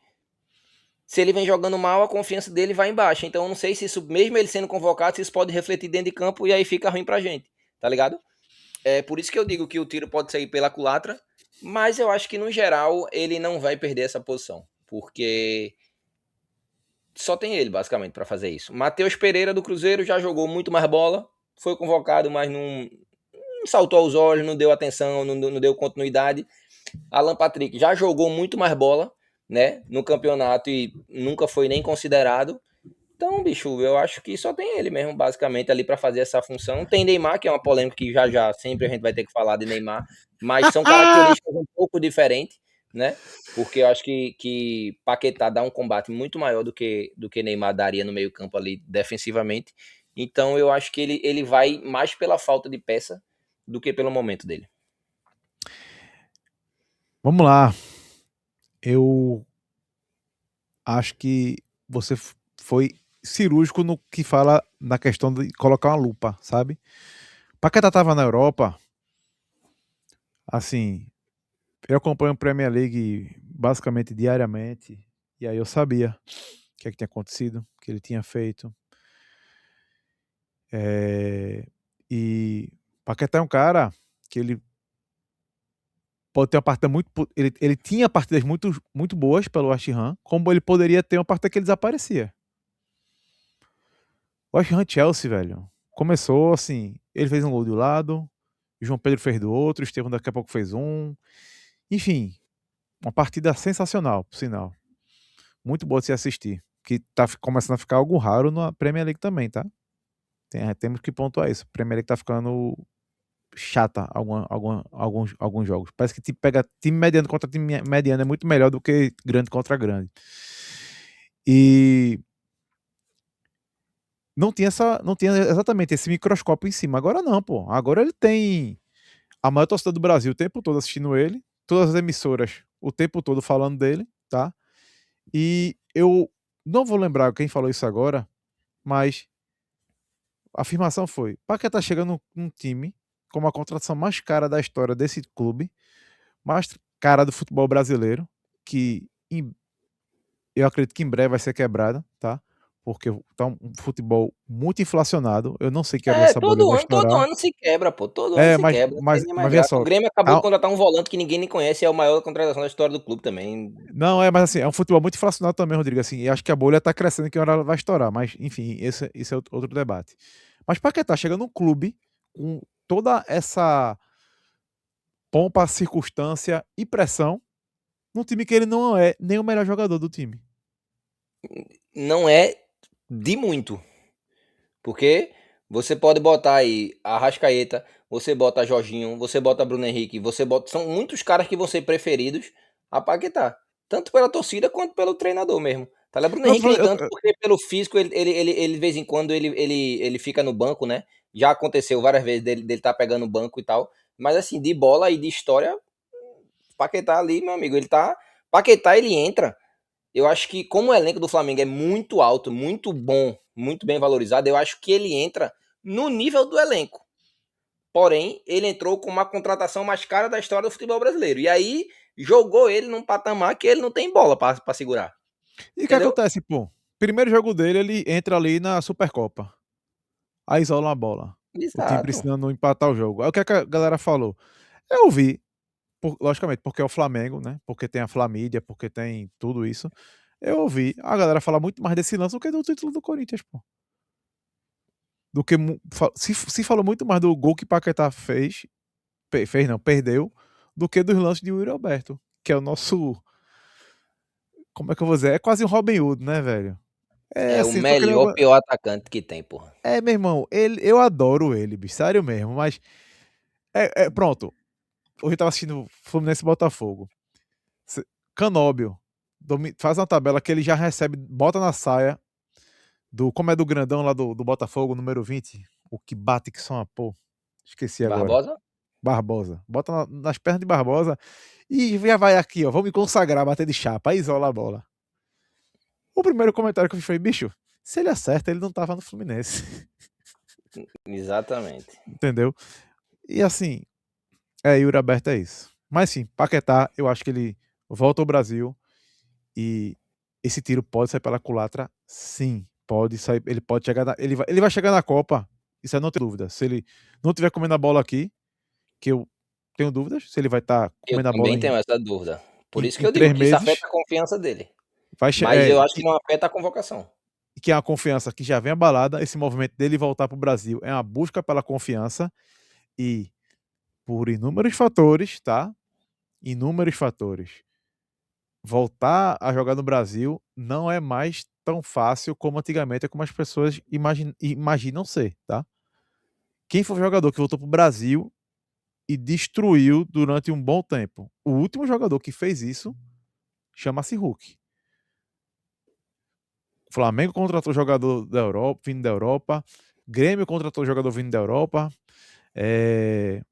Speaker 2: se ele vem jogando mal, a confiança dele vai embaixo. Então eu não sei se isso, mesmo ele sendo convocado, se isso pode refletir dentro de campo e aí fica ruim pra gente, tá ligado? É por isso que eu digo que o tiro pode sair pela culatra, mas eu acho que no geral ele não vai perder essa posição, porque só tem ele basicamente para fazer isso. Matheus Pereira do Cruzeiro já jogou muito mais bola, foi convocado, mas não saltou aos olhos, não deu atenção, não deu continuidade. Alan Patrick já jogou muito mais bola, né, no campeonato e nunca foi nem considerado. Então, bicho, eu acho que só tem ele mesmo, basicamente, ali para fazer essa função. Tem Neymar, que é uma polêmica que já sempre a gente vai ter que falar de Neymar, mas são características um pouco diferentes, né? Porque eu acho que Paquetá dá um combate muito maior do que Neymar daria no meio-campo ali defensivamente. Então, eu acho que ele vai mais pela falta de peça do que pelo momento dele.
Speaker 1: Vamos lá. Eu acho que você foi cirúrgico no que fala na questão de colocar uma lupa, sabe? Paquetá tava na Europa, assim, eu acompanho a Premier League basicamente diariamente, e aí eu sabia o que é que tinha acontecido, o que ele tinha feito. E Paquetá é um cara que ele pode ter uma partida muito. Ele tinha partidas muito boas pelo West Ham, como ele poderia ter uma partida que ele desaparecia. O West Ham Chelsea, velho, começou assim, ele fez um gol de um lado, João Pedro fez do outro, Estevão daqui a pouco fez um. Enfim, uma partida sensacional, por sinal. Muito boa de se assistir. Que tá começando a ficar algo raro na Premier League também, tá? Temos que pontuar isso. A Premier League tá ficando chata alguns jogos. Parece que pega time mediano contra time mediano é muito melhor do que grande contra grande. E não tinha exatamente esse microscópio em cima. Agora não, pô. Agora ele tem a maior torcida do Brasil o tempo todo assistindo ele, todas as emissoras o tempo todo falando dele, tá? E eu não vou lembrar quem falou isso agora, mas a afirmação foi: Paquetá chegando num time com a contratação mais cara da história desse clube, mais cara do futebol brasileiro, que eu acredito que em breve vai ser quebrada, tá? Porque tá um futebol muito inflacionado. Eu não sei que hora essa bolha vai
Speaker 2: Todo
Speaker 1: estourar.
Speaker 2: ano se quebra, pô. Todo ano se
Speaker 1: Mas,
Speaker 2: quebra. Não tem
Speaker 1: mas,
Speaker 2: nem mais
Speaker 1: mas veja
Speaker 2: graça. O
Speaker 1: só.
Speaker 2: Grêmio acabou de
Speaker 1: Tá,
Speaker 2: contratar um volante que ninguém nem conhece, é a maior contratação da história do clube também.
Speaker 1: não, mas assim, é um futebol muito inflacionado também, Rodrigo. Assim, e acho que a bolha tá crescendo que hora ela vai estourar. Mas, enfim, esse é outro debate. Mas Paquetá chega num clube com toda essa pompa, circunstância e pressão num time que ele não é nem o melhor jogador do time.
Speaker 2: Não é de muito. Porque você pode botar aí a Arrascaeta, você bota Jorginho, você bota Bruno Henrique, você bota. São muitos caras que vão ser preferidos a Paquetá. Tanto pela torcida quanto pelo treinador mesmo. Tá, Bruno
Speaker 1: Eu tô
Speaker 2: Henrique
Speaker 1: falando,
Speaker 2: nem tanto, porque pelo físico ele de vez em quando ele fica no banco, né? Já aconteceu várias vezes dele tá pegando o banco e tal. Mas assim, de bola e de história, Paquetá ali, meu amigo, ele tá. Paquetá ele entra. Eu acho que, como o elenco do Flamengo é muito alto, muito bom, muito bem valorizado, eu acho que ele entra no nível do elenco. Porém, ele entrou com uma contratação mais cara da história do futebol brasileiro. E aí jogou ele num patamar que ele não tem bola para segurar.
Speaker 1: E o que
Speaker 2: Entendeu?
Speaker 1: acontece, pô? Primeiro jogo dele, ele entra ali na Supercopa. Aí isola uma bola. O time
Speaker 2: Exato.
Speaker 1: precisando empatar o jogo. Aí o que a galera falou? Eu vi, logicamente, porque é o Flamengo, né? Porque tem a Flamídia, porque tem tudo isso. Eu ouvi a galera falar muito mais desse lance do que do título do Corinthians, pô. Do que se falou muito mais do gol que Paquetá fez não, perdeu, do que dos lances de Yuri Alberto, que é o nosso, como é que eu vou dizer? É quase um Robin Hood, né, velho? É
Speaker 2: É o
Speaker 1: assim, eu tô querendo,
Speaker 2: melhor, pior atacante que tem, porra.
Speaker 1: meu irmão, eu adoro ele, bicho, sério mesmo, mas pronto. Hoje eu tava assistindo Fluminense e Botafogo. Canóbio faz uma tabela que ele já recebe, bota na saia do, como é do grandão lá do Botafogo, número 20, o que bate que só uma pô. Esqueci agora.
Speaker 2: Barbosa?
Speaker 1: Barbosa. Bota nas pernas de Barbosa e já vai aqui, ó. Vamos me consagrar, bater de chapa. Aí isola a bola. O primeiro comentário que eu fiz foi: bicho, se ele acerta, ele não tava no Fluminense.
Speaker 2: Exatamente.
Speaker 1: Entendeu? E assim, Yuri Aberto é isso. Mas sim, Paquetá, eu acho que ele volta ao Brasil e esse tiro pode sair pela culatra, sim. Pode sair, ele pode chegar ele vai chegar na Copa, isso aí não tem dúvida. Se ele não tiver comendo a bola aqui, que eu tenho dúvidas, se ele vai estar
Speaker 2: Eu
Speaker 1: comendo a bola
Speaker 2: também tenho essa dúvida. Por isso que
Speaker 1: em
Speaker 2: eu digo
Speaker 1: três
Speaker 2: que isso afeta
Speaker 1: meses,
Speaker 2: a confiança dele.
Speaker 1: vai
Speaker 2: Mas eu acho que não afeta a convocação.
Speaker 1: que é uma confiança que já vem abalada, esse movimento dele voltar para o Brasil é uma busca pela confiança e por inúmeros fatores, tá? Inúmeros fatores. Voltar a jogar no Brasil não é mais tão fácil como antigamente, é como as pessoas imaginam ser, tá? Quem foi o jogador que voltou para o Brasil e destruiu durante um bom tempo? O último jogador que fez isso chama-se Hulk. O Flamengo contratou jogador da Europa, vindo da Europa. Grêmio contratou jogador vindo da Europa. É...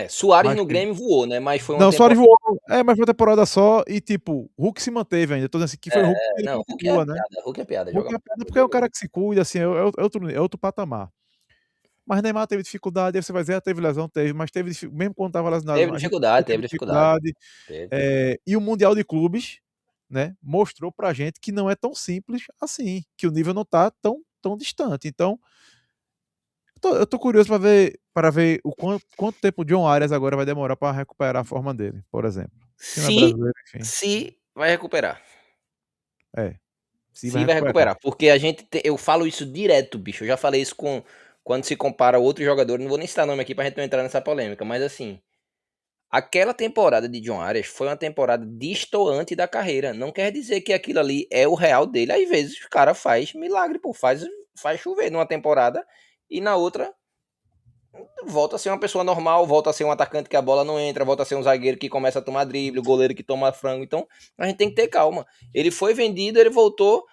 Speaker 2: Suárez
Speaker 1: Mas
Speaker 2: no Grêmio voou, né? Mas foi uma
Speaker 1: não,
Speaker 2: temporada.
Speaker 1: Soares voou. Mas foi uma temporada só e, tipo, Hulk se manteve ainda. Tô dizendo assim, que foi o Hulk que ele
Speaker 2: Não, Hulk é
Speaker 1: continua, né?
Speaker 2: piada. Hulk é piada, joga
Speaker 1: Hulk é
Speaker 2: muito.
Speaker 1: pedra porque é um cara que se cuida, assim, é outro patamar. Mas Neymar teve dificuldade, aí você vai dizer, teve lesão, teve, mas teve, mesmo quando estava lesionado,
Speaker 2: Teve
Speaker 1: a gente
Speaker 2: dificuldade,
Speaker 1: teve
Speaker 2: teve dificuldade.
Speaker 1: dificuldade.
Speaker 2: Teve.
Speaker 1: E o Mundial de Clubes, né, mostrou pra gente que não é tão simples assim, que o nível não tá tão distante. Então, eu tô curioso para ver o quanto tempo o John Arias agora vai demorar para recuperar a forma dele, por exemplo. Que não é
Speaker 2: Se,
Speaker 1: brasileiro, enfim.
Speaker 2: se vai recuperar.
Speaker 1: É, se vai
Speaker 2: Se vai
Speaker 1: recuperar.
Speaker 2: recuperar. Porque eu falo isso direto, bicho. Eu já falei isso quando se compara a outro jogador. Não vou nem citar nome aqui pra gente não entrar nessa polêmica. Mas assim, aquela temporada de John Arias foi uma temporada destoante da carreira. Não quer dizer que aquilo ali é o real dele. Às vezes o cara faz milagre, pô. Faz chover numa temporada e na outra volta a ser uma pessoa normal, volta a ser um atacante que a bola não entra, volta a ser um zagueiro que começa a tomar drible, o goleiro que toma frango. Então, a gente tem que ter calma. Ele foi vendido, ele voltou.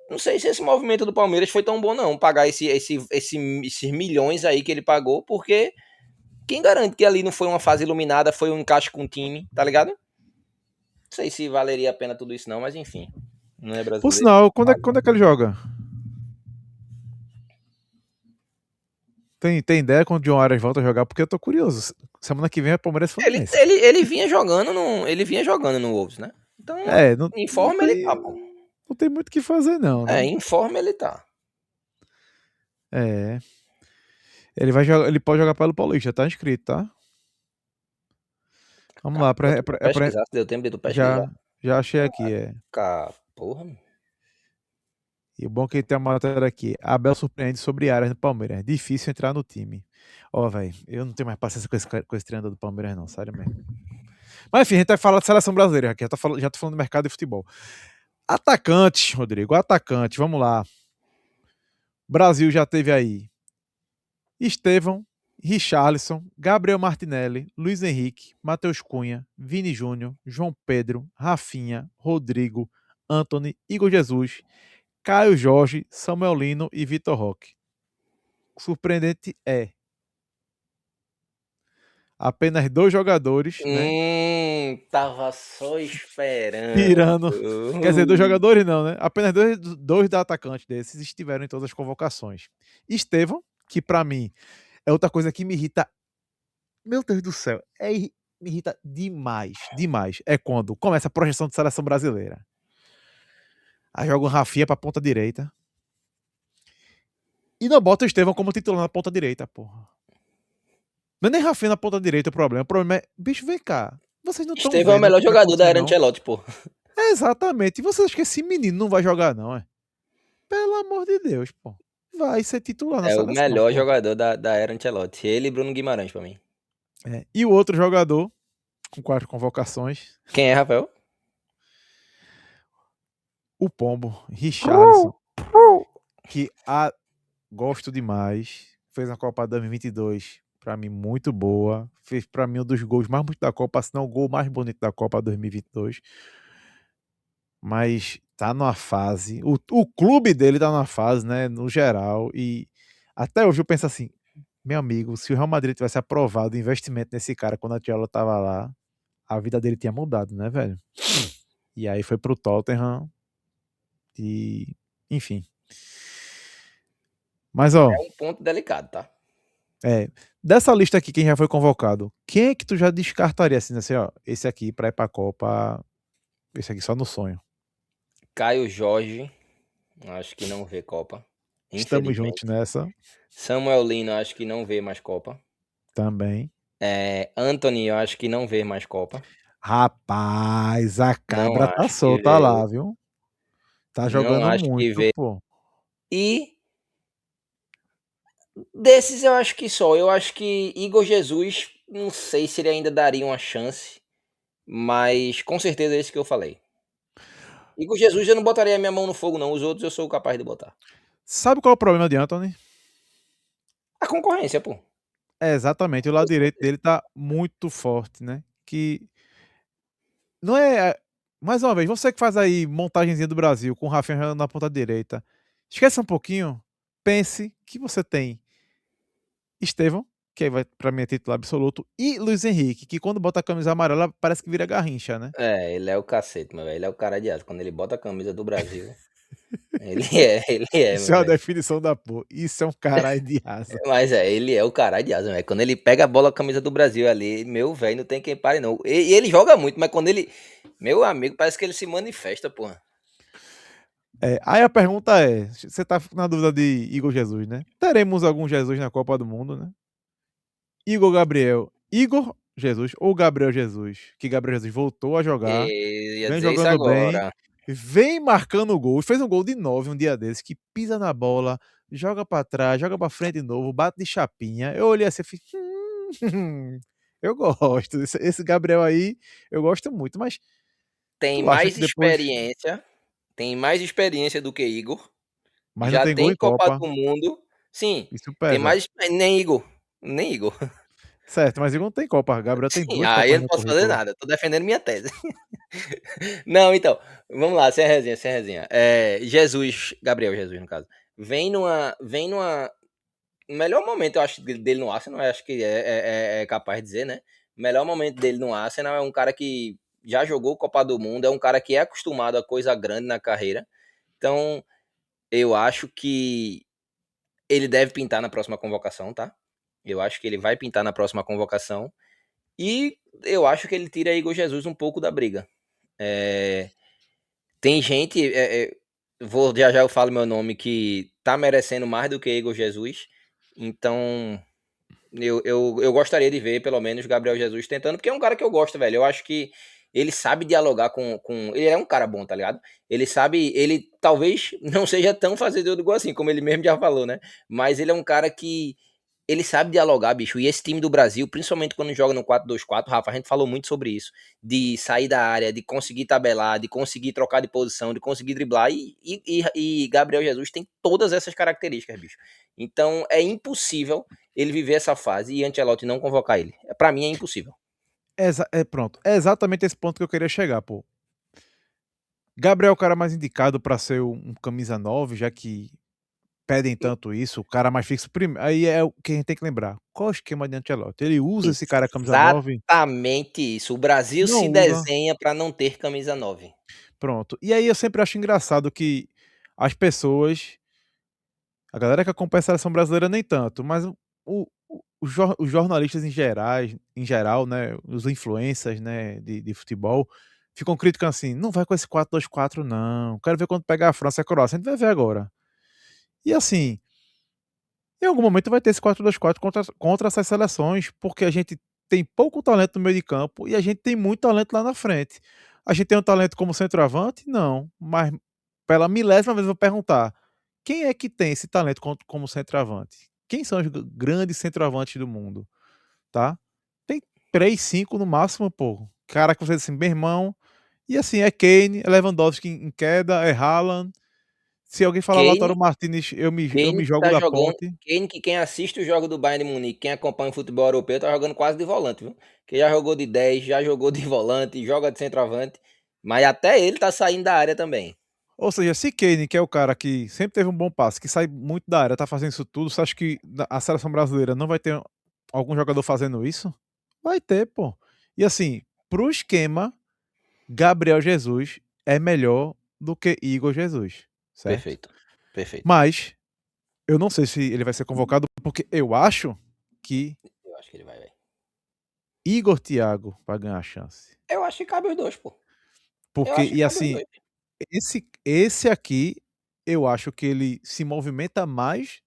Speaker 2: Não sei se esse movimento do Palmeiras foi tão bom, não. Pagar esses milhões aí que ele pagou, porque quem garante que ali não foi uma fase iluminada, foi um encaixe com o time, tá ligado? Não sei se valeria a pena tudo isso, não, mas enfim. Não é
Speaker 1: Por
Speaker 2: brasileiro.
Speaker 1: sinal, quando é que ele joga? Tem ideia quando o John Arias volta a jogar? Porque eu tô curioso. Semana que vem é Palmeiras e
Speaker 2: Ele,
Speaker 1: Fluminense.
Speaker 2: ele, ele vinha jogando no. Ele vinha jogando no Wolves, né? Então,
Speaker 1: Não,
Speaker 2: em forma ele tá, pô.
Speaker 1: não tem muito o que fazer, não, né?
Speaker 2: Em forma ele tá.
Speaker 1: É. Ele vai jogar, ele pode jogar pelo Paulista, tá inscrito, tá? Vamos lá,
Speaker 2: Tu pesquisar, se deu tempo de tu pesquisar.
Speaker 1: já achei aqui, é.
Speaker 2: Porra.
Speaker 1: E o bom é que tem uma matéria aqui. Abel surpreende sobre áreas no Palmeiras. Difícil entrar no time. Ó, velho, eu não tenho mais paciência com esse treinador do Palmeiras, não, sério mesmo. Mas enfim, a gente vai falar de seleção brasileira aqui. Já tô falando do mercado de futebol. Atacantes, Rodrigo, atacante, vamos lá. Brasil já teve aí Estevão, Richarlison, Gabriel Martinelli, Luiz Henrique, Matheus Cunha, Vini Júnior, João Pedro, Rafinha, Rodrigo, Anthony, Igor Jesus, Caio Jorge, Samuel Lino e Vitor Roque. Surpreendente é apenas dois jogadores, né?
Speaker 2: Tava só esperando.
Speaker 1: Tirando. Quer dizer, dois jogadores não, né? Apenas dois da atacante desses estiveram em todas as convocações. Estevão, que para mim é outra coisa que me irrita. Meu Deus do céu, me irrita demais, demais. É quando começa a projeção de seleção brasileira. Aí joga o Rafinha pra ponta direita. E não bota o Estevão como titular na ponta direita, porra. Não é nem Rafinha na ponta direita o problema. O problema é, bicho, vem cá. Vocês não estão
Speaker 2: Estevão é o
Speaker 1: vendo o
Speaker 2: melhor
Speaker 1: que tá
Speaker 2: jogador da
Speaker 1: acontecendo,
Speaker 2: era
Speaker 1: não?
Speaker 2: Ancelotti, pô.
Speaker 1: É exatamente. E vocês acham que esse menino não vai jogar, não, é? Pelo amor de Deus, pô. Vai ser titular na
Speaker 2: É o
Speaker 1: seleção,
Speaker 2: melhor
Speaker 1: pô.
Speaker 2: jogador da era Ancelotti. Ele e Bruno Guimarães, pra mim.
Speaker 1: É. E o outro jogador, com 4 convocações,
Speaker 2: Quem é, Rafael?
Speaker 1: o Pombo, Richarlison, que gosto demais. Fez a Copa 2022, pra mim, muito boa. Fez, pra mim, um dos gols mais bonitos da Copa, se não o gol mais bonito da Copa 2022. Mas tá numa fase. O clube dele tá numa fase, né? No geral. E até hoje eu penso assim, meu amigo, se o Real Madrid tivesse aprovado o investimento nesse cara quando a Tiola tava lá, a vida dele tinha mudado, né, velho? E aí foi pro Tottenham. E. Enfim. Mas, ó,
Speaker 2: É um ponto delicado, tá?
Speaker 1: é, dessa lista aqui, quem já foi convocado, quem é que tu já descartaria assim, assim, ó, esse aqui pra ir pra Copa, esse aqui só no sonho.
Speaker 2: Caio Jorge, acho que não vê Copa.
Speaker 1: Estamos juntos
Speaker 2: Infelizmente.
Speaker 1: nessa
Speaker 2: Samuel Lino, acho que não vê mais Copa.
Speaker 1: também.
Speaker 2: Anthony, eu acho que não vê mais Copa.
Speaker 1: Rapaz, a
Speaker 2: Não
Speaker 1: cabra tá
Speaker 2: acho que
Speaker 1: solta
Speaker 2: vê.
Speaker 1: lá, viu? Tá
Speaker 2: Não
Speaker 1: jogando
Speaker 2: acho que
Speaker 1: muito,
Speaker 2: vê.
Speaker 1: pô.
Speaker 2: E desses eu acho que só. Eu acho que Igor Jesus, não sei se ele ainda daria uma chance. Mas com certeza é esse que eu falei. Igor Jesus eu não botaria a minha mão no fogo, não. Os outros eu sou capaz de botar.
Speaker 1: Sabe qual é o problema de Anthony?
Speaker 2: A concorrência, pô.
Speaker 1: É exatamente, o lado direito dele tá muito forte, né? Que não é. Mais uma vez, você que faz aí montagenzinha do Brasil com o Rafinha jogando na ponta direita, esqueça um pouquinho, pense que você tem Estevão, que aí vai pra mim é titular absoluto, e Luiz Henrique, que quando bota a camisa amarela parece que vira garrincha, né?
Speaker 2: Ele é o cacete, meu velho. Ele é o cara de aço. Quando ele bota a camisa do Brasil, ele é,
Speaker 1: Isso é
Speaker 2: meu
Speaker 1: uma
Speaker 2: velho.
Speaker 1: definição da porra. Isso é um caralho de asa.
Speaker 2: Mas ele é o cara de asa, velho. Quando ele pega a bola, a camisa do Brasil ali, meu velho, não tem quem pare, não. E ele joga muito, mas quando ele. Meu amigo, parece que ele se manifesta, porra.
Speaker 1: É, aí a pergunta é: você tá na dúvida de Igor Jesus, né? Teremos algum Jesus na Copa do Mundo, né? Igor Gabriel, Igor Jesus ou Gabriel Jesus? Que Gabriel Jesus voltou a jogar,
Speaker 2: Ia
Speaker 1: vem
Speaker 2: dizer isso
Speaker 1: jogando bem,
Speaker 2: agora.
Speaker 1: vem marcando gol, fez um gol de 9 um dia desses, que pisa na bola, joga pra trás, joga pra frente de novo, bate de chapinha. Eu olhei assim e fiz, eu gosto. Esse Gabriel aí, eu gosto muito, mas
Speaker 2: Tem
Speaker 1: tu acha
Speaker 2: mais
Speaker 1: que depois.
Speaker 2: experiência. Tem mais experiência do que Igor.
Speaker 1: Mas não
Speaker 2: Já
Speaker 1: tem gol
Speaker 2: tem
Speaker 1: em
Speaker 2: Copa
Speaker 1: Copa,
Speaker 2: do Mundo. Sim,
Speaker 1: isso
Speaker 2: tem
Speaker 1: pesa.
Speaker 2: mais. Nem Igor. Nem Igor.
Speaker 1: Certo, mas Igor não tem Copa. Gabriel tem
Speaker 2: Sim,
Speaker 1: duas
Speaker 2: aí eu
Speaker 1: Copas
Speaker 2: não
Speaker 1: no
Speaker 2: posso fazer
Speaker 1: currículo.
Speaker 2: nada. Tô defendendo minha tese. Não, então, vamos lá, sem resenha, sem resenha. Jesus, Gabriel Jesus, no caso, vem numa o melhor momento, eu acho, dele no Arsenal, eu acho que é capaz de dizer, né? O melhor momento dele no Arsenal é um cara que já jogou Copa do Mundo, é um cara que é acostumado a coisa grande na carreira. Então, eu acho que ele deve pintar na próxima convocação, tá? Eu acho que ele vai pintar na próxima convocação. E eu acho que ele tira Igor Jesus um pouco da briga. É, Tem gente, já já eu falo meu nome, que tá merecendo mais do que Igor Jesus. Então, eu gostaria de ver, pelo menos, Gabriel Jesus tentando, porque é um cara que eu gosto, velho. Eu acho que ele sabe dialogar com. Ele é um cara bom, tá ligado? Ele sabe. Ele talvez não seja tão fazedor do gol assim, como ele mesmo já falou, né? Mas ele é um cara que ele sabe dialogar, bicho. E esse time do Brasil, principalmente quando joga no 4-2-4, Rafa, a gente falou muito sobre isso. De sair da área, de conseguir tabelar, de conseguir trocar de posição, de conseguir driblar. E Gabriel Jesus tem todas essas características, bicho. Então é impossível ele viver essa fase e Ancelotti não convocar ele. Pra mim é impossível.
Speaker 1: Pronto. É exatamente esse ponto que eu queria chegar, pô. Gabriel é o cara mais indicado para ser um camisa 9, já que pedem tanto isso, o cara mais fixo. Aí é o que a gente tem que lembrar. Qual é o esquema de Ancelotti? Ele usa esse cara camisa 9?
Speaker 2: Exatamente isso. O Brasil
Speaker 1: Não
Speaker 2: se
Speaker 1: usa.
Speaker 2: desenha pra não ter camisa 9.
Speaker 1: Pronto. E aí eu sempre acho engraçado que as pessoas, a galera que acompanha a seleção brasileira nem tanto, mas os jornalistas em geral, né, os influencers, né, de futebol, ficam criticando assim: "Não vai com esse 4-2-4 não, quero ver quando pegar a França e a Croácia", a gente vai ver agora. E assim, em algum momento vai ter esse 4-2-4 contra essas seleções, porque a gente tem pouco talento no meio de campo e a gente tem muito talento lá na frente. A gente tem um talento como centroavante? Não, mas pela milésima vez eu vou perguntar: quem é que tem esse talento como centroavante? Quem são os grandes centroavantes do mundo, tá? Tem 3, 5 no máximo, pô. Cara que você diz assim: "Meu irmão", e assim, é Kane, é Lewandowski em queda, é Haaland. Se alguém falar
Speaker 2: Kane
Speaker 1: Lautaro Martínez, eu me
Speaker 2: Kane que
Speaker 1: jogo
Speaker 2: tá
Speaker 1: da
Speaker 2: jogando
Speaker 1: ponte.
Speaker 2: Kane que quem assiste o jogo do Bayern de Munique, quem acompanha o futebol europeu, tá jogando quase de volante, viu. Que já jogou de 10, já jogou de volante, joga de centroavante, mas até ele tá saindo da área também.
Speaker 1: Ou seja, se Kane, que é o cara que sempre teve um bom passe, que sai muito da área, tá fazendo isso tudo, você acha que a seleção brasileira não vai ter algum jogador fazendo isso? Vai ter, pô. E assim, pro esquema, Gabriel Jesus é melhor do que Igor Jesus, certo?
Speaker 2: Perfeito, perfeito.
Speaker 1: Mas eu não sei se ele vai ser convocado, porque eu acho que
Speaker 2: Eu acho que ele vai, velho.
Speaker 1: Igor Thiago vai ganhar a chance.
Speaker 2: Eu acho que cabe os 2, pô. Eu
Speaker 1: Porque,
Speaker 2: acho que
Speaker 1: e
Speaker 2: cabe os
Speaker 1: assim,
Speaker 2: 2.
Speaker 1: esse aqui, eu acho que ele se movimenta mais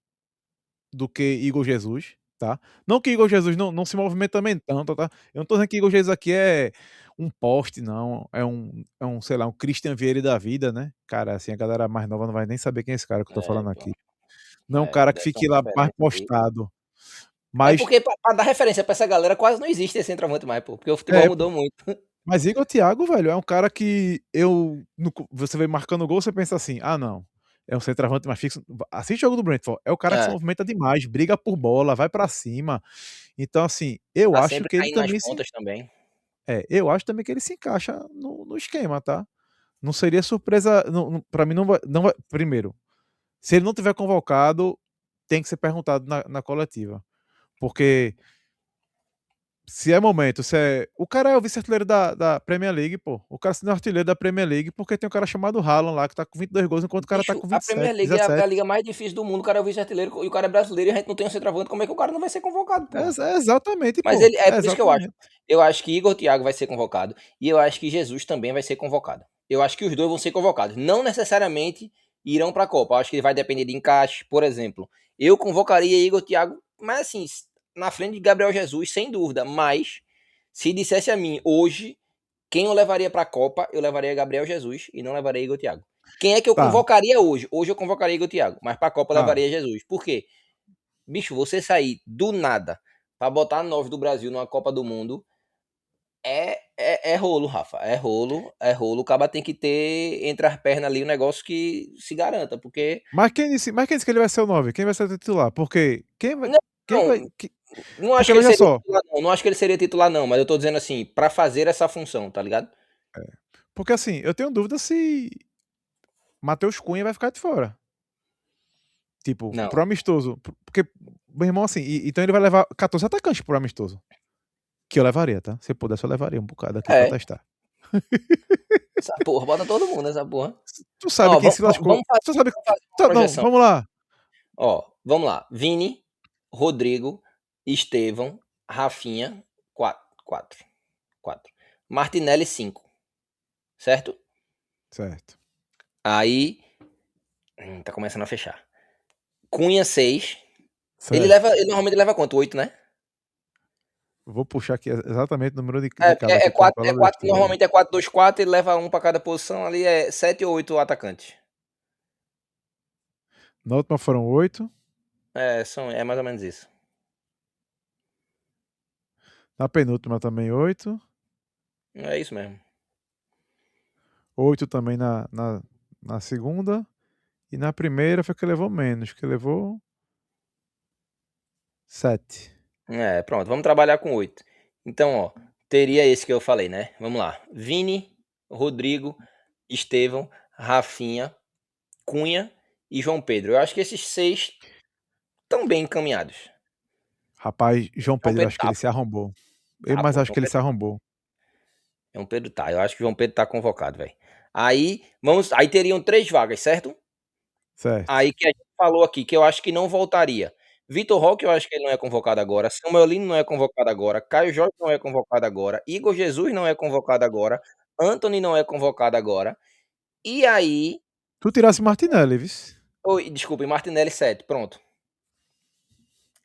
Speaker 1: do que Igor Jesus, tá. Não que Igor Jesus não se movimenta também tanto, tá. Eu não tô dizendo que Igor Jesus aqui é um poste não, é um, sei lá, um Christian Vieri da vida, né. Cara, assim, a galera mais nova não vai nem saber quem é esse cara que eu tô
Speaker 2: É,
Speaker 1: falando
Speaker 2: pô.
Speaker 1: aqui. Não é um
Speaker 2: É,
Speaker 1: cara que
Speaker 2: deve ser uma
Speaker 1: fique lá mais
Speaker 2: referência aí.
Speaker 1: postado,
Speaker 2: É
Speaker 1: mas
Speaker 2: porque pra dar referência pra essa galera quase não existe esse centroavante mais, pô, porque o futebol
Speaker 1: é, pô.
Speaker 2: mudou muito.
Speaker 1: Mas Igor Thiago, velho, é um cara que eu no co você vê marcando gol, você pensa assim: "Ah, não, é um centroavante mais fixo". Assiste o jogo do Brentford, é o cara que se
Speaker 2: É,
Speaker 1: movimenta demais, briga por bola, vai pra cima. Então, assim, eu
Speaker 2: tá
Speaker 1: acho
Speaker 2: sempre
Speaker 1: que ele
Speaker 2: caindo nas
Speaker 1: também se
Speaker 2: pontas também.
Speaker 1: eu acho também que ele se encaixa no esquema, tá. Não seria surpresa, não, pra mim não vai primeiro, se ele não tiver convocado, tem que ser perguntado na coletiva, porque se é momento, se é o cara é o vice-artilheiro da Premier League, pô. O cara se não é artilheiro da Premier League, porque tem um cara chamado Haaland lá que tá com 22 gols, enquanto o cara tá
Speaker 2: Bicho,
Speaker 1: com
Speaker 2: a
Speaker 1: 27,
Speaker 2: Premier League é a
Speaker 1: 17.
Speaker 2: liga mais difícil do mundo, o cara é o vice-artilheiro e o cara é brasileiro e a gente não tem um centroavante, como é que o cara não vai ser convocado, porra?
Speaker 1: Exatamente,
Speaker 2: Mas
Speaker 1: pô.
Speaker 2: ele é por isso que eu acho.
Speaker 1: Exatamente.
Speaker 2: Eu acho que Igor Thiago vai ser convocado e eu acho que Jesus também vai ser convocado. Eu acho que os 2 vão ser convocados. Não necessariamente irão pra Copa, eu acho que vai depender de encaixe, por exemplo, eu convocaria Igor Thiago, mas assim, na frente de Gabriel Jesus, sem dúvida, mas se dissesse a mim hoje quem eu levaria pra Copa, eu levaria Gabriel Jesus e não levaria Igor Thiago. Quem é que eu
Speaker 1: Tá,
Speaker 2: convocaria hoje? Hoje eu convocaria Igor Thiago, mas pra Copa eu
Speaker 1: tá.
Speaker 2: levaria Jesus. Por quê? Bicho, você sair do nada pra botar 9 do Brasil numa Copa do Mundo é rolo, Rafa. É rolo, é rolo. O cara tem que ter entre as pernas ali um negócio que se garanta, porque.
Speaker 1: Mas quem disse que ele vai ser o 9? Quem vai ser o titular? Porque
Speaker 2: Não,
Speaker 1: quem vai
Speaker 2: não acho
Speaker 1: porque
Speaker 2: que ele
Speaker 1: veja
Speaker 2: seria
Speaker 1: só,
Speaker 2: titular, não. Não acho que ele seria titular, não. Mas eu tô dizendo assim, pra fazer essa função, tá ligado?
Speaker 1: porque assim, eu tenho dúvida se Matheus Cunha vai ficar de fora. Tipo,
Speaker 2: Não.
Speaker 1: pro amistoso, porque meu irmão, assim, então ele vai levar 14 atacantes pro amistoso. Que eu levaria, tá? Se eu pudesse, eu levaria um bocado aqui pra
Speaker 2: É.
Speaker 1: testar.
Speaker 2: Essa porra, bota todo mundo nessa porra.
Speaker 1: Tu sabe
Speaker 2: Ó,
Speaker 1: quem se lascou. Tu sabe.
Speaker 2: vamos fazer uma
Speaker 1: Não,
Speaker 2: projeção.
Speaker 1: vamos lá.
Speaker 2: Ó, vamos lá. Vini, Rodrigo, Estevão, Rafinha, 4, 4, 4. Martinelli, 5, certo?
Speaker 1: Certo.
Speaker 2: Aí, tá começando a fechar. Cunha, 6.
Speaker 1: Certo.
Speaker 2: Ele normalmente leva quanto? 8, né?
Speaker 1: Vou puxar aqui exatamente o número de
Speaker 2: É, porque
Speaker 1: cada aqui pra não
Speaker 2: é
Speaker 1: falar
Speaker 2: 4,
Speaker 1: besteira.
Speaker 2: normalmente é 4-2-4, ele leva um pra cada posição, ali é 7 ou 8 atacantes.
Speaker 1: Na última foram 8.
Speaker 2: É mais ou menos isso.
Speaker 1: Na penúltima também 8.
Speaker 2: É isso mesmo.
Speaker 1: 8 também na segunda. E na primeira foi que levou menos, que levou 7.
Speaker 2: É, pronto, vamos trabalhar com 8. Então, ó, teria esse que eu falei, né? Vamos lá. Vini, Rodrigo, Estevão, Rafinha, Cunha e João Pedro. Eu acho que esses 6 estão bem encaminhados.
Speaker 1: Rapaz, João
Speaker 2: João
Speaker 1: Pedro, eu
Speaker 2: Pedro
Speaker 1: acho que
Speaker 2: tá,
Speaker 1: ele se
Speaker 2: pô.
Speaker 1: arrombou.
Speaker 2: Tá,
Speaker 1: Mas
Speaker 2: pô.
Speaker 1: acho que ele se arrombou.
Speaker 2: João Pedro tá. Eu acho que o João Pedro tá convocado, velho. Aí teriam 3 vagas, certo?
Speaker 1: Certo.
Speaker 2: Aí que a gente falou aqui, que eu acho que não voltaria. Vitor Roque, eu acho que ele não é convocado agora. Samuel Lino não é convocado agora. Caio Jorge não é convocado agora. Igor Jesus não é convocado agora. Antony não é convocado agora. E aí.
Speaker 1: Tu tirasse Martinelli, viu?
Speaker 2: Oi, desculpa, Martinelli 7, pronto.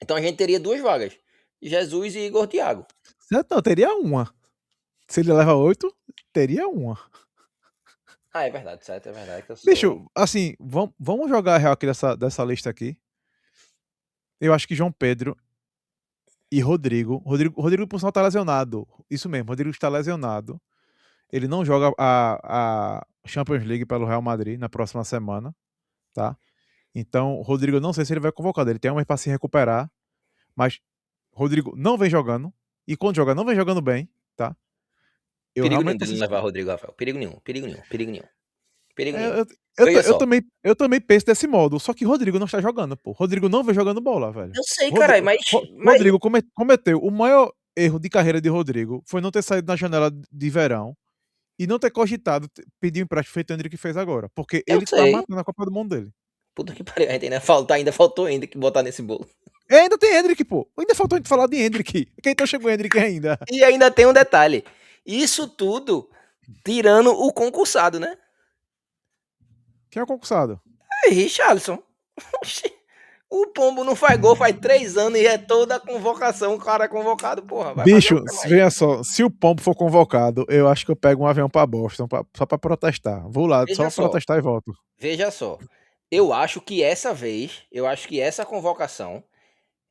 Speaker 2: Então a gente teria 2 vagas. Jesus e Igor Thiago.
Speaker 1: Certo, não, teria uma. Se ele leva 8, teria uma.
Speaker 2: Ah, é verdade, 7, é verdade que eu sou.
Speaker 1: Bicho, assim, vamos jogar a real aqui dessa lista aqui. Eu acho que João Pedro e Rodrigo. Rodrigo por sinal, tá lesionado. Isso mesmo, Rodrigo está lesionado. Ele não joga a Champions League pelo Real Madrid na próxima semana, tá? Então, Rodrigo, eu não sei se ele vai convocado. Ele tem um mês para se recuperar, mas Rodrigo não vem jogando. E quando joga, não vem jogando bem, tá? Eu
Speaker 2: Perigo nenhum
Speaker 1: realmente tô
Speaker 2: dele não levar Rodrigo Rafael. Perigo nenhum, perigo nenhum, perigo nenhum. Perigo
Speaker 1: é,
Speaker 2: nenhum.
Speaker 1: eu
Speaker 2: Veja só.
Speaker 1: também penso desse modo. Só que Rodrigo não está jogando, pô. Rodrigo não vem jogando bola, velho.
Speaker 2: Eu sei, caralho, mas
Speaker 1: Rodrigo cometeu o maior erro de carreira de Rodrigo foi não ter saído na janela de verão e não ter cogitado pedir um empréstimo feito o Endrick fez agora. Porque
Speaker 2: eu
Speaker 1: ele tá
Speaker 2: sei.
Speaker 1: matando a Copa do Mundo dele.
Speaker 2: Puta que pariu, a gente ainda faltou ainda que botar nesse bolo.
Speaker 1: E ainda tem Hendrick, pô. Ainda faltou a gente falar de Hendrick. Quem então chegou Hendrick ainda?
Speaker 2: E ainda tem um detalhe. Isso tudo tirando o concursado, né?
Speaker 1: Quem é o concursado?
Speaker 2: É Richarlison. O Pombo não faz gol faz 3 anos e é toda a convocação. O cara é convocado, porra. Vai fazer o
Speaker 1: Bicho,
Speaker 2: que mais?
Speaker 1: veja só, se o Pombo for convocado, eu acho que eu pego um avião pra Boston só pra protestar. Vou lá só
Speaker 2: Veja
Speaker 1: pra
Speaker 2: só,
Speaker 1: protestar e volto.
Speaker 2: veja só. Eu acho que essa vez, eu acho que essa convocação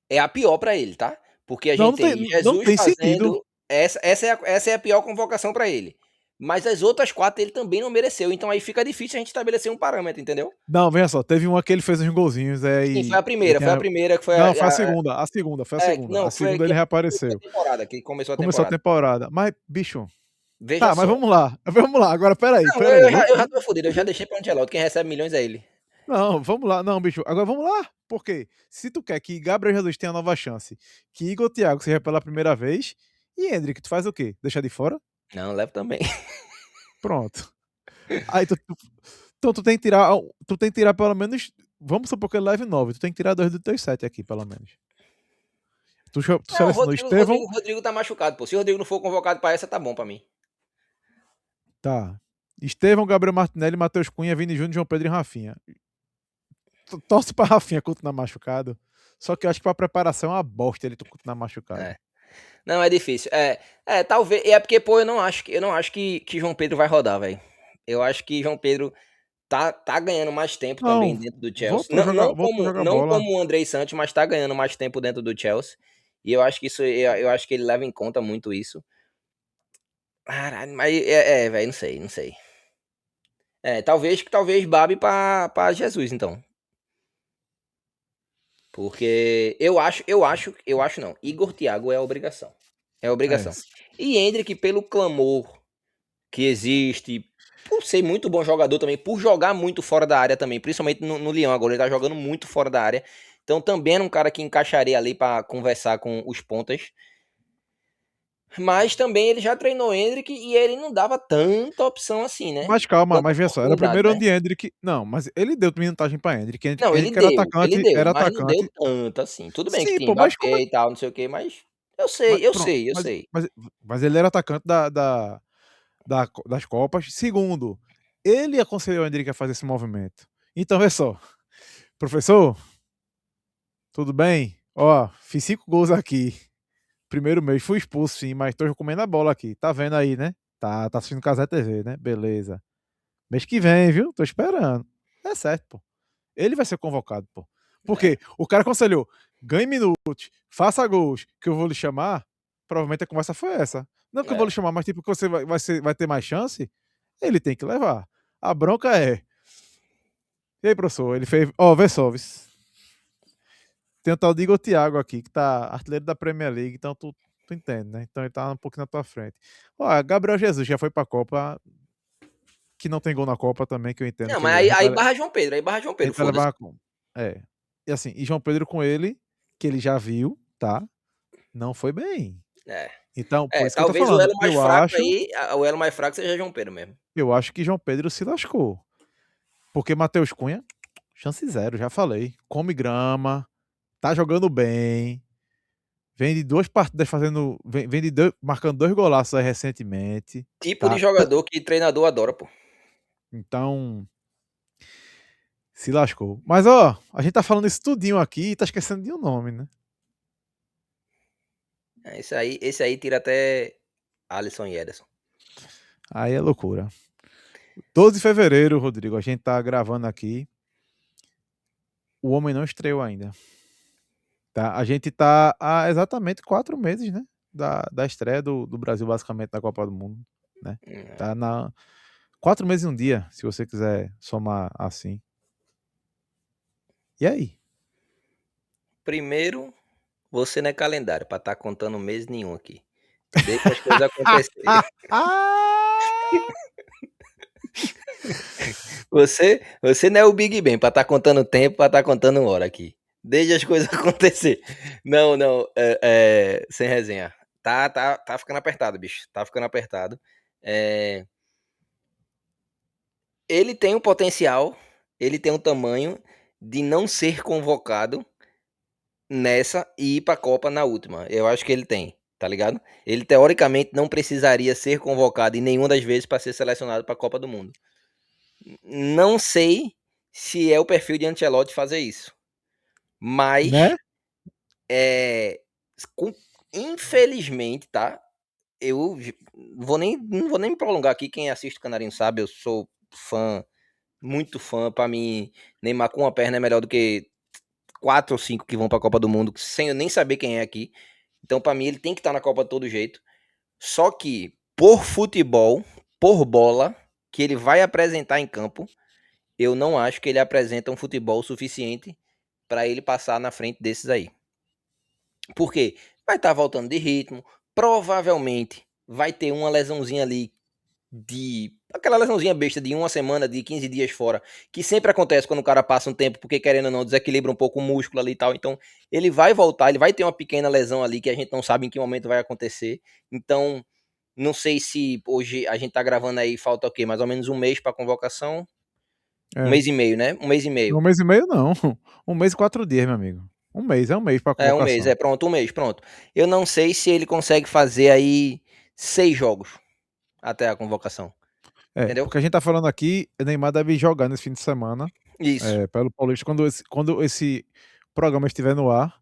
Speaker 2: é a pior pra ele, tá? Porque a
Speaker 1: Não,
Speaker 2: gente tem
Speaker 1: não
Speaker 2: Jesus
Speaker 1: tem sentido.
Speaker 2: fazendo. Essa é a pior convocação pra ele. Mas as outras 4 ele também não mereceu. Então aí fica difícil a gente estabelecer um parâmetro, entendeu?
Speaker 1: Não, veja só, teve uma que ele fez uns golzinhos,
Speaker 2: Sim,
Speaker 1: e
Speaker 2: foi a primeira que foi
Speaker 1: não, foi a segunda, foi a segunda. A
Speaker 2: não, foi
Speaker 1: segunda
Speaker 2: que
Speaker 1: ele
Speaker 2: começou a
Speaker 1: reapareceu.
Speaker 2: temporada, que começou a
Speaker 1: Começou a
Speaker 2: temporada.
Speaker 1: temporada. Mas, bicho,
Speaker 2: Veja
Speaker 1: tá, mas
Speaker 2: só.
Speaker 1: vamos lá. Vamos lá. Agora,
Speaker 2: Não,
Speaker 1: peraí.
Speaker 2: eu já tô fudido, eu já deixei pra Ancelotti, quem recebe milhões é ele.
Speaker 1: Não, vamos lá. Não, bicho, agora vamos lá. Por quê? Se tu quer que Gabriel Jesus tenha nova chance, que Igor Thiago seja pela primeira vez, e Hendrick, tu faz o quê? Deixar de fora?
Speaker 2: Não, levo também.
Speaker 1: Pronto. Aí então tu tem que tirar. Tu tem que tirar pelo menos. Vamos supor que ele leve 9. Tu tem que tirar 2 do teu 7 aqui, pelo menos. Tu
Speaker 2: Não,
Speaker 1: selecionou Estevão.
Speaker 2: Rodrigo tá machucado, pô. Se o Rodrigo não for convocado pra essa, tá bom pra mim.
Speaker 1: Tá. Estevão, Gabriel Martinelli, Matheus Cunha, Vini Júnior, João Pedro e Rafinha. Torce pra Rafinha continuar machucado. Só que eu acho que pra preparação é uma bosta ele continuar machucado.
Speaker 2: É. Não, é difícil. Talvez. É porque, pô, eu não acho que João Pedro vai rodar, velho. Eu acho que João Pedro tá ganhando mais tempo também
Speaker 1: Não,
Speaker 2: dentro do Chelsea. Não,
Speaker 1: voltou a jogar
Speaker 2: não
Speaker 1: bola.
Speaker 2: como o Andrei Santos, mas tá ganhando mais tempo dentro do Chelsea. E eu acho que eu acho que ele leva em conta muito isso. Caralho, mas velho, não sei, não sei. Talvez Babi pra Jesus, então. Porque eu acho não. Igor Thiago é obrigação. É
Speaker 1: É.
Speaker 2: obrigação. E Endrick, pelo clamor que existe, por ser muito bom jogador também, por jogar muito fora da área também, principalmente no Lyon agora, ele tá jogando muito fora da área. Então também era um cara que encaixaria ali pra conversar com os pontas. Mas também ele já treinou Endrick e ele não dava tanta opção assim, né?
Speaker 1: Mas calma,
Speaker 2: Tanta
Speaker 1: mas veja só, era o
Speaker 2: oportunidade,
Speaker 1: primeiro
Speaker 2: né?
Speaker 1: ano de Hendrick. Não, mas ele deu minutagem pra Hendrick.
Speaker 2: Não,
Speaker 1: Hendrick era
Speaker 2: ele
Speaker 1: atacante,
Speaker 2: deu,
Speaker 1: era
Speaker 2: mas não deu
Speaker 1: atacante.
Speaker 2: tanto assim. Tudo bem que
Speaker 1: Sim,
Speaker 2: tinha
Speaker 1: pô, mas como é.
Speaker 2: Mbappé e tal, não sei o quê, mas
Speaker 1: Mas,
Speaker 2: eu
Speaker 1: pronto,
Speaker 2: sei, eu sei.
Speaker 1: mas ele era atacante das Copas. Segundo, ele aconselhou o Hendrick a fazer esse movimento. Então, vê só, professor, tudo bem? Ó, fiz 5 gols aqui. Primeiro mês, fui expulso, sim, mas tô comendo a bola aqui. Tá vendo aí, né? Tá assistindo Casé TV, né? Beleza. Mês que vem, viu? Tô esperando. É certo, pô. Ele vai ser convocado, pô.
Speaker 2: É,
Speaker 1: Porque o cara aconselhou, ganhe minutos, faça gols, que eu vou lhe chamar. Provavelmente a conversa foi essa. Não que eu vou lhe
Speaker 2: é.
Speaker 1: chamar, mas tipo, que você vai ter mais chance, ele tem que levar. A bronca é. E aí, professor? Ele fez. Ó, vê só, tem o tal de Igor Thiago aqui, que tá artilheiro da Premier League, então tu entende, né? Então ele tá um pouquinho na tua frente. Ó, Gabriel Jesus já foi pra Copa, que não tem gol na Copa também, que eu entendo
Speaker 2: Não,
Speaker 1: que
Speaker 2: mas
Speaker 1: a gente
Speaker 2: aí
Speaker 1: vai,
Speaker 2: barra João
Speaker 1: a
Speaker 2: Pedro,
Speaker 1: gente vai
Speaker 2: foda-se.
Speaker 1: levar. É. E assim, e João Pedro com ele, que ele já viu, tá? Não foi bem.
Speaker 2: É.
Speaker 1: Então, por isso que eu tô
Speaker 2: Talvez o
Speaker 1: falando.
Speaker 2: elo mais fraco aí, o elo mais fraco seja João Pedro mesmo.
Speaker 1: Eu acho que João Pedro se lascou. Porque Matheus Cunha, chance zero, já falei. Come grama, tá jogando bem. Vem de duas partidas fazendo. Vem de marcando 2 golaços aí recentemente.
Speaker 2: Tipo de
Speaker 1: Tá?
Speaker 2: jogador que treinador adora, pô.
Speaker 1: Então, se lascou. Mas, ó, a gente tá falando isso tudinho aqui e tá esquecendo de um nome, né?
Speaker 2: Esse aí tira até Alisson e Ederson.
Speaker 1: Aí é loucura. 12 de fevereiro, Rodrigo, a gente tá gravando aqui. O homem não estreou ainda. Tá? A gente tá há exatamente 4 meses, né? Da estreia do Brasil, basicamente, na Copa do Mundo. Né?
Speaker 2: Hum.
Speaker 1: Tá na 4 meses e um dia, se você quiser somar assim. E aí?
Speaker 2: Primeiro, você não é calendário pra estar contando mês nenhum aqui. Deixa as coisas acontecer. Você não é o Big Ben pra estar contando tempo, pra estar contando hora aqui. Deixa as coisas acontecer. Não, não, sem resenha. Tá ficando apertado, bicho. Tá ficando apertado. É, ele tem um potencial, ele tem um tamanho de não ser convocado nessa e ir pra Copa na última. Eu acho que ele tem, tá ligado? Ele teoricamente não precisaria ser convocado em nenhuma das vezes para ser selecionado para a Copa do Mundo. Não sei se é o perfil de Ancelotti fazer isso, mas
Speaker 1: Né?
Speaker 2: é, com- infelizmente, tá? Eu não vou nem me prolongar aqui. Quem assiste o Canarinho sabe, eu sou fã, muito fã. Para mim, Neymar com uma perna é melhor do que 4 ou 5 que vão para a Copa do Mundo, sem eu nem saber quem é aqui. Então, para mim, ele tem que estar na Copa de todo jeito. Só que, por futebol, por bola, que ele vai apresentar em campo, eu não acho que ele apresenta um futebol suficiente para ele passar na frente desses aí. Por quê? Vai estar voltando de ritmo, provavelmente vai ter uma lesãozinha ali de aquela lesãozinha besta de uma semana, de 15 dias fora, que sempre acontece quando o cara passa um tempo, porque querendo ou não, desequilibra um pouco o músculo ali e tal. Então, ele vai voltar, ele vai ter uma pequena lesão ali que a gente não sabe em que momento vai acontecer. Então, não sei se hoje a gente tá gravando aí, falta o quê? Mais ou menos um mês para convocação. Um
Speaker 1: É.
Speaker 2: mês e meio, né? Um mês e meio.
Speaker 1: 1 mês e meio, não. 1 mês e 4 dias, meu amigo. É um mês pra
Speaker 2: É, um mês,
Speaker 1: convocação.
Speaker 2: pronto, um mês, pronto. Eu não sei se ele consegue fazer aí 6 jogos até a convocação,
Speaker 1: É,
Speaker 2: entendeu?
Speaker 1: porque a gente tá falando aqui, o Neymar deve jogar nesse fim de semana,
Speaker 2: Isso.
Speaker 1: pelo Paulista. Quando esse programa estiver no ar,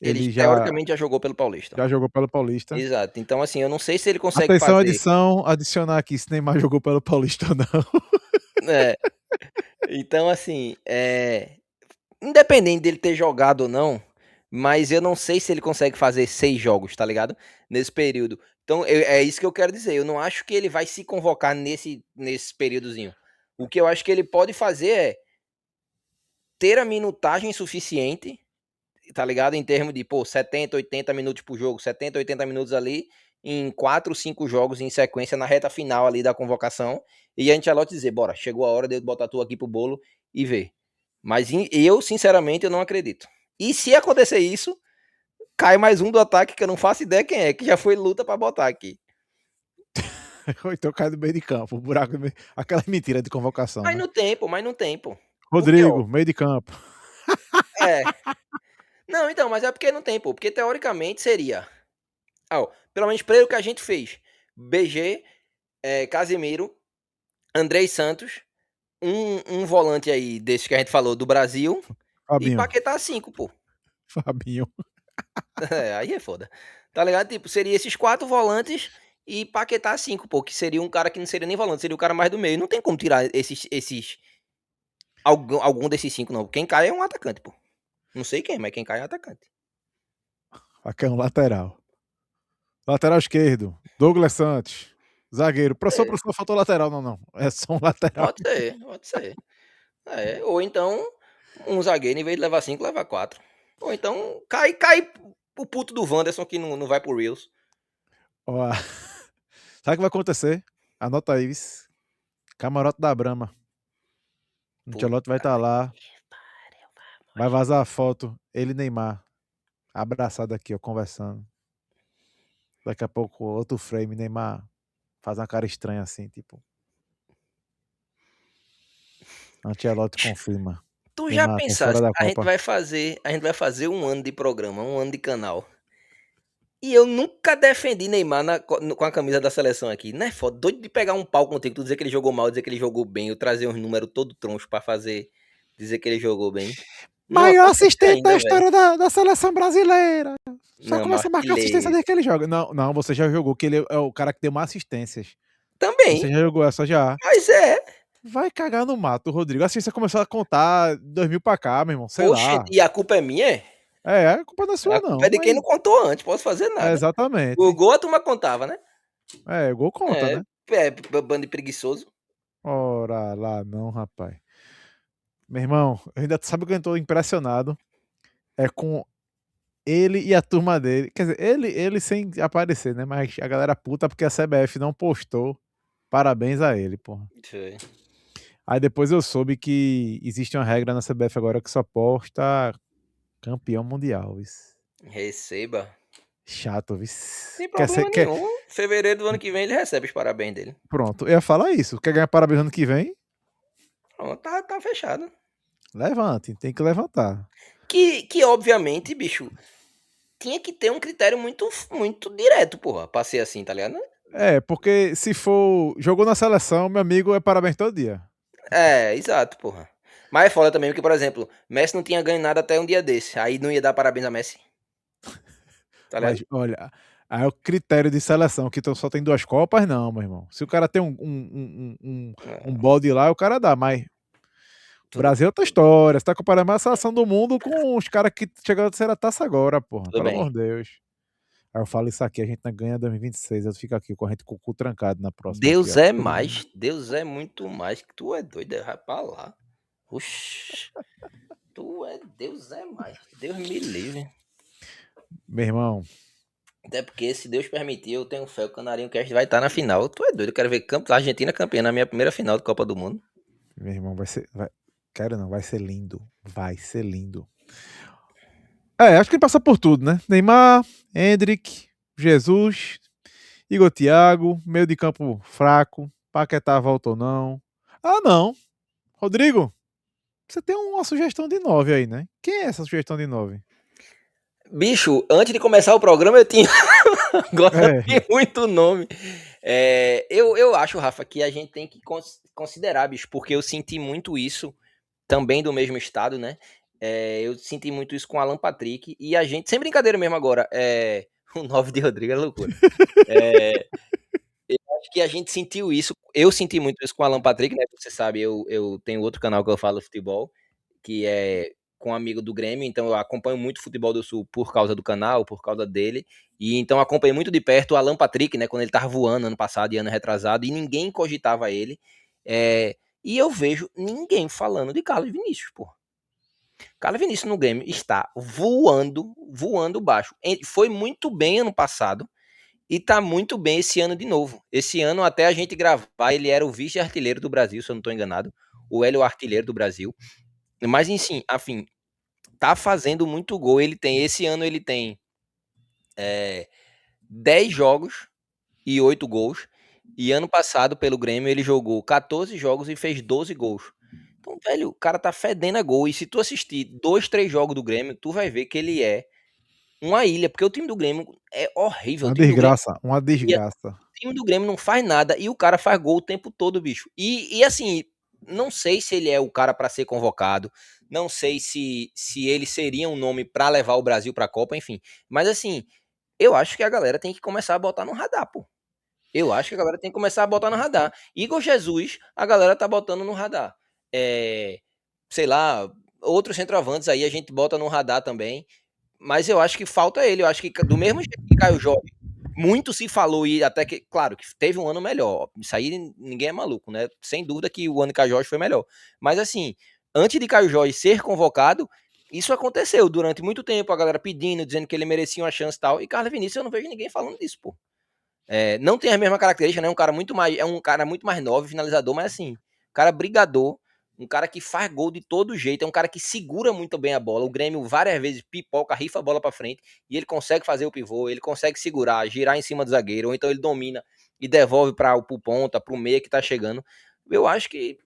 Speaker 2: Ele
Speaker 1: ele já,
Speaker 2: teoricamente já jogou pelo Paulista.
Speaker 1: já jogou pelo Paulista.
Speaker 2: Exato. Então, assim, eu não sei se ele consegue
Speaker 1: Atenção,
Speaker 2: fazer.
Speaker 1: edição, adicionar aqui se Neymar jogou pelo Paulista ou não.
Speaker 2: É, então, assim, independente dele ter jogado ou não, mas eu não sei se ele consegue fazer 6 jogos, tá ligado? Nesse período. Então, é isso que eu quero dizer. Eu não acho que ele vai se convocar nesse períodozinho. O que eu acho que ele pode fazer é ter a minutagem suficiente, tá ligado? Em termos de, pô, 70, 80 minutos por jogo, 70, 80 minutos ali, em 4, 5 jogos em sequência na reta final ali da convocação. E a Ancelotti dizer, bora, chegou a hora de eu botar tu aqui pro bolo e ver. Mas eu, sinceramente, eu não acredito. E se acontecer isso, cai mais um do ataque que eu não faço ideia quem é, que já foi luta pra botar aqui.
Speaker 1: Ou então cai do meio de campo, o buraco do meio... Aquela mentira de convocação,
Speaker 2: Mas
Speaker 1: né?
Speaker 2: no tempo, mas no tempo. Porque, ó,
Speaker 1: Rodrigo, meio de campo.
Speaker 2: é. Não, então, mas é porque não tem, pô. Porque teoricamente seria. Ó, pelo menos pelo que a gente fez. BG, Casemiro, Andrei Santos, um volante aí desse que a gente falou do Brasil e
Speaker 1: Fabinho.
Speaker 2: Paquetá 5, pô.
Speaker 1: Fabinho.
Speaker 2: Aí é foda. Tá ligado? Tipo, seria esses 4 volantes e Paquetá 5, pô, que seria um cara que não seria nem volante, seria o cara mais do meio. Não tem como tirar algum desses 5, não. Quem cai é um atacante, pô. Não sei quem, mas quem cai é um atacante.
Speaker 1: Aqui é um lateral. Lateral esquerdo, Douglas Santos. Zagueiro.
Speaker 2: É,
Speaker 1: Professor, faltou lateral. Não, não. É só um lateral.
Speaker 2: pode ser, pode ser. Ou então um zagueiro, em vez de levar 5, leva 4. Ou então cai o puto do Wanderson que não vai pro Reels.
Speaker 1: Ó, sabe o que vai acontecer? Anota aí, vice. Camarote da Brama. O Ancelotti vai
Speaker 2: Puta
Speaker 1: estar lá.
Speaker 2: que pariu,
Speaker 1: Vai
Speaker 2: vamos.
Speaker 1: vazar a foto. Ele e Neymar. Abraçado aqui, ó, conversando. Daqui a pouco, outro frame. Neymar faz uma cara estranha assim, tipo. Ancelotti confirma.
Speaker 2: Tu já
Speaker 1: Neymar por fora
Speaker 2: pensaste,
Speaker 1: da
Speaker 2: a gente
Speaker 1: Copa.
Speaker 2: vai fazer, a gente vai fazer um ano de programa, um ano de canal. E eu nunca defendi Neymar com a camisa da seleção aqui. Não é foda? Doido de pegar um pau contigo, tu dizer que ele jogou mal, dizer que ele jogou bem, eu trazer uns números todo troncho pra fazer, dizer que ele jogou bem. Não
Speaker 1: Maior
Speaker 2: acontece
Speaker 1: assistente da
Speaker 2: ainda, velho.
Speaker 1: história da seleção brasileira. Só
Speaker 2: Não,
Speaker 1: começa a marcar assistência
Speaker 2: artilheiro.
Speaker 1: desde que ele joga. Não, não, você já jogou, que ele é o cara que deu mais assistências. Você
Speaker 2: Também,
Speaker 1: já jogou essa já.
Speaker 2: mas é.
Speaker 1: Vai cagar no mato, Rodrigo. Assim você começou a contar 2000 pra cá, meu irmão. Sei
Speaker 2: Oxe,
Speaker 1: lá.
Speaker 2: e a culpa é minha? É?
Speaker 1: A culpa não é
Speaker 2: A
Speaker 1: sua,
Speaker 2: culpa é
Speaker 1: não.
Speaker 2: de quem
Speaker 1: Mas
Speaker 2: não contou antes, posso fazer nada. O
Speaker 1: exatamente.
Speaker 2: gol a turma contava, né?
Speaker 1: O gol conta,
Speaker 2: É,
Speaker 1: né?
Speaker 2: bando de preguiçoso.
Speaker 1: Ora lá, não, rapaz. Meu irmão, eu ainda sabe que eu tô impressionado. É com ele e a turma dele. Quer dizer, ele sem aparecer, né? Mas a galera puta porque a CBF não postou. Parabéns a ele, porra.
Speaker 2: Foi.
Speaker 1: Aí depois eu soube que existe uma regra na CBF agora que só posta campeão mundial, viu?
Speaker 2: Receba.
Speaker 1: Chato, viu?
Speaker 2: Tem
Speaker 1: Quer ser,
Speaker 2: problema
Speaker 1: quer...
Speaker 2: nenhum. Fevereiro do ano que vem ele recebe os parabéns dele.
Speaker 1: Pronto, eu ia falar isso. Quer ganhar parabéns ano que vem?
Speaker 2: Pronto, tá fechado.
Speaker 1: Levante, tem que levantar.
Speaker 2: Que obviamente, bicho, tinha que ter um critério muito direto, porra, pra ser assim, tá ligado?
Speaker 1: Porque se for. Jogou na seleção, meu amigo, é parabéns todo dia.
Speaker 2: É, exato, porra. Mas é foda também, porque, por exemplo, Messi não tinha ganho nada até um dia desse. Aí não ia dar parabéns a Messi, tá ligado?
Speaker 1: Mas, olha, aí é o critério de seleção, que só tem 2 Copas, não, meu irmão. Se o cara tem um
Speaker 2: É,
Speaker 1: bode lá, o cara dá, mas
Speaker 2: tudo,
Speaker 1: Brasil é outra história. Você tá comparando a seleção do mundo com os caras que chegaram a ser a taça agora, porra.
Speaker 2: tudo
Speaker 1: Pelo
Speaker 2: bem.
Speaker 1: amor de Deus. Aí eu falo isso aqui, a gente não ganha 2026, eu fico aqui com a gente com o cu trancado na próxima aqui,
Speaker 2: Deus
Speaker 1: ó.
Speaker 2: é mais, Deus é muito mais, que tu é doido, vai pra lá. Oxi, Deus é mais, Deus me livre.
Speaker 1: Meu irmão,
Speaker 2: Até porque, se Deus permitir, eu tenho fé, o Canarinho Cast vai estar na final. Tu é doido, eu quero ver a Argentina campeã na minha primeira final da Copa do Mundo.
Speaker 1: meu irmão, vai ser. Quero não, vai ser lindo. Vai ser lindo. Acho que ele passa por tudo, né? Neymar, Hendrick, Jesus, Igor Thiago, meio de campo fraco, Paquetá volta ou não. Ah, não. Rodrigo, você tem uma sugestão de 9 aí, né? Quem é essa sugestão de 9?
Speaker 2: Bicho, antes de começar o programa eu tinha. Agora
Speaker 1: É,
Speaker 2: tem muito nome. Eu acho, Rafa, que a gente tem que considerar, bicho, porque eu senti muito isso também do mesmo estado, né? Eu senti muito isso com o Alan Patrick e a gente, sem brincadeira mesmo agora, o 9 de Rodrigo é loucura. É, acho que a gente sentiu isso, eu senti muito isso com o Alan Patrick, né? Você sabe, eu tenho outro canal que eu falo futebol, que é com um amigo do Grêmio, então eu acompanho muito o futebol do Sul por causa do canal, por causa dele, e então acompanhei muito de perto o Alan Patrick, né, quando ele tava voando ano passado e ano retrasado, e ninguém cogitava ele, e eu vejo ninguém falando de Carlos Vinícius, pô. Carlos Vinícius no Grêmio está voando, voando baixo. Ele foi muito bem ano passado, e tá muito bem esse ano de novo. Esse ano, até a gente gravar, ele era o vice-artilheiro do Brasil, se eu não estou enganado. O Hélio artilheiro do Brasil. Mas, enfim, tá fazendo muito gol. Esse ano ele tem 10 jogos e 8 gols. E ano passado, pelo Grêmio, ele jogou 14 jogos e fez 12 gols. Então, velho, o cara tá fedendo a gol. E se tu assistir 2, 3 jogos do Grêmio, tu vai ver que ele é uma ilha. Porque o time do Grêmio é horrível. O
Speaker 1: uma
Speaker 2: time do Grêmio,
Speaker 1: desgraça, uma desgraça.
Speaker 2: o time do Grêmio não faz nada. E o cara faz gol o tempo todo, bicho. E assim, não sei se ele é o cara para ser convocado. Não sei se ele seria um nome para levar o Brasil pra Copa, enfim. Mas assim, eu acho que a galera tem que começar a botar no radar, pô. Eu acho que a galera tem que começar a botar no radar. Igor Jesus, a galera tá botando no radar. É, sei lá, outros centroavantes aí a gente bota no radar também. Mas eu acho que falta ele. Eu acho que do mesmo jeito que Caio Jorge, muito se falou e até que, claro, que teve um ano melhor. Isso aí ninguém é maluco, né? Sem dúvida que o ano de Caio Jorge foi melhor. Mas assim, antes de Caio Jorge ser convocado, isso aconteceu durante muito tempo, a galera pedindo, dizendo que ele merecia uma chance e tal. E Carlos Vinícius, eu não vejo ninguém falando disso, pô. Não tem a mesma característica, né? É um cara muito mais novo, finalizador, mas assim, cara brigador, um cara que faz gol de todo jeito, é um cara que segura muito bem a bola. O Grêmio várias vezes pipoca, rifa a bola para frente e ele consegue fazer o pivô, ele consegue segurar, girar em cima do zagueiro, ou então ele domina e devolve para o ponta, para o meia que tá chegando. Eu acho que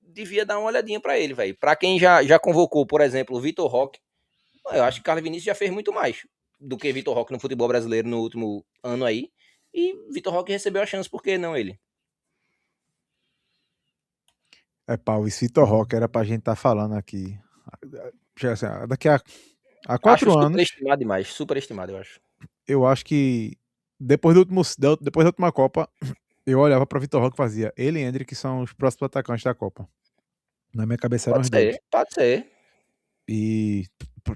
Speaker 2: devia dar uma olhadinha para ele, velho. Para quem já convocou, por exemplo, o Vitor Roque, eu acho que o Carlos Vinícius já fez muito mais. do que Vitor Roque no futebol brasileiro no último ano aí. E Vitor Roque recebeu a chance, por que não ele?
Speaker 1: É pau, esse Vitor Roque era pra gente estar falando aqui. Assim, daqui a
Speaker 2: Acho
Speaker 1: 4 anos,
Speaker 2: superestimado demais, superestimado, eu acho.
Speaker 1: eu acho que depois da última Copa, eu olhava pra Vitor Roque e fazia. Ele e Endrick que são os próximos atacantes da Copa. Na minha cabeça eram
Speaker 2: Pode
Speaker 1: os dois.
Speaker 2: ser, pode ser.
Speaker 1: E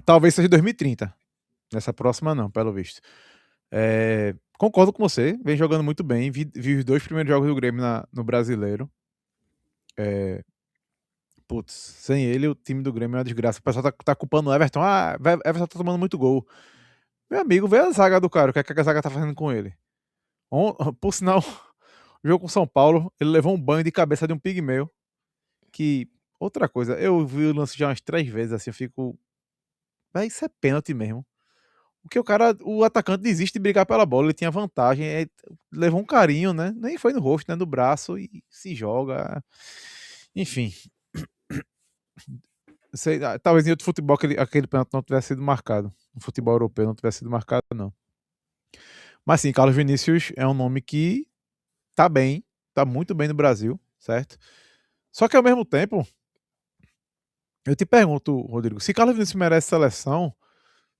Speaker 1: talvez seja 2030. Nessa próxima, não, pelo visto. Concordo com você, vem jogando muito bem. Vi os 2 primeiros jogos do Grêmio no Brasileiro. Putz, sem ele, o time do Grêmio é uma desgraça. O pessoal tá culpando o Everton. Ah, Everton tá tomando muito gol. Meu amigo, vê a zaga do cara. O que, é que a zaga tá fazendo com ele? Por sinal, o jogo com São Paulo, ele levou um banho de cabeça de um pigmeu. Que, outra coisa, eu vi o lance já umas 3 vezes, assim, eu fico. Véi, isso é pênalti mesmo. Porque o atacante desiste de brigar pela bola, ele tinha vantagem, levou um carinho, né? Nem foi no rosto, né? No braço e se joga. Enfim, talvez em outro futebol aquele pênalti não tivesse sido marcado. No futebol europeu não tivesse sido marcado, não. Mas sim, Carlos Vinícius é um nome que tá bem, tá muito bem no Brasil, certo? Só que ao mesmo tempo, eu te pergunto, Rodrigo, se Carlos Vinícius merece seleção,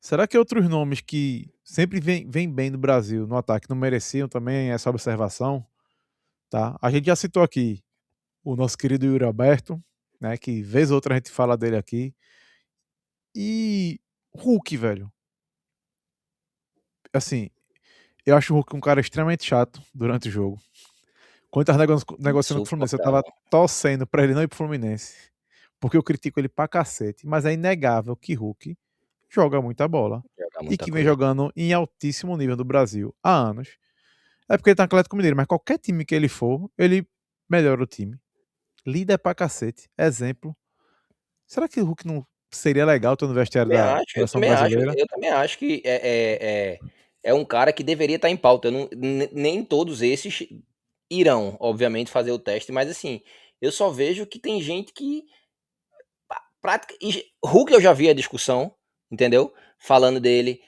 Speaker 1: será que outros nomes que sempre vêm bem no Brasil, no ataque, não mereciam também essa observação? Tá? A gente já citou aqui o nosso querido Yuri Alberto, né, que vez ou outra a gente fala dele aqui. E Hulk, velho. Assim, eu acho o Hulk um cara extremamente chato durante o jogo. Quando eu tava negociando com o Fluminense, eu tava
Speaker 2: Insuportável.
Speaker 1: torcendo pra ele não ir pro Fluminense. Porque eu critico ele pra cacete. Mas é inegável que Hulk joga muita bola.
Speaker 2: Joga
Speaker 1: E
Speaker 2: muita
Speaker 1: que vem
Speaker 2: coisa.
Speaker 1: jogando em altíssimo nível do Brasil há anos. É porque ele tá no Atlético Mineiro, mas qualquer time que ele for, ele melhora o time. Líder pra cacete. Exemplo. Será que o Hulk não seria legal ter no vestiário da seleção brasileira?
Speaker 2: Eu também acho que é um cara que deveria estar em pauta. Eu não, nem todos esses irão, obviamente, fazer o teste, mas assim, eu só vejo que tem gente que. Prática, Hulk eu já vi a discussão, entendeu? Falando dele.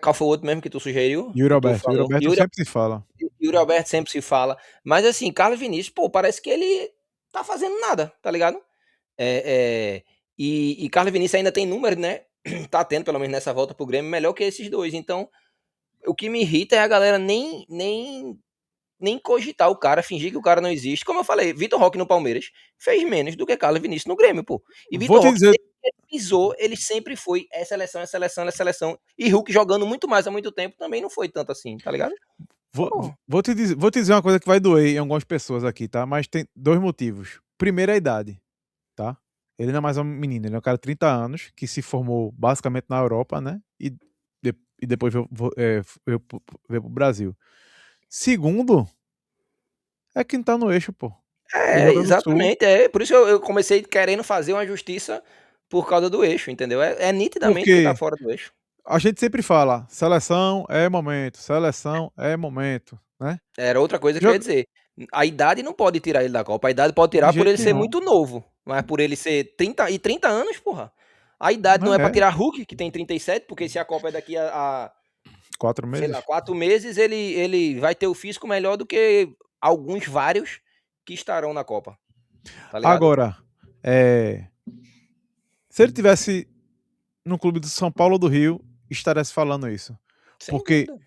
Speaker 2: Qual foi o outro mesmo que tu sugeriu?
Speaker 1: Yuri
Speaker 2: Que tu
Speaker 1: Alberto. Yuri
Speaker 2: falou?
Speaker 1: Alberto sempre se fala.
Speaker 2: Yuri Alberto sempre se fala. Mas assim, Carlos Vinícius, pô, parece que ele tá fazendo nada, tá ligado? E Carlos Vinícius ainda tem número, né? Tá tendo, pelo menos nessa volta pro Grêmio, melhor que esses dois. Então, o que me irrita é a galera nem cogitar o cara, fingir que o cara não existe. Como eu falei, Vitor Roque no Palmeiras fez menos do que Carlos Vinícius no Grêmio, pô. E
Speaker 1: Vou
Speaker 2: Vitor
Speaker 1: te
Speaker 2: Roque,
Speaker 1: dizer,
Speaker 2: desde que ele pisou, ele sempre foi é seleção, é seleção, é seleção. E Hulk jogando muito mais há muito tempo também não foi tanto assim, tá ligado?
Speaker 1: vou,
Speaker 2: Pô,
Speaker 1: vou te dizer uma coisa que vai doer em algumas pessoas aqui, tá? Mas tem 2 motivos. Primeiro é a idade, tá? Ele não é mais um menino, ele é um cara de 30 anos que se formou basicamente na Europa, né? E depois veio pro Brasil. Segundo, é que não tá no eixo, pô. O Rio Grande do Sul.
Speaker 2: exatamente. É por isso eu comecei querendo fazer uma justiça por causa do eixo, entendeu? É nitidamente que tá
Speaker 1: Porque
Speaker 2: fora do eixo.
Speaker 1: a gente sempre fala, seleção é momento, né?
Speaker 2: Era outra coisa que eu ia
Speaker 1: Joga
Speaker 2: dizer. A idade não pode tirar ele da Copa. A idade pode
Speaker 1: de
Speaker 2: tirar por
Speaker 1: jeito
Speaker 2: ele ser
Speaker 1: nenhum.
Speaker 2: muito novo. Mas por ele ser 30 anos, porra. A idade não é pra
Speaker 1: É,
Speaker 2: tirar Hulk, que tem 37, porque se a Copa é daqui
Speaker 1: quatro
Speaker 2: sei lá,
Speaker 1: meses.
Speaker 2: 4 meses, ele vai ter o físico melhor do que alguns vários que estarão na Copa. Tá ligado?
Speaker 1: Agora, é, se ele tivesse no clube do São Paulo ou do Rio, estaria se falando isso.
Speaker 2: Sem
Speaker 1: Porque
Speaker 2: dúvida.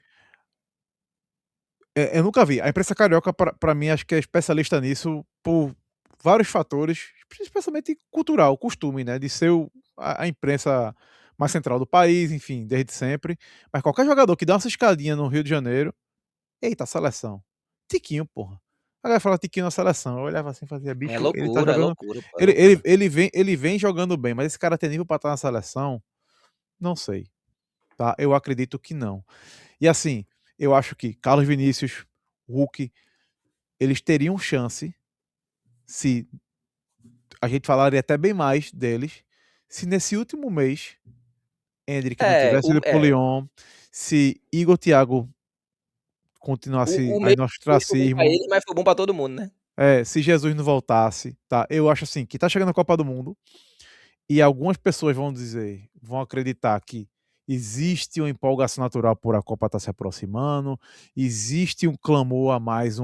Speaker 1: eu nunca vi. A imprensa carioca, pra mim, acho que é especialista nisso por vários fatores, especialmente cultural, costume, né? De ser a imprensa mais central do país, enfim, desde sempre. Mas qualquer jogador que dá uma ciscadinha no Rio de Janeiro, eita, seleção. Tiquinho, porra. A galera fala Tiquinho na seleção. Eu olhava assim e fazia, bicho, ele tá
Speaker 2: É
Speaker 1: jogando.
Speaker 2: loucura, pô, é loucura.
Speaker 1: Ele vem jogando bem, mas esse cara tem nível pra estar na seleção? Não sei. Tá? Eu acredito que não. E assim, eu acho que Carlos Vinícius, Hulk, eles teriam chance se a gente falaria até bem mais deles se nesse último mês Endrick não
Speaker 2: É,
Speaker 1: tivesse ido pro Lyon, se Igor Thiago continuasse
Speaker 2: o
Speaker 1: aí
Speaker 2: mês
Speaker 1: no
Speaker 2: foi bom pra
Speaker 1: ostracismo,
Speaker 2: ele, mas foi bom pra todo mundo, né?
Speaker 1: se Jesus não voltasse, tá? Eu acho assim que tá chegando a Copa do Mundo e algumas pessoas vão dizer, vão acreditar que existe uma empolgação natural por a Copa estar se aproximando, existe um clamor a mais,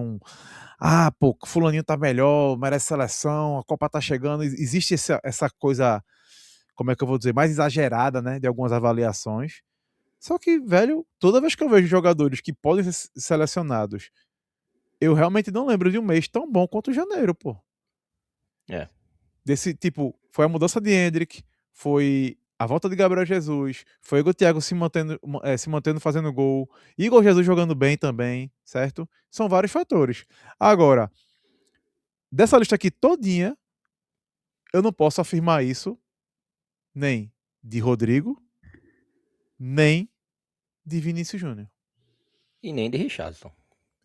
Speaker 1: pô, fulaninho tá melhor, merece seleção, a Copa tá chegando, existe essa coisa, como é que eu vou dizer, mais exagerada, né, de algumas avaliações. Só que, velho, toda vez que eu vejo jogadores que podem ser selecionados, eu realmente não lembro de um mês tão bom quanto janeiro, pô.
Speaker 2: É.
Speaker 1: Desse tipo, foi a mudança de Hendrick, foi a volta de Gabriel Jesus, foi o Thiago se mantendo fazendo gol, Igor Jesus jogando bem também, certo? São vários fatores. Agora, dessa lista aqui todinha, eu não posso afirmar isso nem de Rodrigo, nem de Vinícius Júnior.
Speaker 2: E nem de Richarlison.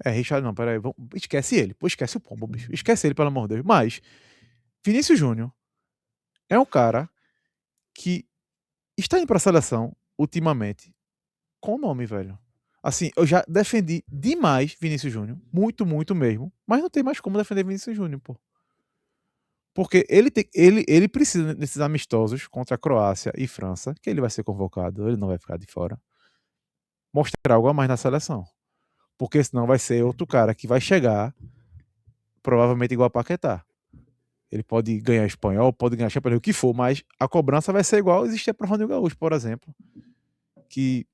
Speaker 1: Richard não, peraí, esquece ele, pô, esquece o Pombo, bicho, esquece ele, pelo amor de Deus. Mas, Vinícius Júnior é um cara que está indo pra seleção ultimamente com o nome, velho. Assim, eu já defendi demais Vinícius Júnior. Muito, muito mesmo. Mas não tem mais como defender Vinícius Júnior, pô. Porque ele precisa, nesses amistosos contra a Croácia e França, que ele vai ser convocado, ele não vai ficar de fora, mostrar algo a mais na seleção. Porque senão vai ser outro cara que vai chegar, provavelmente igual a Paquetá. Ele pode ganhar espanhol, pode ganhar Champions League, o que for, mas a cobrança vai ser igual existia para o Ronaldinho Gaúcho, por exemplo. Que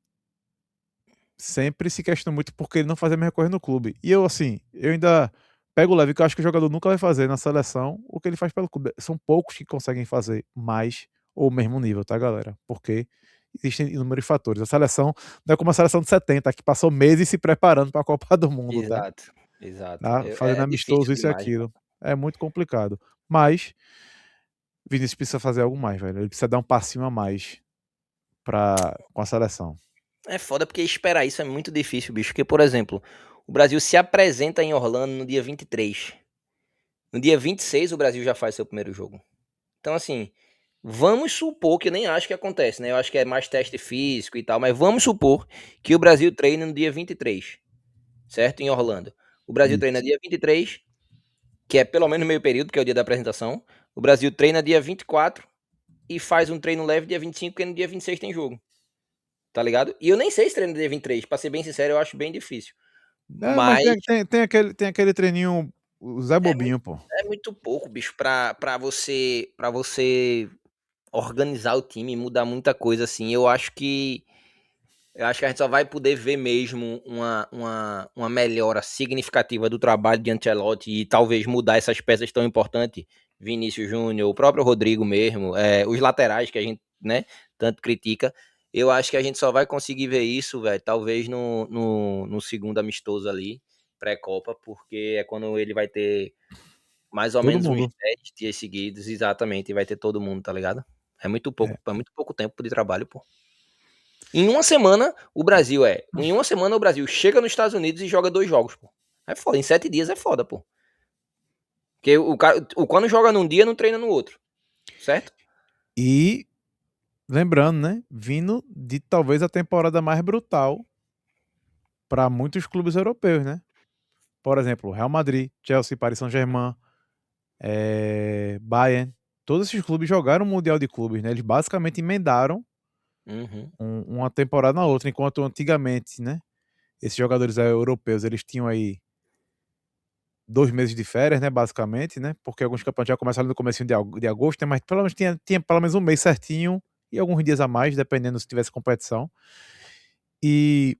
Speaker 1: sempre se questiona muito porque ele não fazia a mesma coisa no clube. E eu, assim, eu ainda pego leve que eu acho que o jogador nunca vai fazer na seleção o que ele faz pelo clube. São poucos que conseguem fazer mais ou o mesmo nível, tá, galera? Porque existem inúmeros fatores. A seleção não é como a seleção de 70, que passou meses se preparando para a Copa do Mundo, tá?
Speaker 2: Exato, exato.
Speaker 1: Tá? Fazendo
Speaker 2: É difícil
Speaker 1: amistoso, isso e
Speaker 2: demais, pô.
Speaker 1: aquilo. É muito complicado. Mas Vinícius precisa fazer algo mais, velho. Ele precisa dar um passinho a mais com a seleção.
Speaker 2: É foda porque esperar isso é muito difícil, bicho. Porque, por exemplo, o Brasil se apresenta em Orlando no dia 23. No dia 26, o Brasil já faz seu primeiro jogo. Então, assim, vamos supor, que eu nem acho que acontece, né? Eu acho que é mais teste físico e tal, mas vamos supor que o Brasil treine no dia 23, certo? Em Orlando. O Brasil treina
Speaker 1: Isso.
Speaker 2: dia 23, que é pelo menos meio período, que é o dia da apresentação. O Brasil treina dia 24 e faz um treino leve dia 25, porque no dia 26 tem jogo. Tá ligado? E eu nem sei se treina dia 23, pra ser bem sincero, eu acho bem difícil.
Speaker 1: É, mas
Speaker 2: Mas
Speaker 1: tem aquele treininho, o Zé
Speaker 2: é muito,
Speaker 1: Bobinho, pô.
Speaker 2: é muito pouco, bicho, pra você organizar o time e mudar muita coisa, assim. Eu acho que a gente só vai poder ver mesmo uma melhora significativa do trabalho de Ancelotti e talvez mudar essas peças tão importantes, Vinícius Júnior, o próprio Rodrigo mesmo, os laterais que a gente, né, tanto critica. Eu acho que a gente só vai conseguir ver isso, velho, talvez no segundo amistoso ali, pré-copa, porque é quando ele vai ter mais ou
Speaker 1: Todo
Speaker 2: menos uns
Speaker 1: mundo.
Speaker 2: 10 dias seguidos, exatamente, e vai ter todo mundo, tá ligado?
Speaker 1: É.
Speaker 2: É muito pouco tempo de trabalho, pô. Em uma semana o Brasil chega nos Estados Unidos e joga 2 jogos, pô. É foda, em 7 dias é foda, pô. Porque quando joga num dia, não treina no outro, certo?
Speaker 1: E lembrando, né? Vindo de talvez a temporada mais brutal para muitos clubes europeus, né? Por exemplo, Real Madrid, Chelsea, Paris Saint-Germain, Bayern. Todos esses clubes jogaram o Mundial de Clubes, né? Eles basicamente emendaram
Speaker 2: Uhum.
Speaker 1: uma temporada na outra, enquanto antigamente, né? Esses jogadores europeus, eles tinham aí 2 meses de férias, né, basicamente, né, porque alguns campeonatos já começaram no começo de agosto, né, mas pelo menos tinha pelo menos um mês certinho e alguns dias a mais, dependendo se tivesse competição. E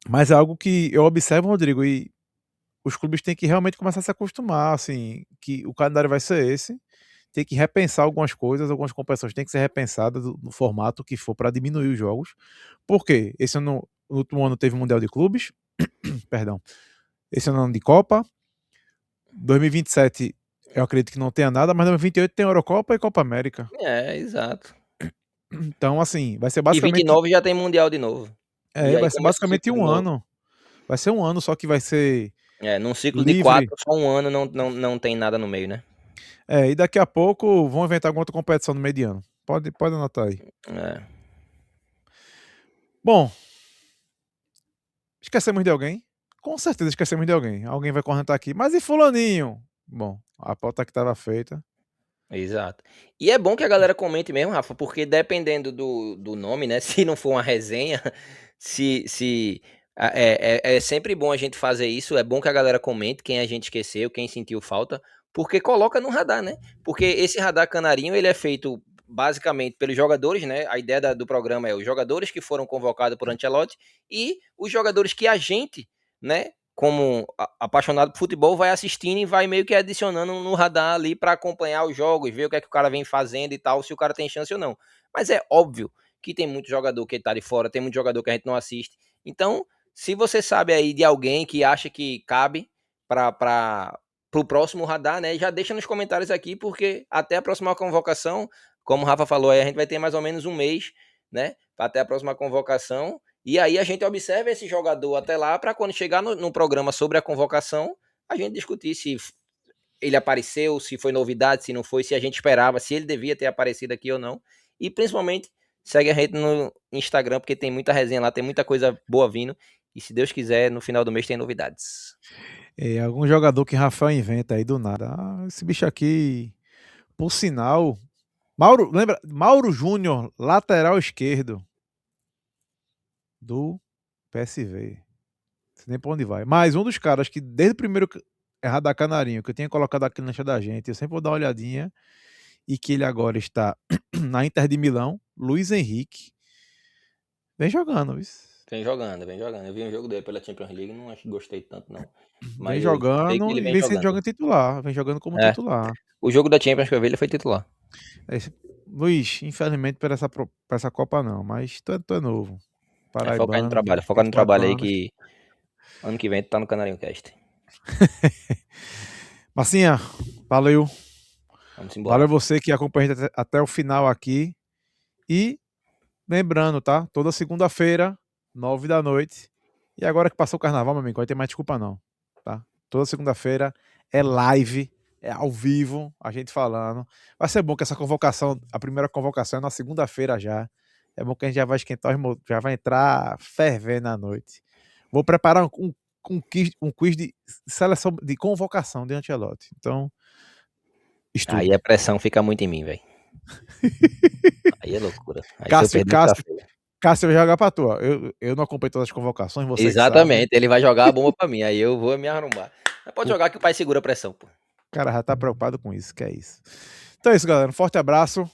Speaker 1: mas é algo que eu observo, Rodrigo, e os clubes têm que realmente começar a se acostumar, assim, que o calendário vai ser esse, tem que repensar algumas competições têm que ser repensadas no formato que for para diminuir os jogos. Por quê? Esse ano, no último ano teve o Mundial de Clubes, perdão. Esse ano de Copa, 2027 eu acredito que não tenha nada, mas 2028 tem Eurocopa e Copa América.
Speaker 2: Exato.
Speaker 1: Então, assim,
Speaker 2: E 29 já tem Mundial de novo. E aí
Speaker 1: vai ser
Speaker 2: começa o
Speaker 1: basicamente
Speaker 2: ciclo de
Speaker 1: um
Speaker 2: novo.
Speaker 1: ano. Vai ser um ano, só que vai ser
Speaker 2: Num ciclo de
Speaker 1: livre.
Speaker 2: 4, só um ano não tem nada no meio, né?
Speaker 1: E daqui a pouco vão inventar alguma outra competição no meio de ano. Pode anotar aí.
Speaker 2: É.
Speaker 1: Bom, esquecemos de alguém? Com certeza esquecemos de alguém. Alguém vai comentar aqui. Mas e fulaninho? Bom, a pauta que estava feita.
Speaker 2: Exato. E é bom que a galera comente mesmo, Rafa, porque dependendo do nome, né, se não for uma resenha, se é sempre bom a gente fazer isso, é bom que a galera comente quem a gente esqueceu, quem sentiu falta, porque coloca no radar, né? Porque esse radar canarinho, ele é feito basicamente pelos jogadores, né? A ideia do programa é os jogadores que foram convocados por Ancelotti e os jogadores que a gente, né, como apaixonado por futebol, vai assistindo e vai meio que adicionando no radar ali para acompanhar os jogos, ver o que é que o cara vem fazendo e tal, se o cara tem chance ou não. Mas é óbvio que tem muito jogador que tá de fora, tem muito jogador que a gente não assiste. Então, se você sabe aí de alguém que acha que cabe para o próximo radar, né, já deixa nos comentários aqui, porque até a próxima convocação, como o Rafa falou, aí a gente vai ter mais ou menos um mês, né, até a próxima convocação. E aí a gente observa esse jogador até lá para quando chegar no programa sobre a convocação, a gente discutir se ele apareceu, se foi novidade, se não foi, se a gente esperava, se ele devia ter aparecido aqui ou não. E principalmente segue a gente no Instagram, porque tem muita resenha lá, tem muita coisa boa vindo. E se Deus quiser, no final do mês tem novidades.
Speaker 1: Algum jogador que Rafael inventa aí do nada. Ah, esse bicho aqui, por sinal, lembra? Mauro Júnior, lateral esquerdo do PSV. Não sei nem pra onde vai. Mas um dos caras que desde o primeiro Radar Canarinho, que eu tinha colocado aqui na lista da gente, eu sempre vou dar uma olhadinha, e que ele agora está na Inter de Milão, Luiz Henrique, vem jogando, isso.
Speaker 2: Vem jogando, vem jogando. Eu vi um jogo dele pela Champions League, não gostei tanto, não.
Speaker 1: Vem
Speaker 2: Mas eu sei que
Speaker 1: jogando
Speaker 2: ele
Speaker 1: e
Speaker 2: vem
Speaker 1: vem sendo
Speaker 2: jogando.
Speaker 1: jogando titular, vem jogando como
Speaker 2: É,
Speaker 1: titular.
Speaker 2: o jogo da Champions que eu vi, ele foi titular.
Speaker 1: Luiz, infelizmente para essa Copa não, mas tu é novo.
Speaker 2: É,
Speaker 1: Paraibano,
Speaker 2: focar no
Speaker 1: 24
Speaker 2: trabalho aí
Speaker 1: anos.
Speaker 2: que ano que vem tu tá no Canarinho Cast.
Speaker 1: Massinha, valeu.
Speaker 2: Vamos
Speaker 1: Valeu
Speaker 2: embora.
Speaker 1: você que acompanha até o final aqui. E lembrando, tá? Toda segunda-feira, 9 da noite. E agora que passou o carnaval, meu amigo, não vai ter mais desculpa não, tá? Toda segunda-feira é live, é ao vivo, a gente falando. Vai ser bom que essa convocação, a primeira convocação é na segunda-feira já. É bom que a gente já vai esquentar, já vai entrar fervendo à noite. Vou preparar um quiz de seleção, de convocação de Ancelotti. Então,
Speaker 2: Aí
Speaker 1: estude.
Speaker 2: a pressão fica muito em mim, velho. Aí é loucura. Aí se eu
Speaker 1: Cássio,
Speaker 2: perder, fica
Speaker 1: Cássio,
Speaker 2: feio.
Speaker 1: Cássio vai jogar pra tu. Eu não acompanho todas as convocações, você que sabe.
Speaker 2: Exatamente, ele vai jogar a bomba pra mim, aí eu vou me arrumar. Mas pode
Speaker 1: O
Speaker 2: jogar que o pai segura a pressão, pô.
Speaker 1: cara já tá preocupado com isso, que é isso. Então é isso, galera. Um forte abraço,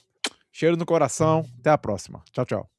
Speaker 1: cheiro no coração. Até a próxima. Tchau, tchau.